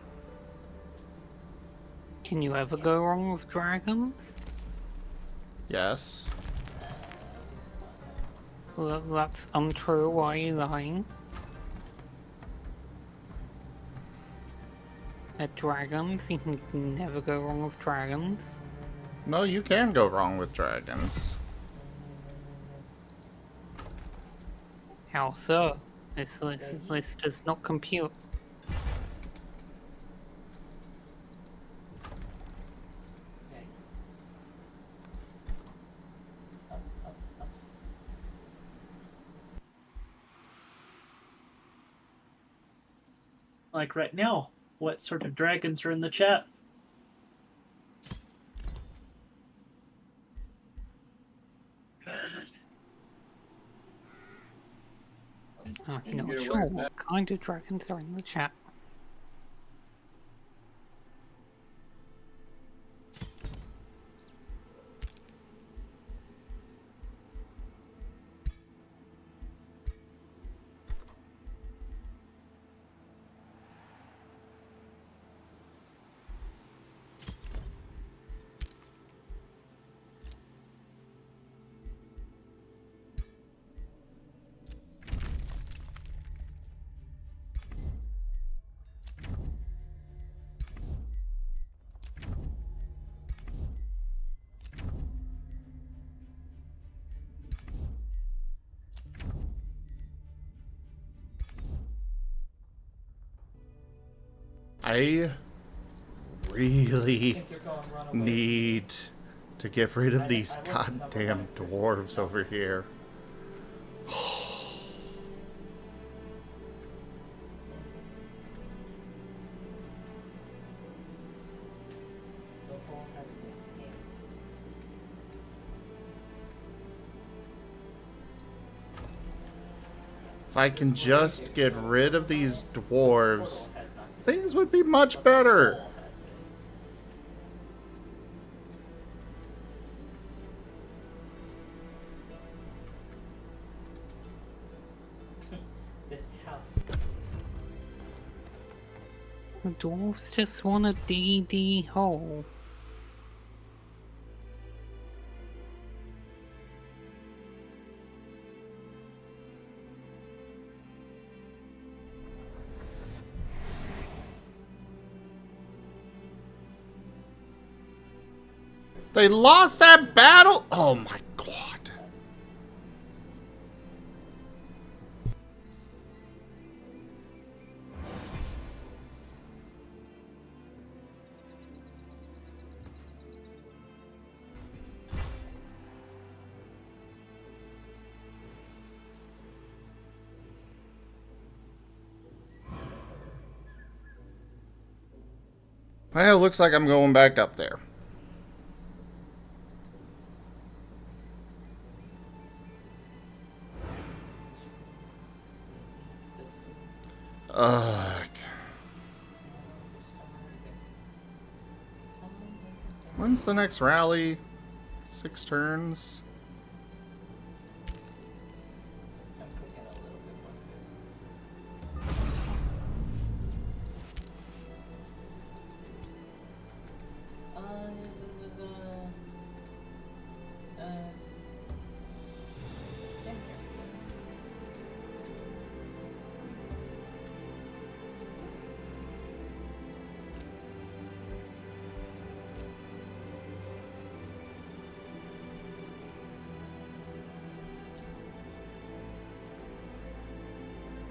Can you ever go wrong with dragons? Yes. Well, that's untrue. Why are you lying? At dragons, you can never go wrong with dragons. No, you can go wrong with dragons. How so? This list does not compute. okay. Up, up, up. Like right now, what sort of dragons are in the chat? I'm not sure what kind of dragons are in the chat. I really Think you're going run away. need to get rid of I these wasn't number goddamn one person. dwarves over here. The hole has been scanned. If I can just get rid of these dwarves, Portal has not been things would be much scanned. better. Hole has been. This house. The dwarves just want a DD hole. They lost that battle? Oh my god. Well, looks like I'm going back up there. Ugh. When's the next rally? 6 turns? I'm cooking a little bit more food.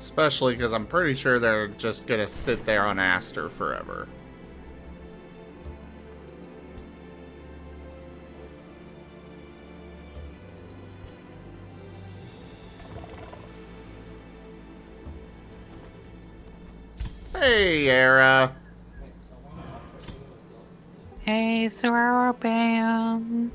Especially because I'm pretty sure they're just gonna sit there on Aster forever. Hey, Era. Hey, Soror Bam.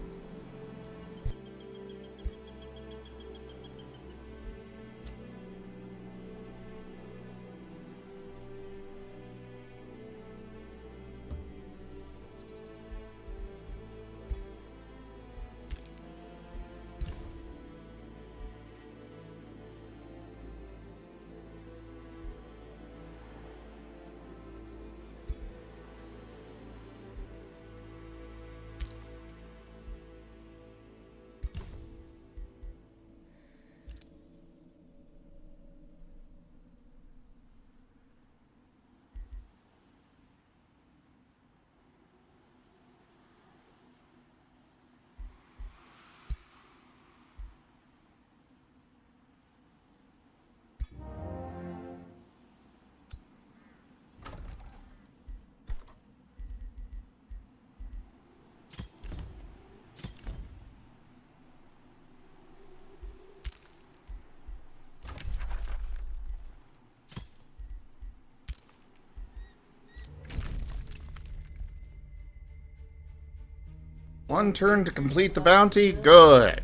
One turn to complete the bounty? Good.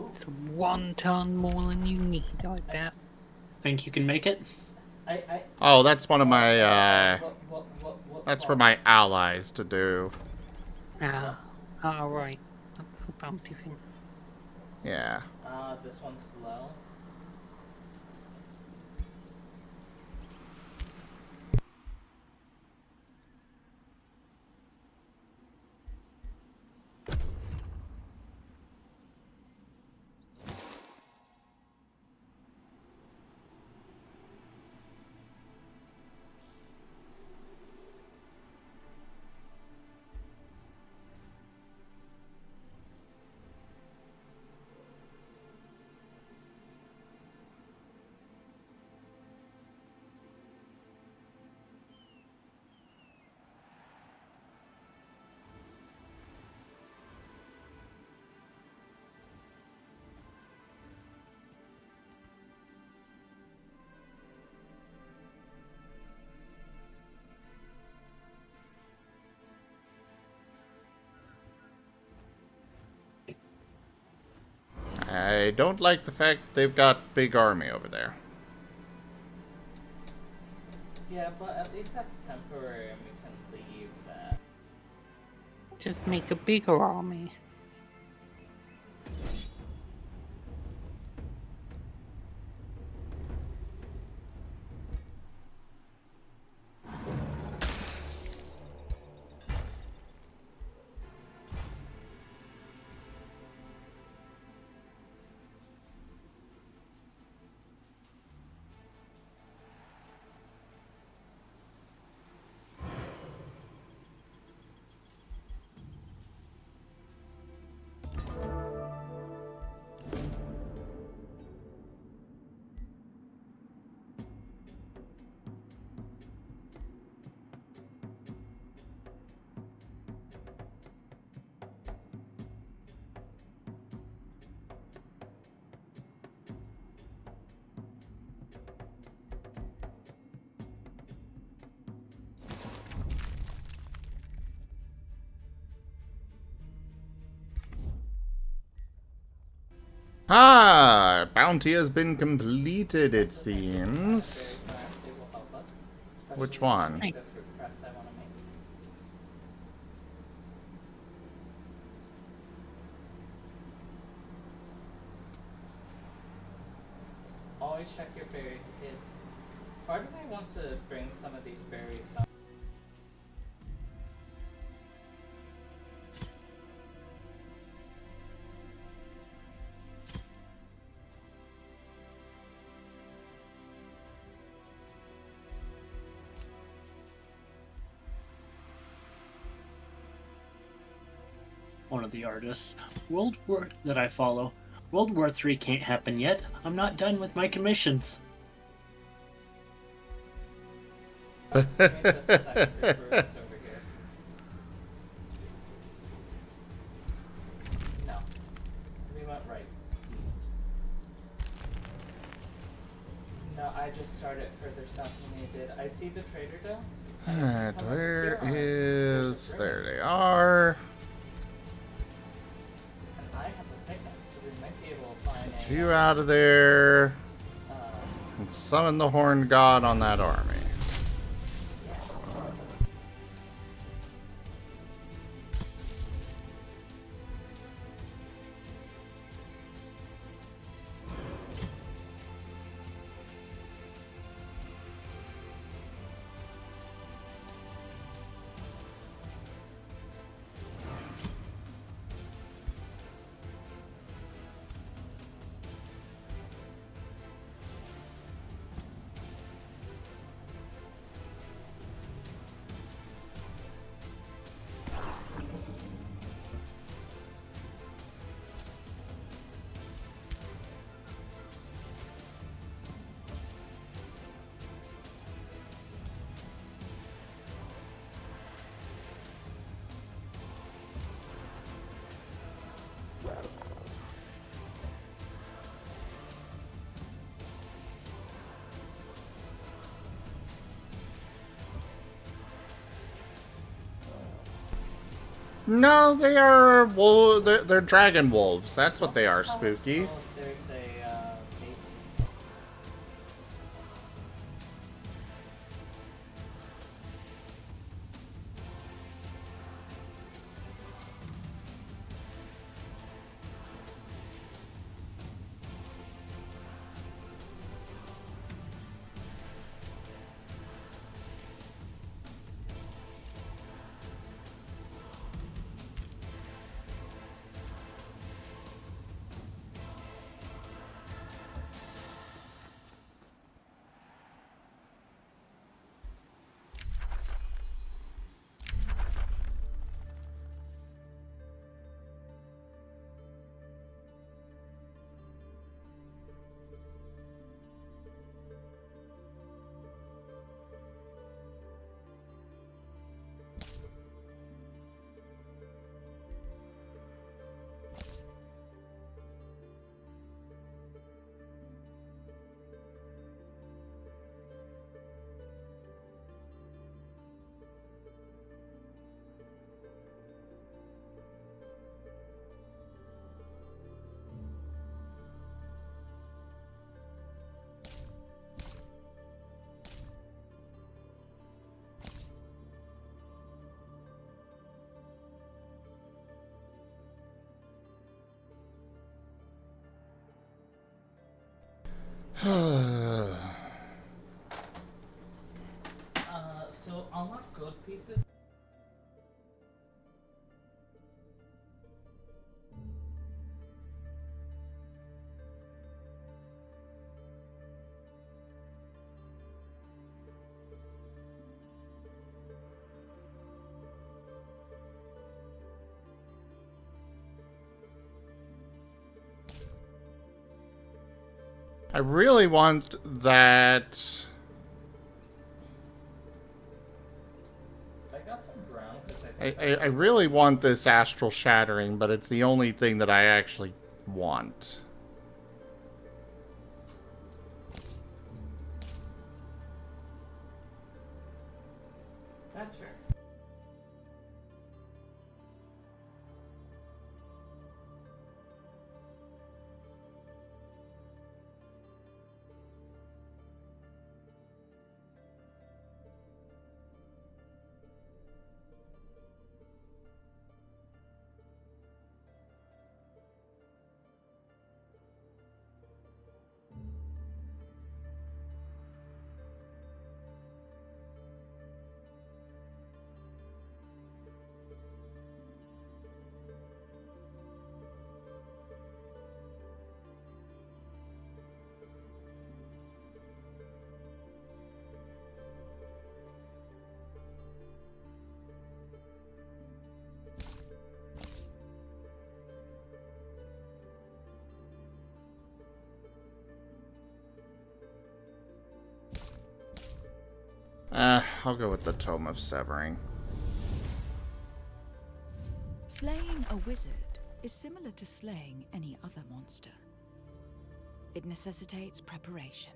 It's 1 ton more than you need, I bet. Think you can make it? Oh, that's one of my, What that's for my allies to do. Ah, right. That's the bounty thing. Yeah. This one's low. I don't like the fact they've got big army over there. Yeah, but at least that's temporary and we can leave that. Just make a bigger army. Ah, bounty has been completed, it seems. It will help us. Which especially one? The fruit crest I want to make. Always check your berries, kids. Part of me wants to bring some of these berries home. One of the artists. World War that I follow. World War III can't happen yet. I'm not done with my commissions. Give me just a second, this brewer's over here. No. We went right. East. No, I just started further south than you did. I see the trader dough. Alright, where is... There they are. And I have a pickaxe, so we might be able to find Get you out of there. uh, And summon the Horned God on that army. No, they are they're dragon wolves. That's what they are, Spooky. Oh, there's a base. So unlock gold pieces. I really want that. I got some brown because I really want this astral shattering, but it's the only thing that I actually want. That's fair. I'll go with the Tome of Severing. Slaying a wizard is similar to slaying any other monster. It necessitates preparation.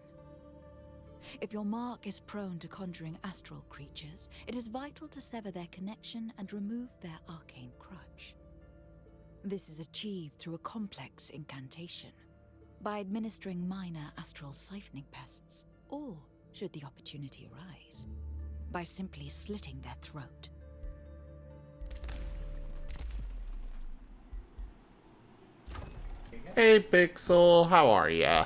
If your mark is prone to conjuring astral creatures, it is vital to sever their connection and remove their arcane crutch. This is achieved through a complex incantation, by administering minor astral siphoning pests, or, should the opportunity arise, by simply slitting their throat. Hey Pixel, how are ya?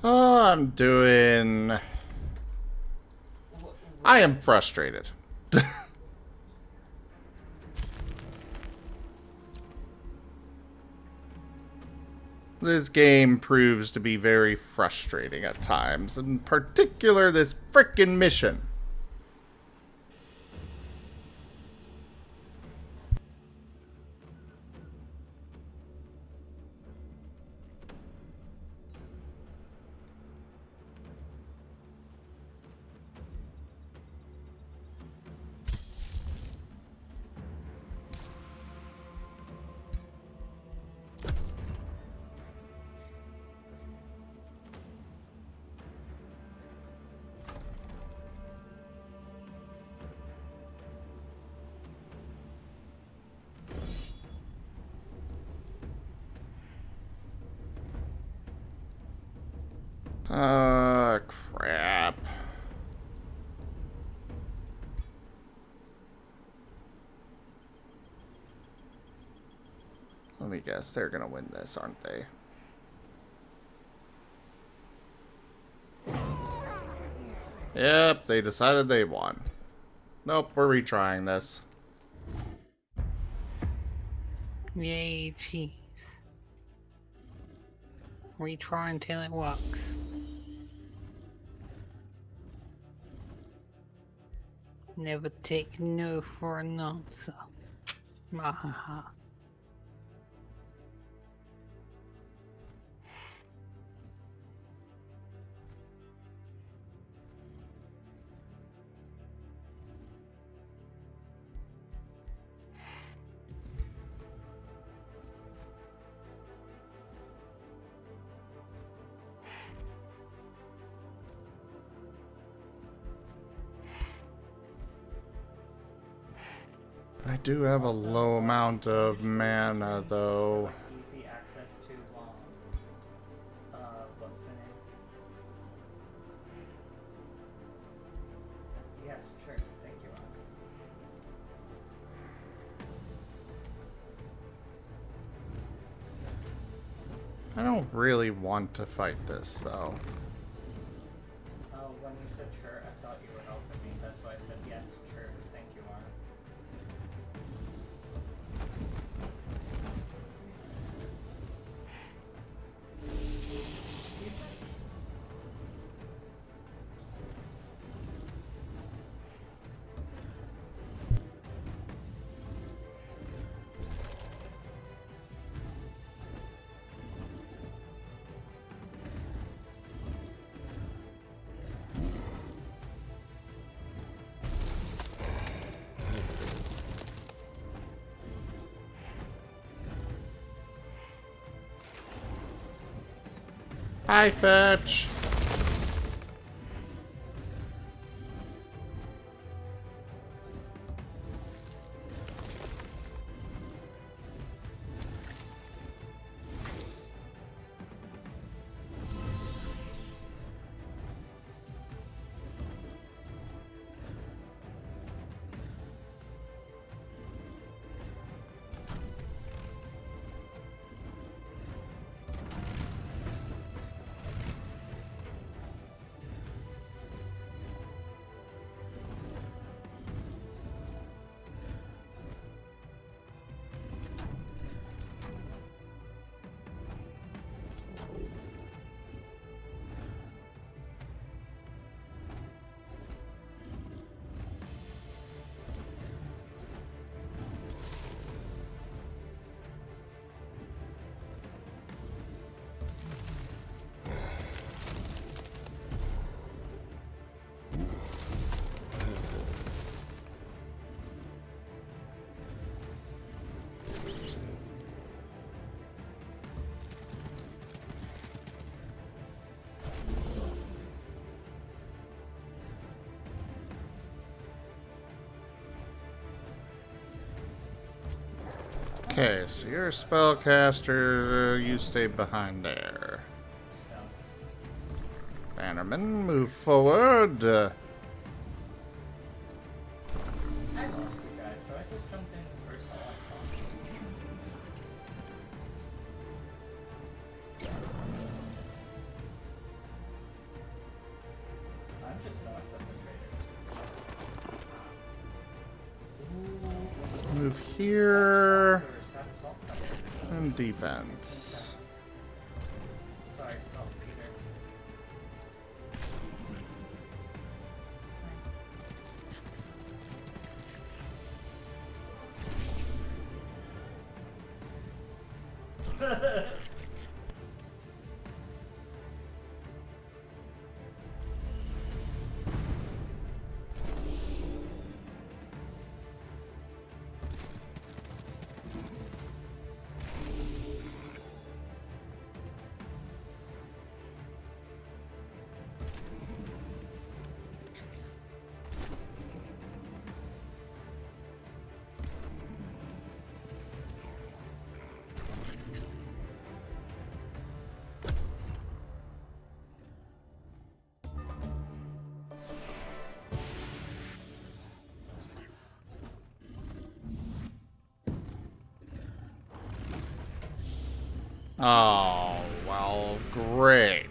I'm doing... I am frustrated. This game proves to be very frustrating at times, in particular this frickin' mission. Crap. Let me guess, they're gonna win this, aren't they? Yep, they decided they won. Nope, we're retrying this. Yay, jeez. Retry until it works. Never take no for an answer. Mahaha. I do have a low amount of mana, though. Like easy access to what's the name? Yes, sure. Thank you, Ron. I don't really want to fight this, though. When you said sure, I thought you were helping me. That's why I said yes, sure. Thank you, Ron. Hi, Fetch. Okay, so you're a spellcaster. You stay behind there. Bannerman, move forward. I lost you guys, so I just jumped in first all I saw. I'm just north of the trader. Move here. Is that salt pepper? And defense. Sorry, saltpeter. Oh, well, great.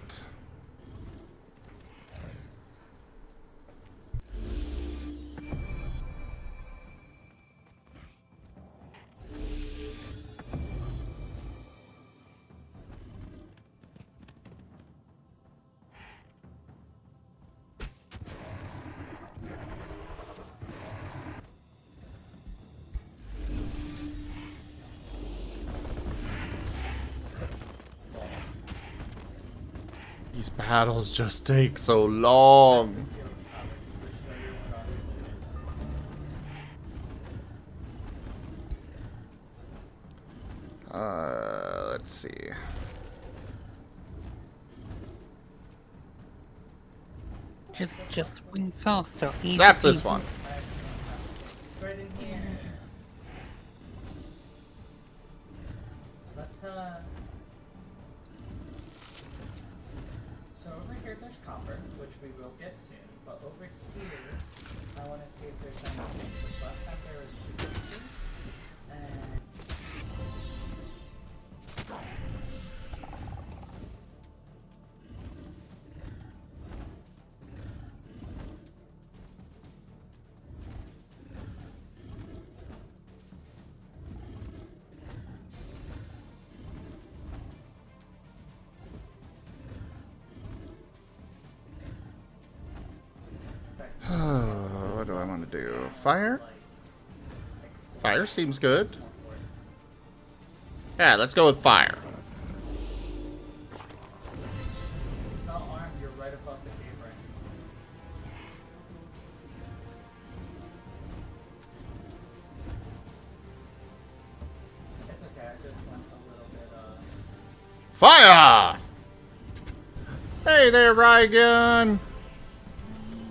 These battles just take so long. Let's see. Just swing faster. Zap this one. Right in here. Let's so over here there's copper, which we will get soon, but over here I want to see if there's anything. Because last time there was 2 pieces, and What do I want to do? Fire? Fire seems good. Yeah, let's go with fire. not armed, you're right above the cave ring. It's okay, I just went a little bit Fire! Hey there, Rygun.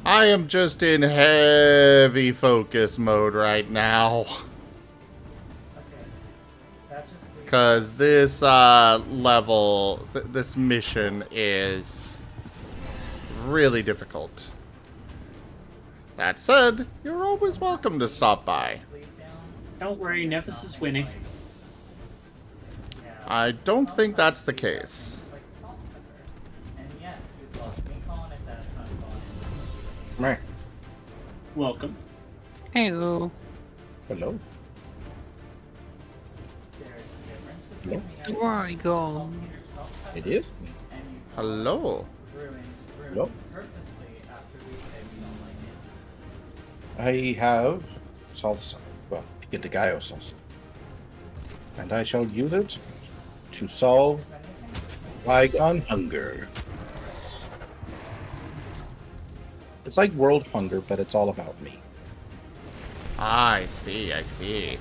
I am just in heavy focus mode right now. okay. That's just please. Because this level, this mission is really difficult. That said, you're always welcome to stop by. Lead down. Don't worry, Nevis is winning. Yeah. I don't think that's the case. Like salt pepper. And yes, you'd love me calling it that, so I'm calling it. Right. Welcome. Hello. Hello. There's a difference Hello. between me Where are you going? saltpeter, salt pepper, It is. and you Hello. ruins Hello. purposely after we say we don't like it. I have salsa. Well, get the Gaio salsa. And I shall use it to solve Lygon hunger. It's like world hunger, but it's all about me. I see, I see.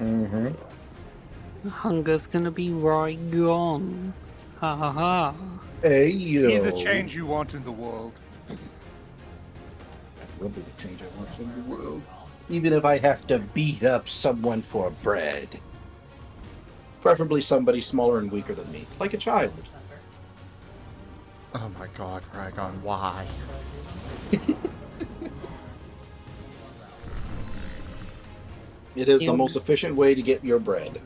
Mm-hmm. Hunger's gonna be right gone. Ha ha ha. Hey, yo. Be the change you want in the world. That will be the change I want in the world. Even if I have to beat up someone for bread. Preferably somebody smaller and weaker than me, like a child. Oh my god, Dragon, why? It is the most efficient way to get your bread.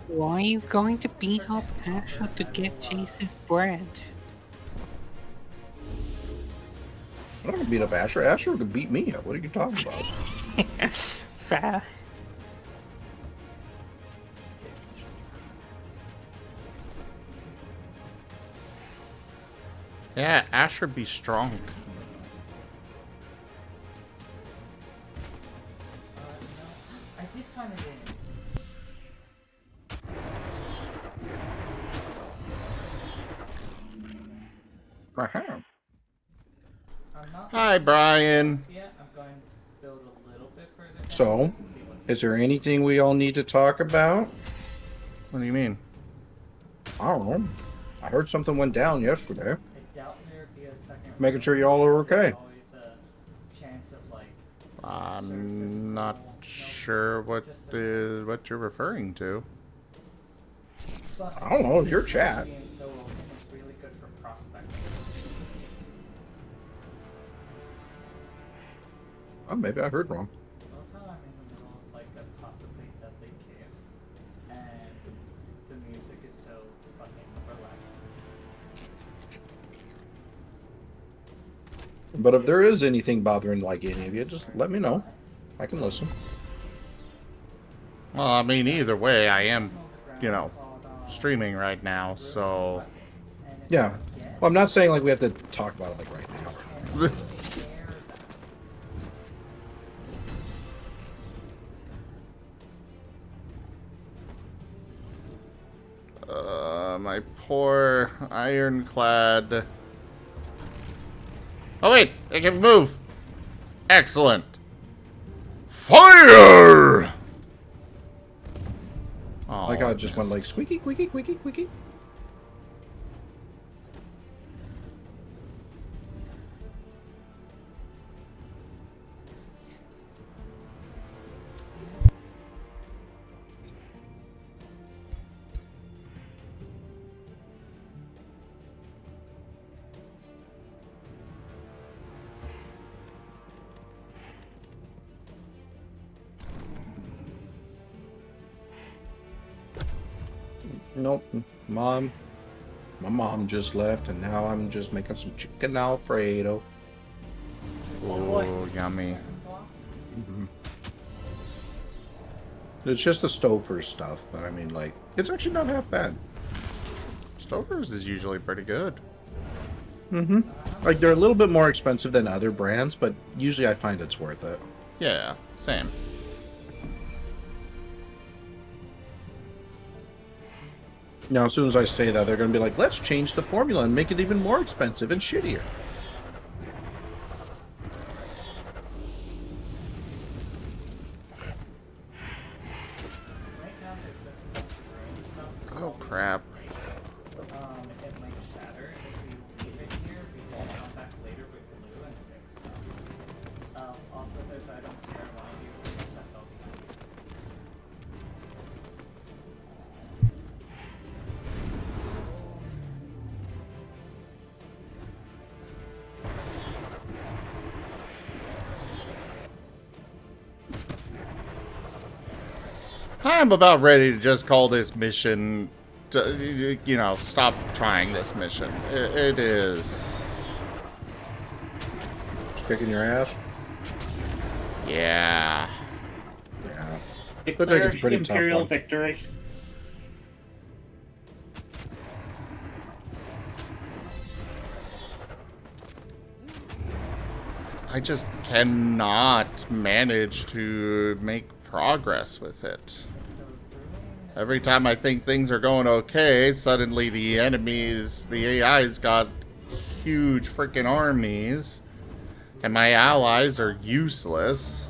Why are you going to beat up Asher to get Chase's bread? I'm not gonna beat up Asher. Asher could beat me up. What are you talking about? Fair. Yeah, Asher be strong. I did find a game. Uh-huh. Hi, Brian. Yeah, I'm going to build a little bit further down So, to see what's is there anything we all need to talk about? What do you mean? I don't know. I heard something went down yesterday. I doubt there'd be a second Making round. sure you all are okay. There's always a chance of like I'm not sure what you're referring to. But I don't know. It's your chat. being so open is really good for prospecting. Oh, maybe I heard wrong. I love how I'm in the middle of like a possibly deadly cave, and the music is so fucking relaxing. But if there is anything bothering like any of you, just let me know. I can listen. Well, I mean, either way, I am, streaming right now, so... Yeah. Well, I'm not saying like we have to talk about it like right now. My poor ironclad. Oh wait, it can move. Excellent. Fire! Oh, Like I just went like squeaky, squeaky, squeaky, squeaky. Nope, Mom. My mom just left, and now I'm just making some chicken Alfredo. Oh, yummy. It's just the Stouffer's stuff, but I mean, like, it's actually not half bad. Stouffer's is usually pretty good. Mm-hmm. Like, they're a little bit more expensive than other brands, but usually I find it's worth it. Yeah, same. Now, as soon as I say that, they're going to be like, let's change the formula and make it even more expensive and shittier. Right now there's just a bunch of green stuff. Oh, crap. It might shatter if we leave it here. We can come back later with glue and fix stuff. Also, there's items here around you that fell behind you. I'm about ready to just call this mission, stop trying this mission. It is. Just kicking your ass? Yeah. Yeah. Declare it's a pretty tough Imperial one. victory. I just cannot manage to make progress with it. Every time I think things are going okay, suddenly the enemies, the AI's got huge freaking armies, and my allies are useless.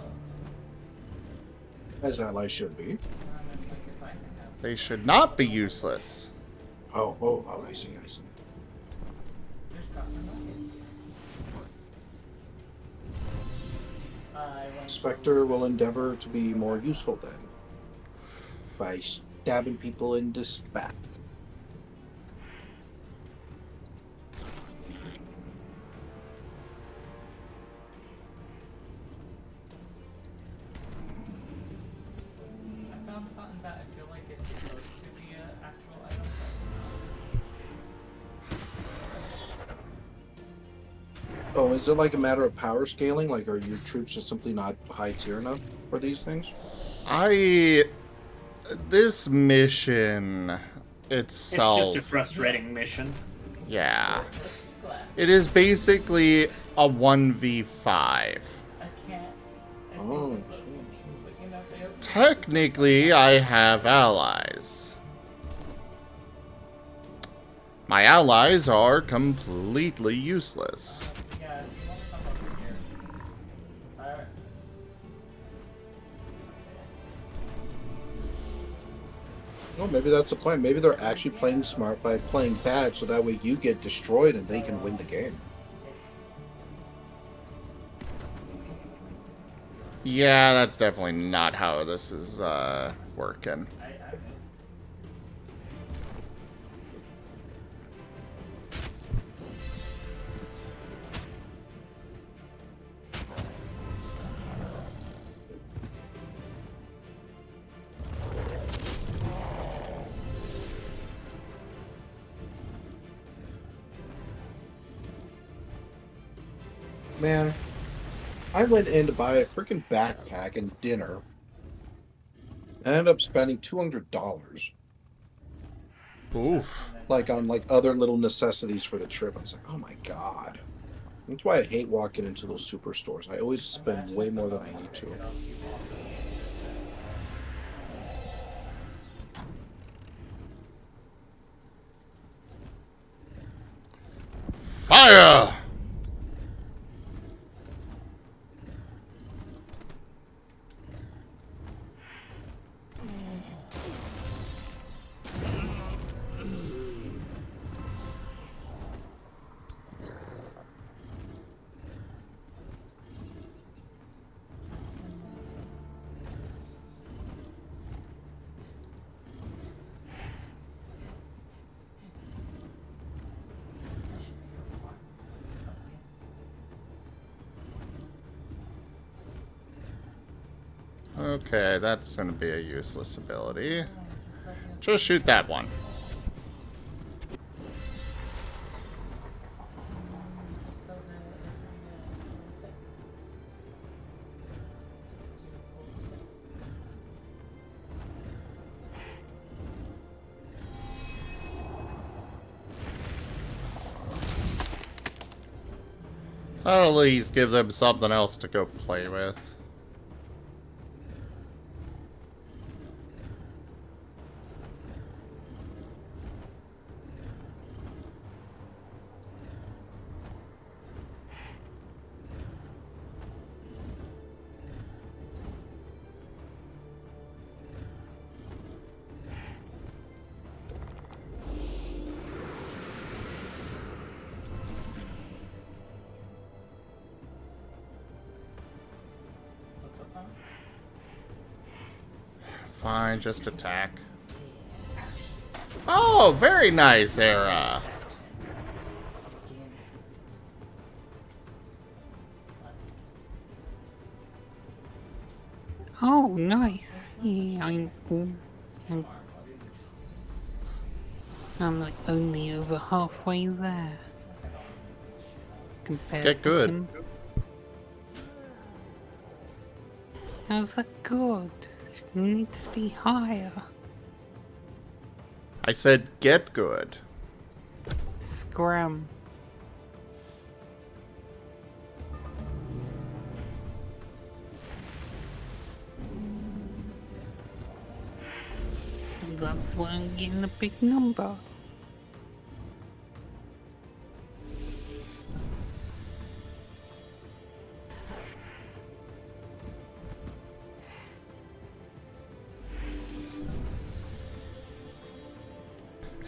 As allies should be. They should not be useless. Oh, I see, I see. I went Spectre will endeavor to be more useful then. By stabbing people in this back. I found something that I feel like is supposed to be an actual item, but Oh, is it like a matter of power scaling? Like, are your troops just simply not high tier enough for these things? This mission itself. It's just a frustrating mission. Yeah. It is basically a 1v5. I can't. Oh, Technically, I have allies. My allies are completely useless. Yeah, if you want to come over here. Alright. well, maybe that's the plan. Maybe they're actually playing smart by playing bad, so that way you get destroyed and they can win the game. Yeah, that's definitely not how this is working. I moved. Man, I went in to buy a freaking backpack and dinner. I ended up spending $200, Oof. like on like other little necessities for the trip. I was like, oh my god. That's why I hate walking into those superstores. I always spend way more than I need to. Fire! Okay, that's going to be a useless ability. Just shoot that one. That'll at least give them something else to go play with. Fine, just attack. Oh, very nice, Era. Oh, nice. Yeah, I'm like only over halfway there. Compared Get good. To him. How's that good? It needs to be higher. I said get good. Scram. That's why I'm getting a big number.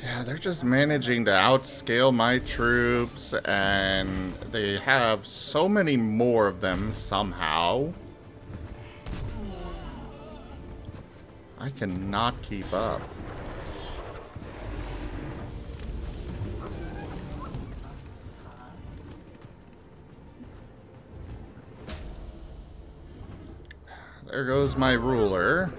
Yeah, they're just managing to outscale my troops, and they have so many more of them somehow. I cannot keep up. There goes my ruler.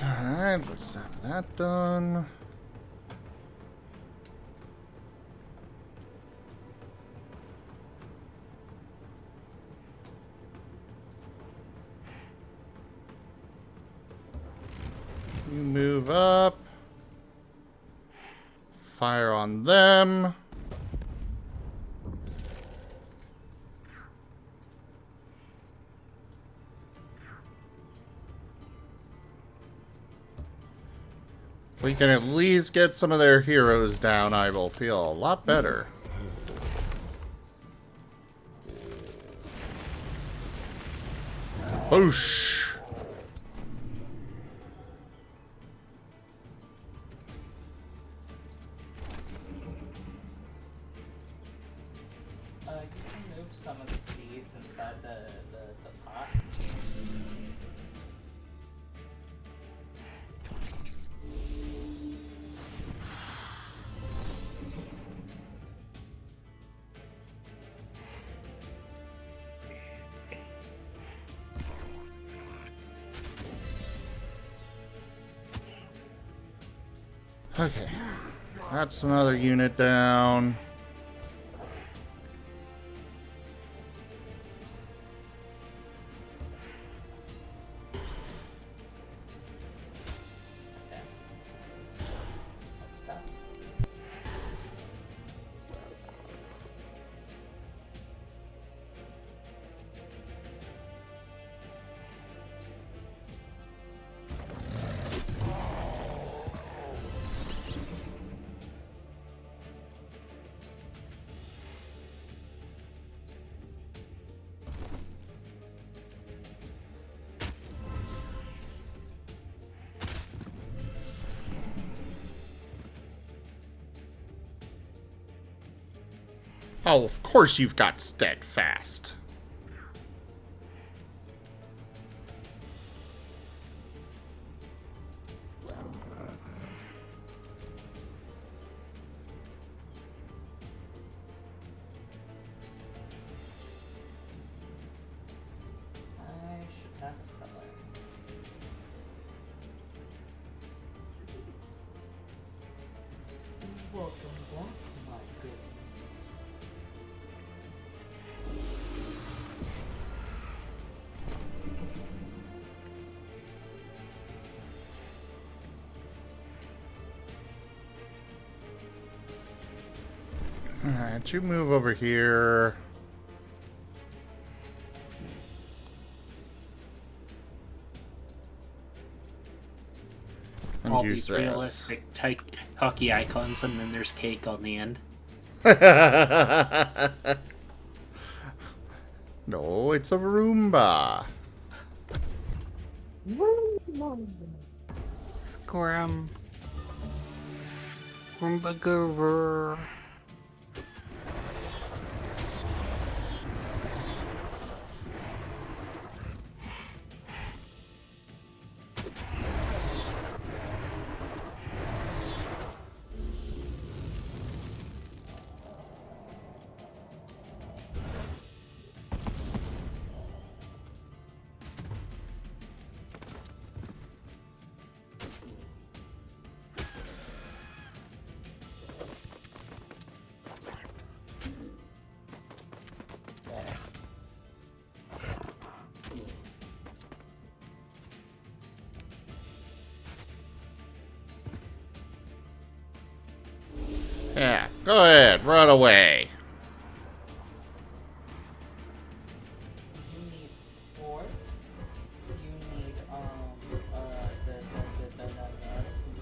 Alright, let's have that done. You move up. Fire on them. If we can at least get some of their heroes down, I will feel a lot better. Whoosh! You can move some of the seeds inside the pot. Okay, that's another unit down. Okay. That's done. Oh, of course you've got steadfast. I should have a cellar. Welcome back, my good. Alright, you move over here. And All use these realistic hockey icons, and then there's cake on the end. No, it's a Roomba. Scrum. Rumbagover. Yeah, go ahead, run away. You need quartz. You need the nails and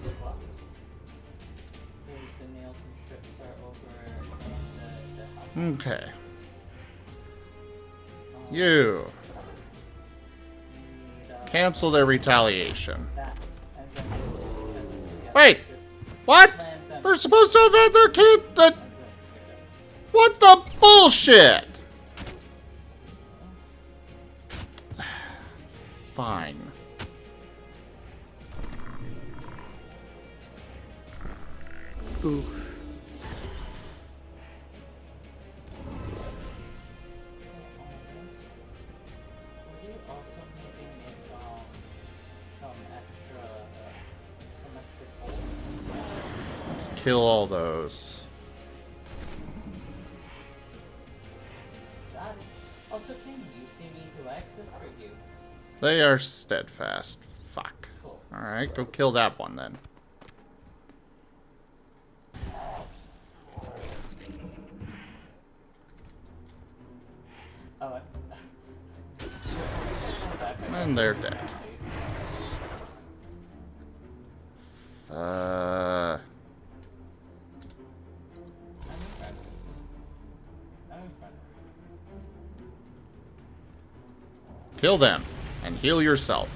strips. The nails and strips are over in the house. Okay. You You need cancel their retaliation. that, and then Wait! What? They're supposed to have had their kid. What the bullshit? Fine. Oof. would you also maybe make some extra bolts? Let's kill all those. Got it. Also, can you see me? Do I exist for you? They are steadfast. Fuck. Cool. Alright, go kill that one then. Oh, And they're dead. I'm in front. Kill them and heal yourself.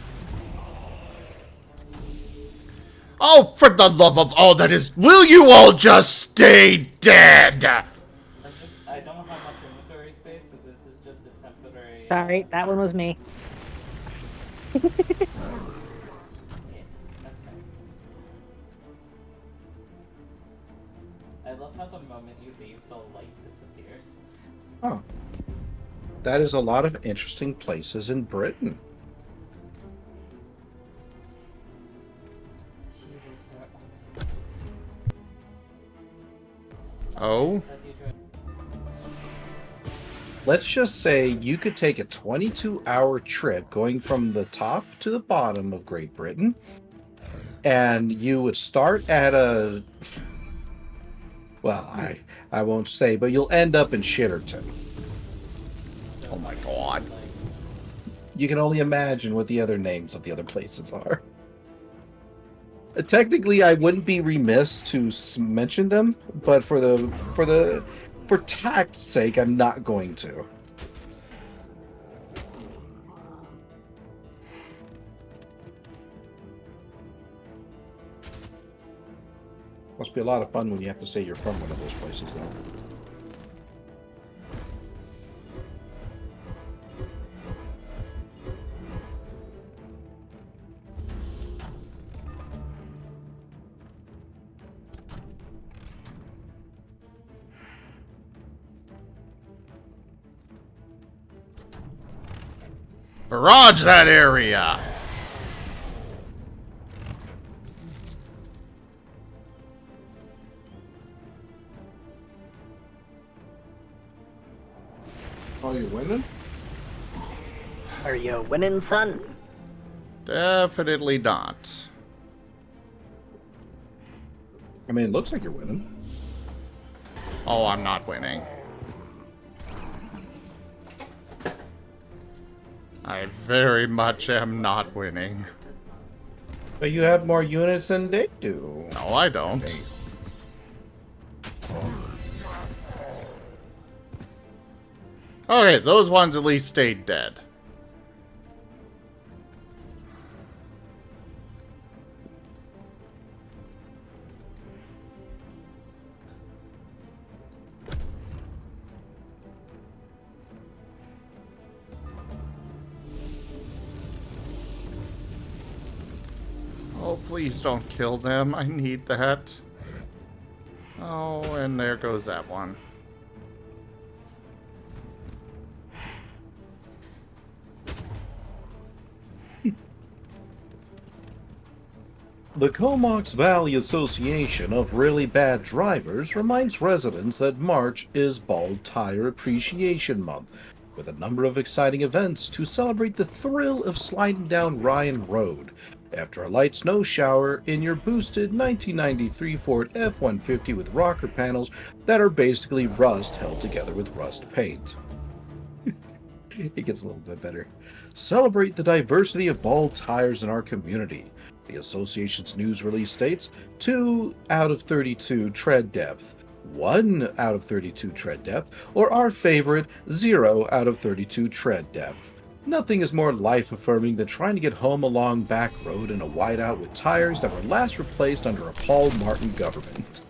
Oh, for the love of all that is, will you all just stay dead? I don't have much inventory space, so this is just a temporary. Sorry, that one was me. Yeah, that's fine. I love how the moment you leave, the light disappears. Oh. That is a lot of interesting places in Britain. Oh? Let's just say you could take a 22-hour trip going from the top to the bottom of Great Britain, and you would start at a... Well, I won't say, but you'll end up in Shitterton. Oh my god. You can only imagine what the other names of the other places are. Technically, I wouldn't be remiss to mention them, but for tact's sake, I'm not going to. Must be a lot of fun when you have to say you're from one of those places, though. Barrage that area! Oh, you're winning? Are you winning, son? Definitely not. I mean, it looks like you're winning. Oh, I'm not winning. I very much am not winning. But you have more units than they do. No, I don't. Okay, those ones at least stayed dead. Please don't kill them. I need that. Oh, and there goes that one. The Comox Valley Association of Really Bad Drivers reminds residents that March is Bald Tire Appreciation Month, with a number of exciting events to celebrate the thrill of sliding down Ryan Road after a light snow shower in your boosted 1993 Ford F-150 with rocker panels that are basically rust held together with rust paint. It gets a little bit better. Celebrate the diversity of bald tires in our community. The association's news release states 2 out of 32 tread depth, 1 out of 32 tread depth, or our favorite 0 out of 32 tread depth. Nothing is more life-affirming than trying to get home a long back road in a whiteout with tires that were last replaced under a Paul Marten government.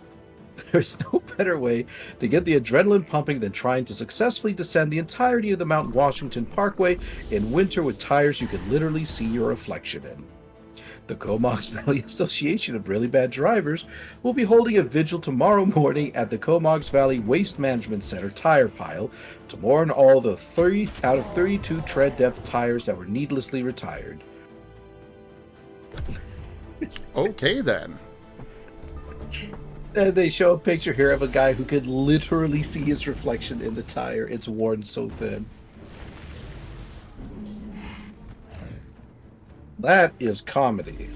There's no better way to get the adrenaline pumping than trying to successfully descend the entirety of the Mount Washington Parkway in winter with tires you can literally see your reflection in. The Comox Valley Association of Really Bad Drivers will be holding a vigil tomorrow morning at the Comox Valley Waste Management Center tire pile to mourn all the 30 out of 32 tread depth tires that were needlessly retired. Okay, then. And they show a picture here of a guy who could literally see his reflection in the tire. It's worn so thin. That is comedy.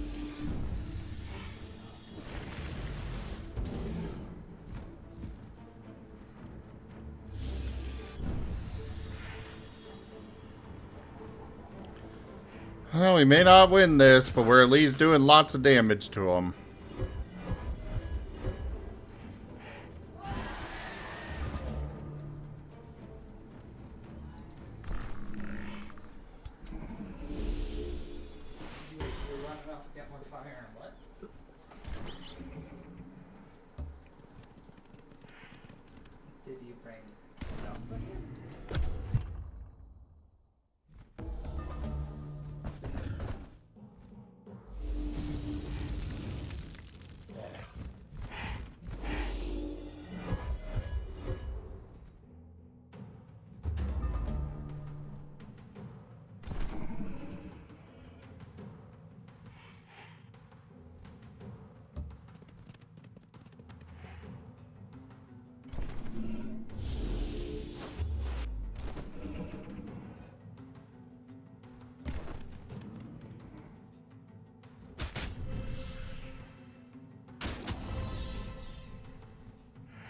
Well, we may not win this, but we're at least doing lots of damage to them. Did you bring stuff with you?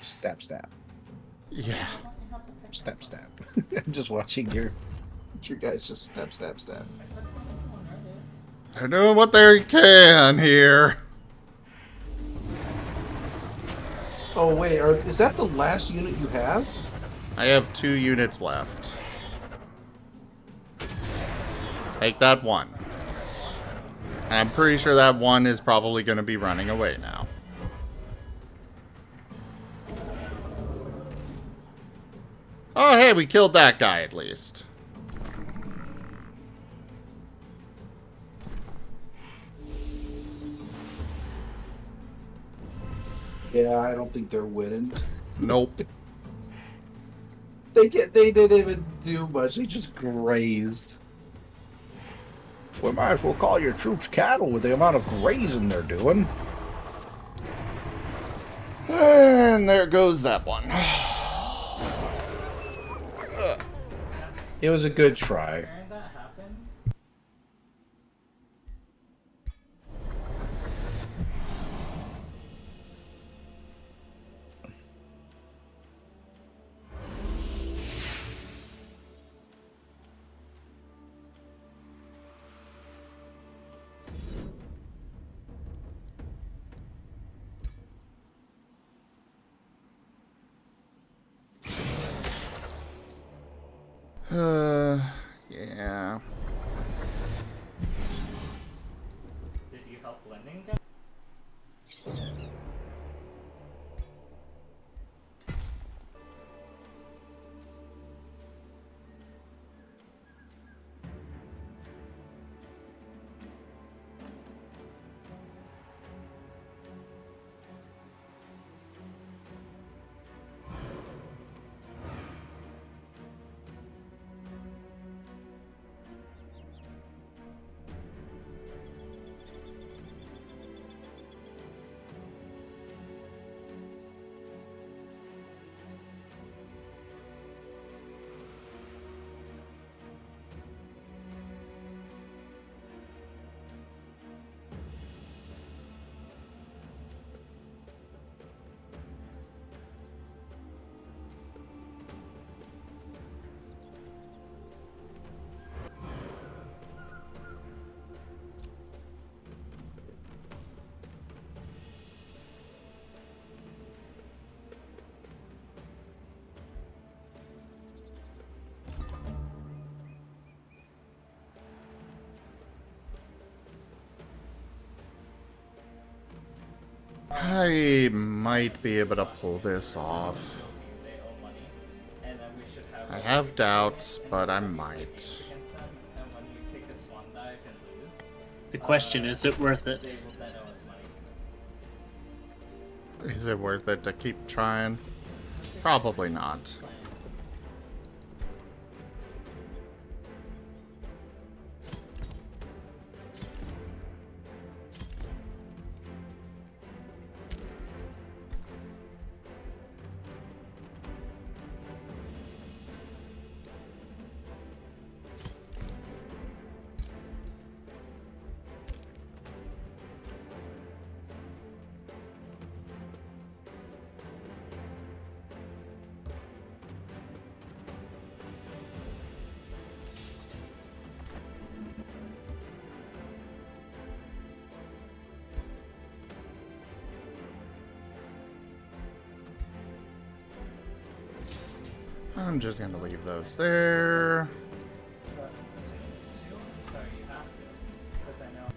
Stab, stab. Yeah. Stab, stab. I'm just watching your guys just stab, stab, stab. They're doing what they can here. Oh, wait, is that the last unit you have? I have 2 units left. Take that one. And I'm pretty sure that one is probably going to be running away now. Oh, hey, we killed that guy at least. Yeah, I don't think they're winning. Nope. They didn't even do much. They just grazed. We might as well call your troops cattle with the amount of grazing they're doing. And there goes that one. It was a good try. Hearing that happen? Yeah. Did you help lending them? I might be able to pull this off. They owe money, and then we should have. I have doubts, but I might. Against them, and when you take a swan dive and lose, The question is it worth it? they will then owe us money. Is it worth it to keep trying? Probably not. I'm just gonna leave those there. But soon, too? I'm sorry, you have to, because I know.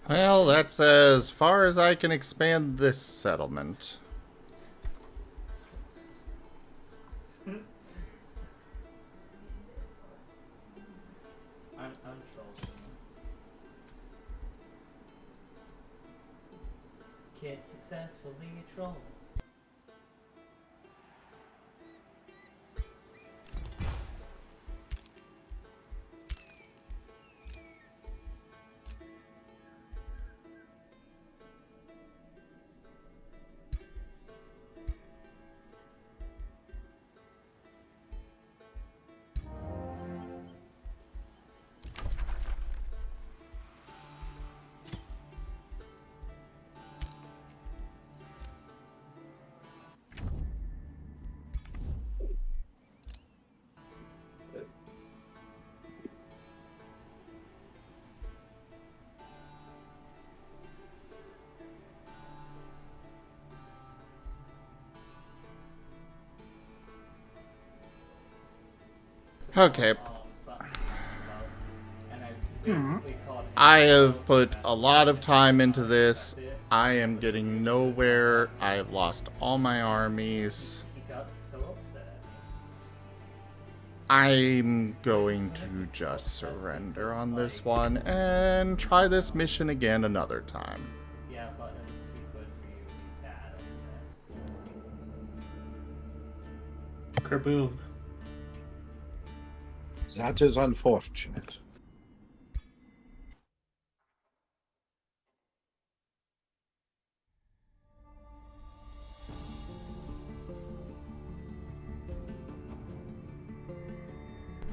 Well, that's as far as I can expand this settlement. I'm trolling. Can't successfully troll. Okay. And I basically called him. I have put a lot of time into this. I am getting nowhere. I have lost all my armies. He got so upset at me. I'm going to just surrender on this one and try this mission again another time. Yeah, but it was too good for you to be that upset. Kerboom. That is unfortunate.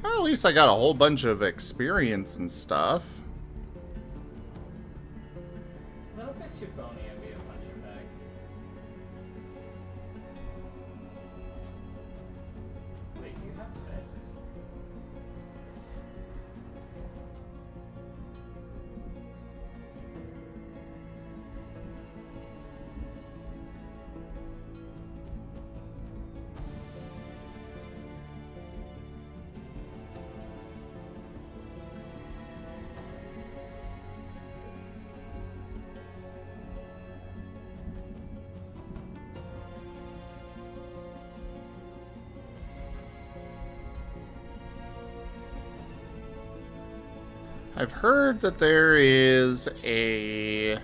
Well, at least I got a whole bunch of experience and stuff. A little bit too bony and be a puncher bag. Wait, you have fist? I've heard that there is an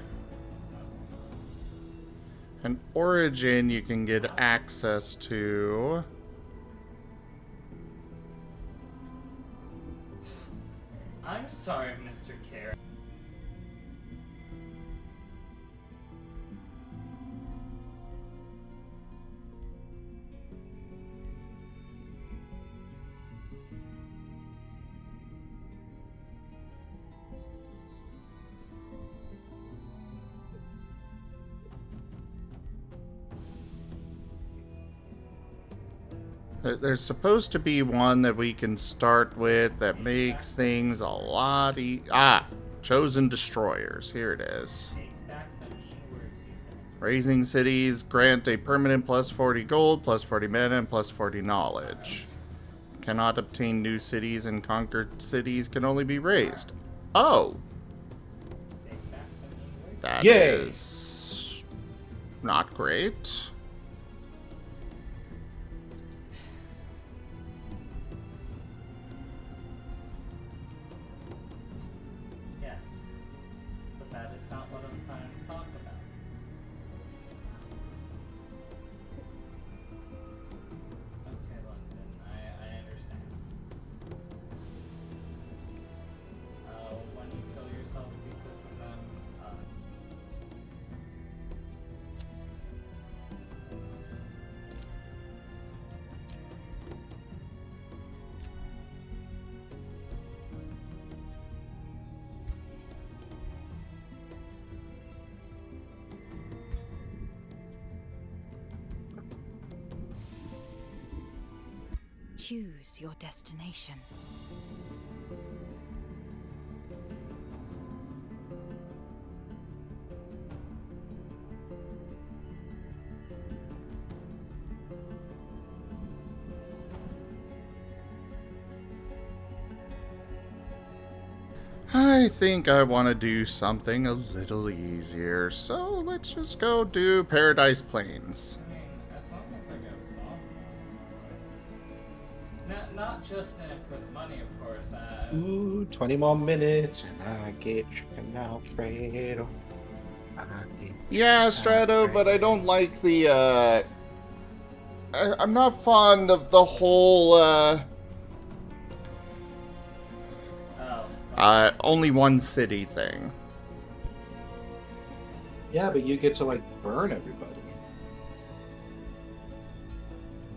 origin you can get access to. I'm sorry, Mr. Care. There's supposed to be one that we can start with that makes things a lot Chosen Destroyers. Here it is. Take back the mean words he said. Raising cities grant a permanent plus 40 gold, plus 40 mana, and plus 40 knowledge. Cannot obtain new cities, and conquered cities can only be raised. Oh! Take back the mean words. That Yay. is not great. Yes. But that is not what I'm trying to talk about. Okay, London, I understand. When you kill yourself because of them, Choose your destination. I think I want to do something a little easier, so let's just go do Paradise Plains. I mean, as long as I get a song, not just in it for the money, of course. Ooh, 20 more minutes and I get chicken Alfredo. Yeah, Strato, but I don't like the, I'm not fond of the whole, only one city thing. Yeah, but you get to, like, burn everybody.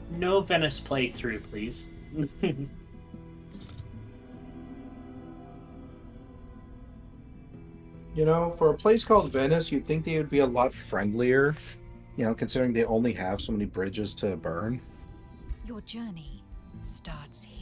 No Venice playthrough, please. You know, for a place called Venice, you'd think they would be a lot friendlier, you know, considering they only have so many bridges to burn. Your journey starts here.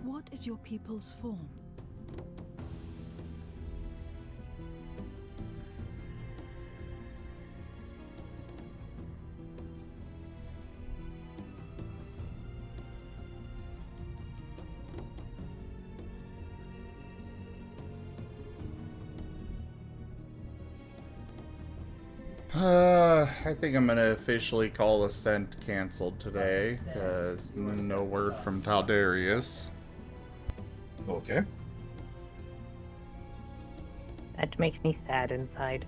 What is your people's form? I think I'm gonna officially call Ascent canceled today, because no word from Taldarius. Okay. That makes me sad inside.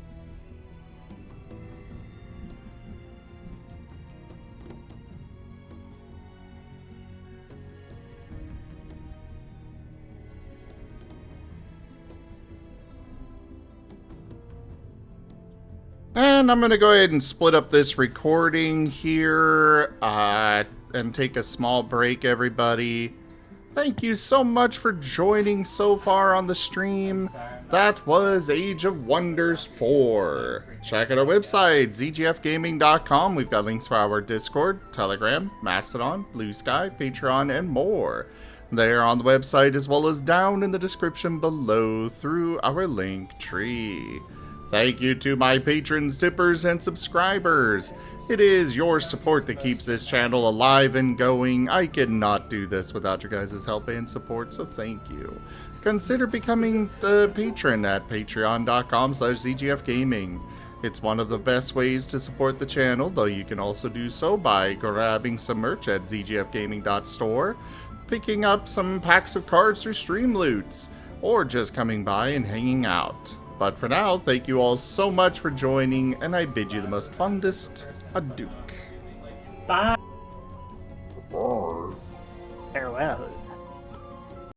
And I'm going to go ahead and split up this recording here and take a small break, everybody. Thank you so much for joining so far on the stream. Sorry, That was Age of Wonders 4. Check out our website, zgfgaming.com. We've got links for our Discord, Telegram, Mastodon, Blue Sky, Patreon, and more. They are on the website as well as down in the description below through our link tree. Thank you to my patrons, tippers, and subscribers. It is your support that keeps this channel alive and going. I cannot do this without your guys' help and support, so thank you. Consider becoming a patron at patreon.com/zgfgaming. It's one of the best ways to support the channel, though you can also do so by grabbing some merch at zgfgaming.store, picking up some packs of cards through Stream Loots, or just coming by and hanging out. But for now, thank you all so much for joining, and I bid you the most fondest adieu. Bye.